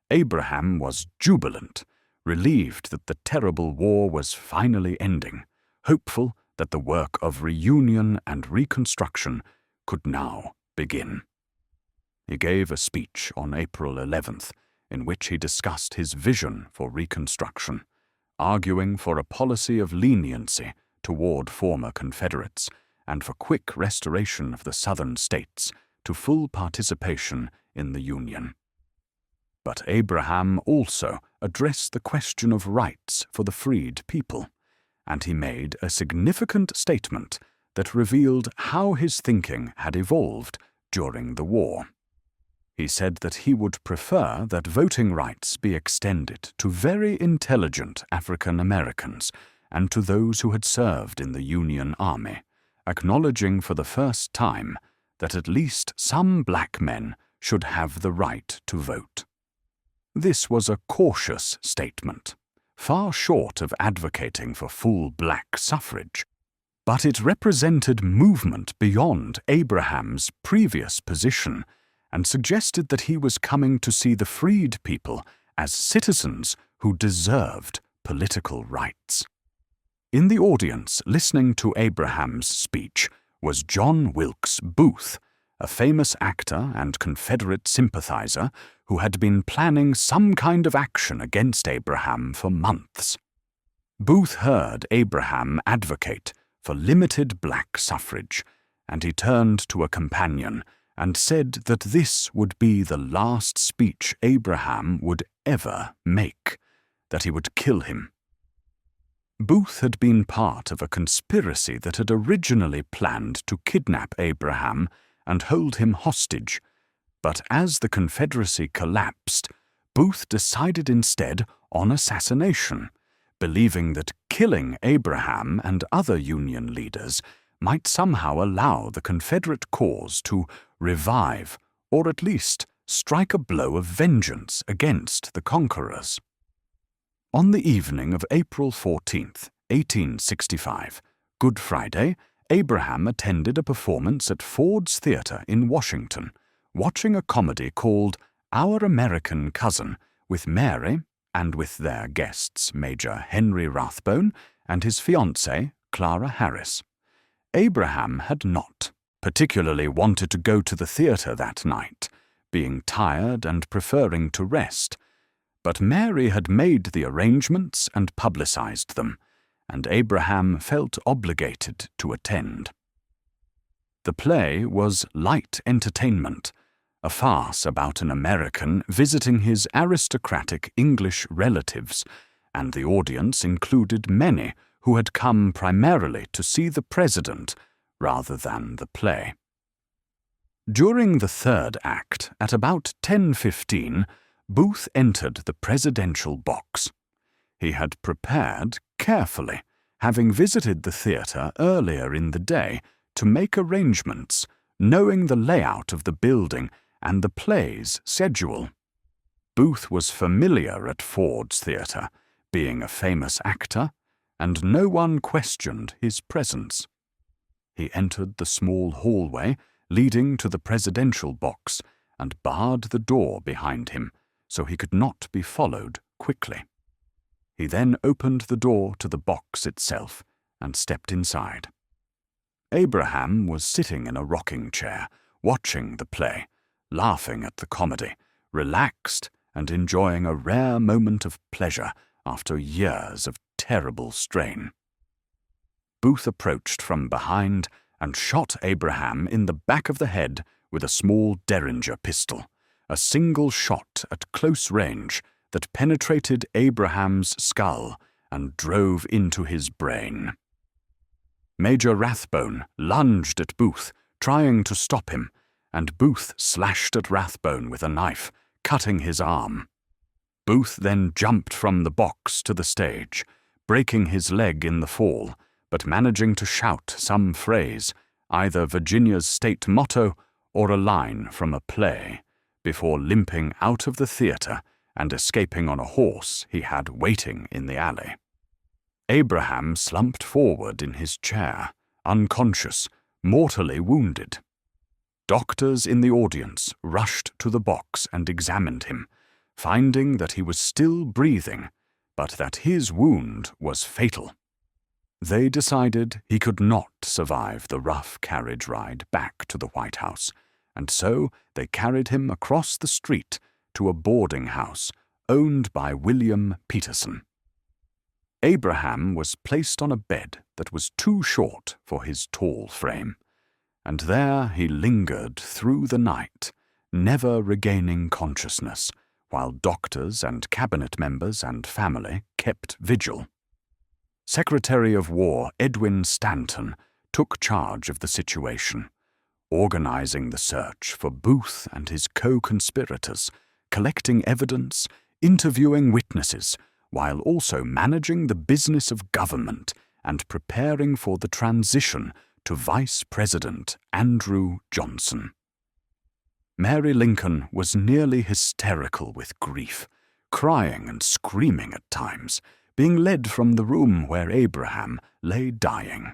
[SPEAKER 1] Abraham was jubilant, relieved that the terrible war was finally ending, hopeful that the work of reunion and reconstruction could now begin. He gave a speech on April 11th in which he discussed his vision for reconstruction, arguing for a policy of leniency toward former Confederates and for quick restoration of the Southern states to full participation in the Union. But Abraham also addressed the question of rights for the freed people, and he made a significant statement that revealed how his thinking had evolved during the war. He said that he would prefer that voting rights be extended to very intelligent African Americans and to those who had served in the Union Army, acknowledging for the first time that at least some black men should have the right to vote. This was a cautious statement, far short of advocating for full black suffrage, but it represented movement beyond Abraham's previous position and suggested that he was coming to see the freed people as citizens who deserved political rights. In the audience listening to Abraham's speech was John Wilkes Booth, a famous actor and Confederate sympathizer who had been planning some kind of action against Abraham for months. Booth heard Abraham advocate for limited black suffrage, and he turned to a companion and said that this would be the last speech Abraham would ever make, that he would kill him. Booth had been part of a conspiracy that had originally planned to kidnap Abraham and hold him hostage, but as the Confederacy collapsed, Booth decided instead on assassination, believing that killing Abraham and other Union leaders might somehow allow the Confederate cause to revive or at least strike a blow of vengeance against the conquerors. On the evening of April 14th, 1865, Good Friday, Abraham attended a performance at Ford's Theatre in Washington, watching a comedy called Our American Cousin with Mary and with their guests Major Henry Rathbone and his fiancée, Clara Harris. Abraham had not particularly wanted to go to the theatre that night, being tired and preferring to rest, but Mary had made the arrangements and publicized them, and Abraham felt obligated to attend. The play was light entertainment, a farce about an American visiting his aristocratic English relatives, and the audience included many who had come primarily to see the president rather than the play. During the third act, at about 10:15, Booth entered the presidential box. He had prepared carefully, having visited the theatre earlier in the day to make arrangements, knowing the layout of the building and the play's schedule. Booth was familiar at Ford's Theatre, being a famous actor, and no one questioned his presence. He entered the small hallway leading to the presidential box and barred the door behind him so he could not be followed quickly. He then opened the door to the box itself and stepped inside. Abraham was sitting in a rocking chair, watching the play, laughing at the comedy, relaxed and enjoying a rare moment of pleasure after years of terrible strain. Booth approached from behind and shot Abraham in the back of the head with a small Derringer pistol, a single shot at close range that penetrated Abraham's skull and drove into his brain. Major Rathbone lunged at Booth, trying to stop him, and Booth slashed at Rathbone with a knife, cutting his arm. Booth then jumped from the box to the stage, breaking his leg in the fall, but managing to shout some phrase, either Virginia's state motto or a line from a play, before limping out of the theatre and escaping on a horse he had waiting in the alley. Abraham slumped forward in his chair, unconscious, mortally wounded. Doctors in the audience rushed to the box and examined him, finding that he was still breathing, but that his wound was fatal. They decided he could not survive the rough carriage ride back to the White House, and so they carried him across the street to a boarding house owned by William Peterson. Abraham was placed on a bed that was too short for his tall frame, and there he lingered through the night, never regaining consciousness, while doctors and cabinet members and family kept vigil. Secretary of War Edwin Stanton took charge of the situation, organizing the search for Booth and his co-conspirators, collecting evidence, interviewing witnesses, while also managing the business of government and preparing for the transition to Vice President Andrew Johnson. Mary Lincoln was nearly hysterical with grief, crying and screaming at times, being led from the room where Abraham lay dying.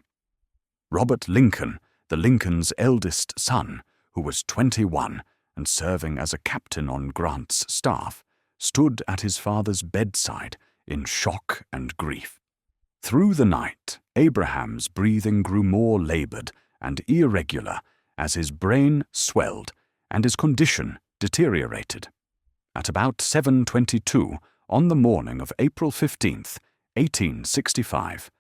[SPEAKER 1] Robert Lincoln, the Lincolns' eldest son, who was 21 and serving as a captain on Grant's staff, stood at his father's bedside in shock and grief. Through the night, Abraham's breathing grew more labored and irregular as his brain swelled and his condition deteriorated. At about 7:22 on the morning of April 15th, 1865,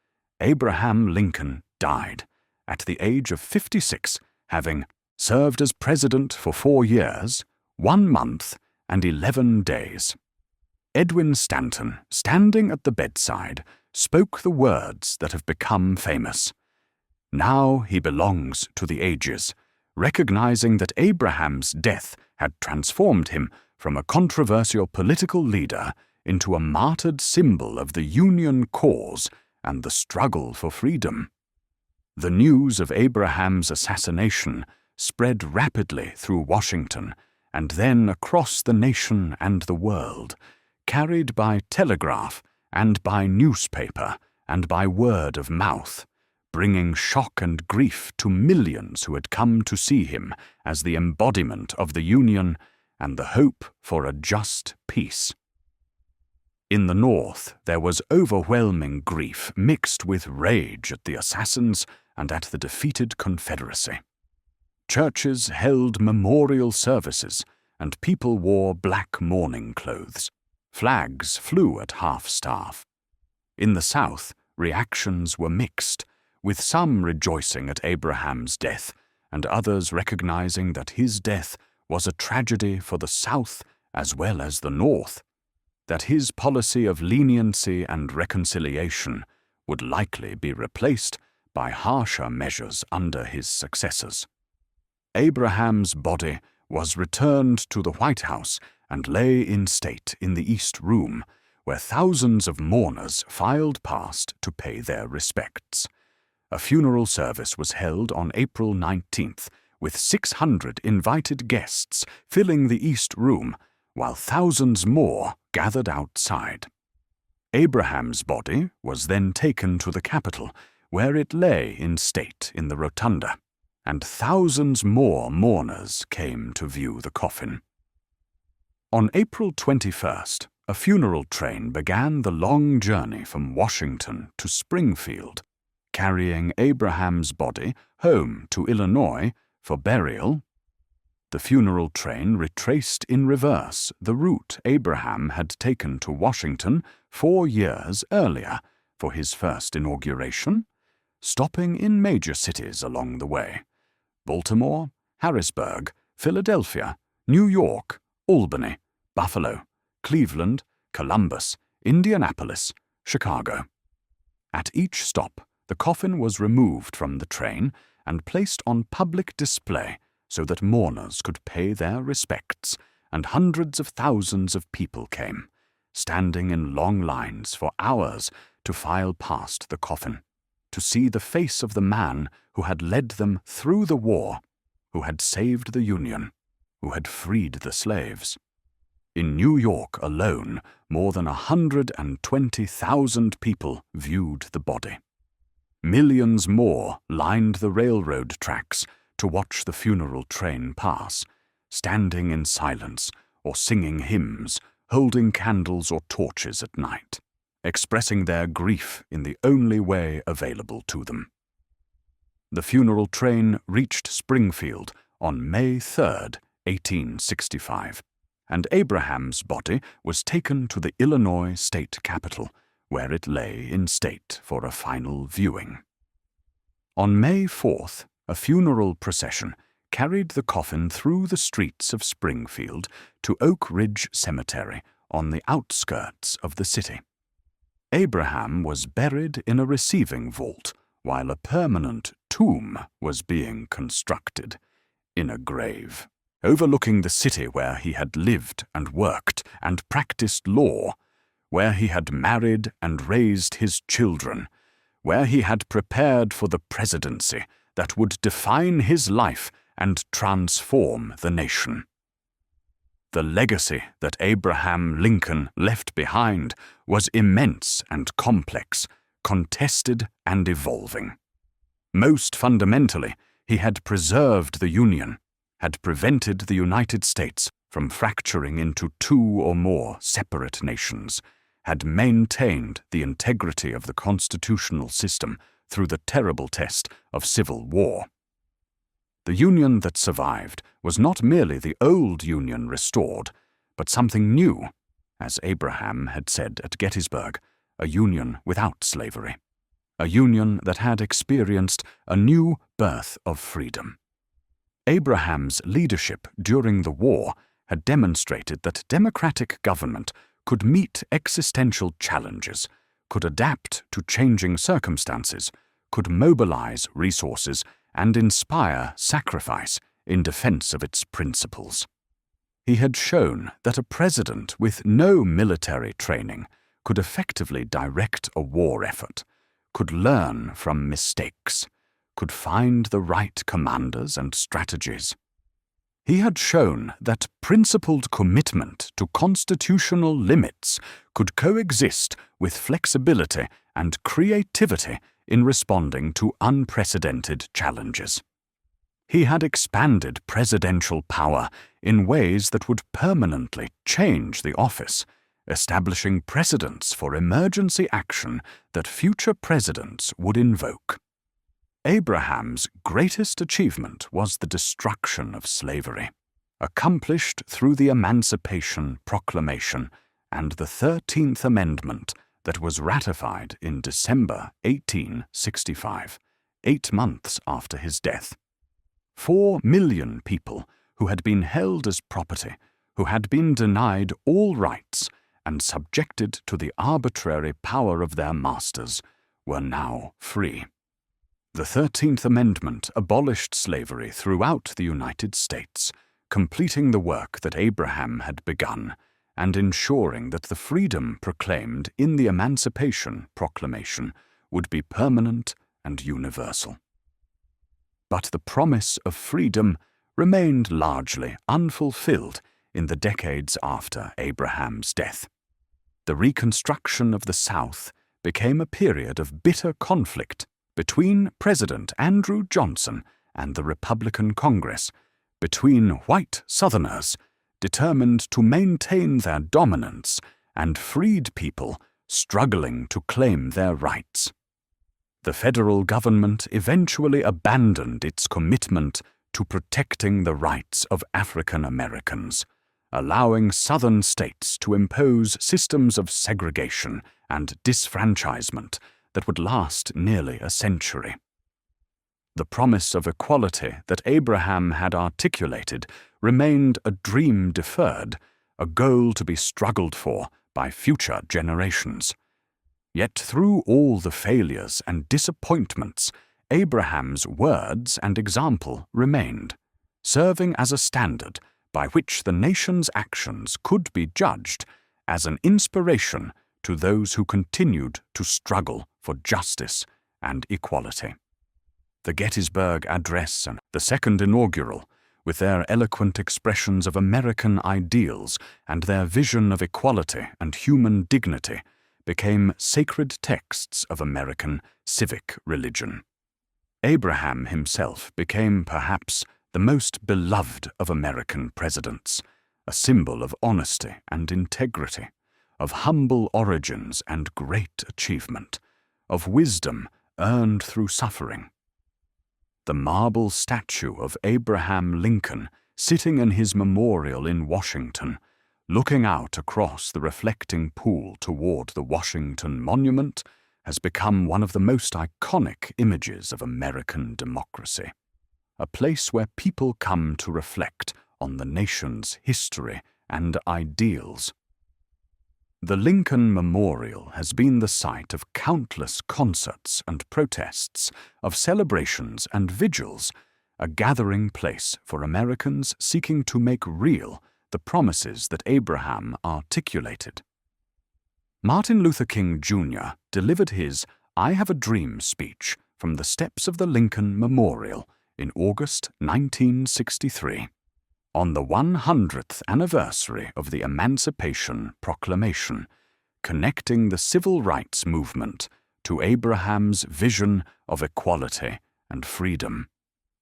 [SPEAKER 1] Abraham Lincoln died at the age of 56, having served as president for 4 years, 1 month, and 11 days. Edwin Stanton, standing at the bedside, spoke the words that have become famous. Now he belongs to the ages, recognizing that Abraham's death had transformed him from a controversial political leader into a martyred symbol of the Union cause and the struggle for freedom. The news of Abraham's assassination spread rapidly through Washington, and then across the nation and the world, carried by telegraph and by newspaper and by word of mouth, bringing shock and grief to millions who had come to see him as the embodiment of the Union and the hope for a just peace. In the North, there was overwhelming grief mixed with rage at the assassins and at the defeated Confederacy. Churches held memorial services, and people wore black mourning clothes. Flags flew at half-staff. In the South, reactions were mixed, with some rejoicing at Abraham's death, and others recognizing that his death was a tragedy for the South as well as the North, that his policy of leniency and reconciliation would likely be replaced by harsher measures under his successors. Abraham's body was returned to the White House and lay in state in the East Room, where thousands of mourners filed past to pay their respects. A funeral service was held on April 19th, with 600 invited guests filling the East Room, while thousands more gathered outside. Abraham's body was then taken to the Capitol, where it lay in state in the rotunda, and thousands more mourners came to view the coffin. On April 21st, a funeral train began the long journey from Washington to Springfield, carrying Abraham's body home to Illinois for burial. The funeral train retraced in reverse the route Abraham had taken to Washington 4 years earlier for his first inauguration, stopping in major cities along the way: Baltimore, Harrisburg, Philadelphia, New York, Albany, Buffalo, Cleveland, Columbus, Indianapolis, Chicago. At each stop, the coffin was removed from the train and placed on public display so that mourners could pay their respects, and hundreds of thousands of people came, standing in long lines for hours to file past the coffin, to see the face of the man who had led them through the war, who had saved the Union, who had freed the slaves. In New York alone, more than 120,000 people viewed the body. Millions more lined the railroad tracks to watch the funeral train pass, standing in silence or singing hymns, holding candles or torches at night, expressing their grief in the only way available to them. The funeral train reached Springfield on May 3rd, 1865, and Abraham's body was taken to the Illinois state capitol, where it lay in state for a final viewing. On May 4th, a funeral procession carried the coffin through the streets of Springfield to Oak Ridge Cemetery on the outskirts of the city. Abraham was buried in a receiving vault while a permanent tomb was being constructed in a grave overlooking the city where he had lived and worked and practiced law, where he had married and raised his children, where he had prepared for the presidency that would define his life and transform the nation. The legacy that Abraham Lincoln left behind was immense and complex, contested and evolving. Most fundamentally, he had preserved the Union, had prevented the United States from fracturing into 2 or more separate nations, had maintained the integrity of the constitutional system through the terrible test of civil war. The Union that survived was not merely the old Union restored, but something new, as Abraham had said at Gettysburg, a Union without slavery, a Union that had experienced a new birth of freedom. Abraham's leadership during the war had demonstrated that democratic government could meet existential challenges, could adapt to changing circumstances, could mobilize resources and inspire sacrifice in defense of its principles. He had shown that a president with no military training could effectively direct a war effort, could learn from mistakes, could find the right commanders and strategies. He had shown that principled commitment to constitutional limits could coexist with flexibility and creativity in responding to unprecedented challenges. He had expanded presidential power in ways that would permanently change the office, establishing precedents for emergency action that future presidents would invoke. Abraham's greatest achievement was the destruction of slavery, accomplished through the Emancipation Proclamation and the 13th Amendment that was ratified in December 1865, 8 months after his death. 4 million people who had been held as property, who had been denied all rights and subjected to the arbitrary power of their masters, were now free. The 13th Amendment abolished slavery throughout the United States, completing the work that Abraham had begun and ensuring that the freedom proclaimed in the Emancipation Proclamation would be permanent and universal. But the promise of freedom remained largely unfulfilled in the decades after Abraham's death. The Reconstruction of the South became a period of bitter conflict between President Andrew Johnson and the Republican Congress, between white Southerners determined to maintain their dominance and freed people struggling to claim their rights. The federal government eventually abandoned its commitment to protecting the rights of African Americans, allowing Southern states to impose systems of segregation and disfranchisement that would last nearly a century. The promise of equality that Abraham had articulated remained a dream deferred, a goal to be struggled for by future generations. Yet through all the failures and disappointments, Abraham's words and example remained, serving as a standard by which the nation's actions could be judged, as an inspiration to those who continued to struggle for justice and equality. The Gettysburg Address and the Second Inaugural, with their eloquent expressions of American ideals and their vision of equality and human dignity, became sacred texts of American civic religion. Abraham himself became perhaps the most beloved of American presidents, a symbol of honesty and integrity, of humble origins and great achievement, of wisdom earned through suffering. The marble statue of Abraham Lincoln, sitting in his memorial in Washington, looking out across the reflecting pool toward the Washington Monument, has become one of the most iconic images of American democracy, a place where people come to reflect on the nation's history and ideals. The Lincoln Memorial has been the site of countless concerts and protests, of celebrations and vigils, a gathering place for Americans seeking to make real the promises that Abraham articulated. Martin Luther King Jr. delivered his "I Have a Dream" speech from the steps of the Lincoln Memorial in August 1963. On the 100th anniversary of the Emancipation Proclamation, connecting the civil rights movement to Abraham's vision of equality and freedom.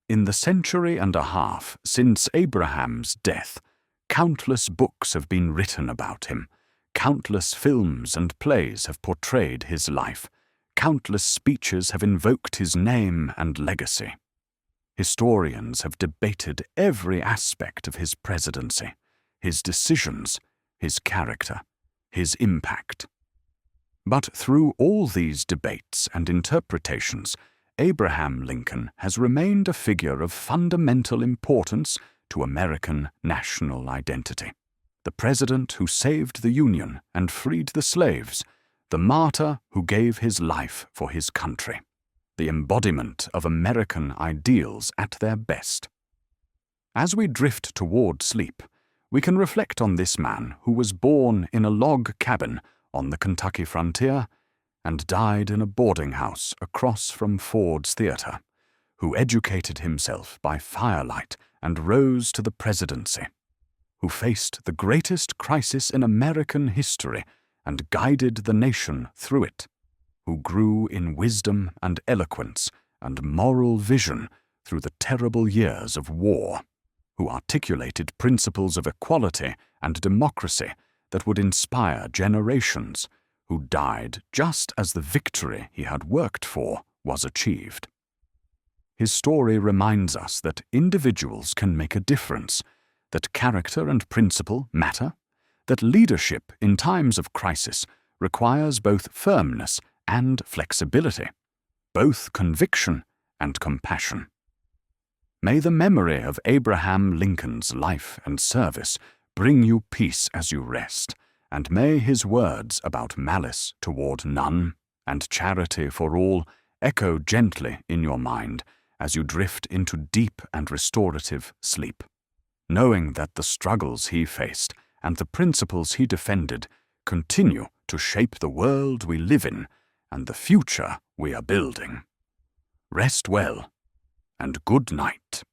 [SPEAKER 1] In the century and a half since Abraham's death, countless books have been written about him, countless films and plays have portrayed his life, countless speeches have invoked his name and legacy. Historians have debated every aspect of his presidency, his decisions, his character, his impact. But through all these debates and interpretations, Abraham Lincoln has remained a figure of fundamental importance to American national identity. The president who saved the Union and freed the slaves, the martyr who gave his life for his country. The embodiment of American ideals at their best. As we drift toward sleep, we can reflect on this man who was born in a log cabin on the Kentucky frontier and died in a boarding house across from Ford's Theater, who educated himself by firelight and rose to the presidency, who faced the greatest crisis in American history and guided the nation through it, who grew in wisdom and eloquence and moral vision through the terrible years of war, who articulated principles of equality and democracy that would inspire generations, who died just as the victory he had worked for was achieved. His story reminds us that individuals can make a difference, that character and principle matter, that leadership in times of crisis requires both firmness and flexibility, both conviction and compassion. May the memory of Abraham Lincoln's life and service bring you peace as you rest, and may his words about malice toward none and charity for all echo gently in your mind as you drift into deep and restorative sleep, knowing that the struggles he faced and the principles he defended continue to shape the world we live in and the future we are building. Rest well, and good night.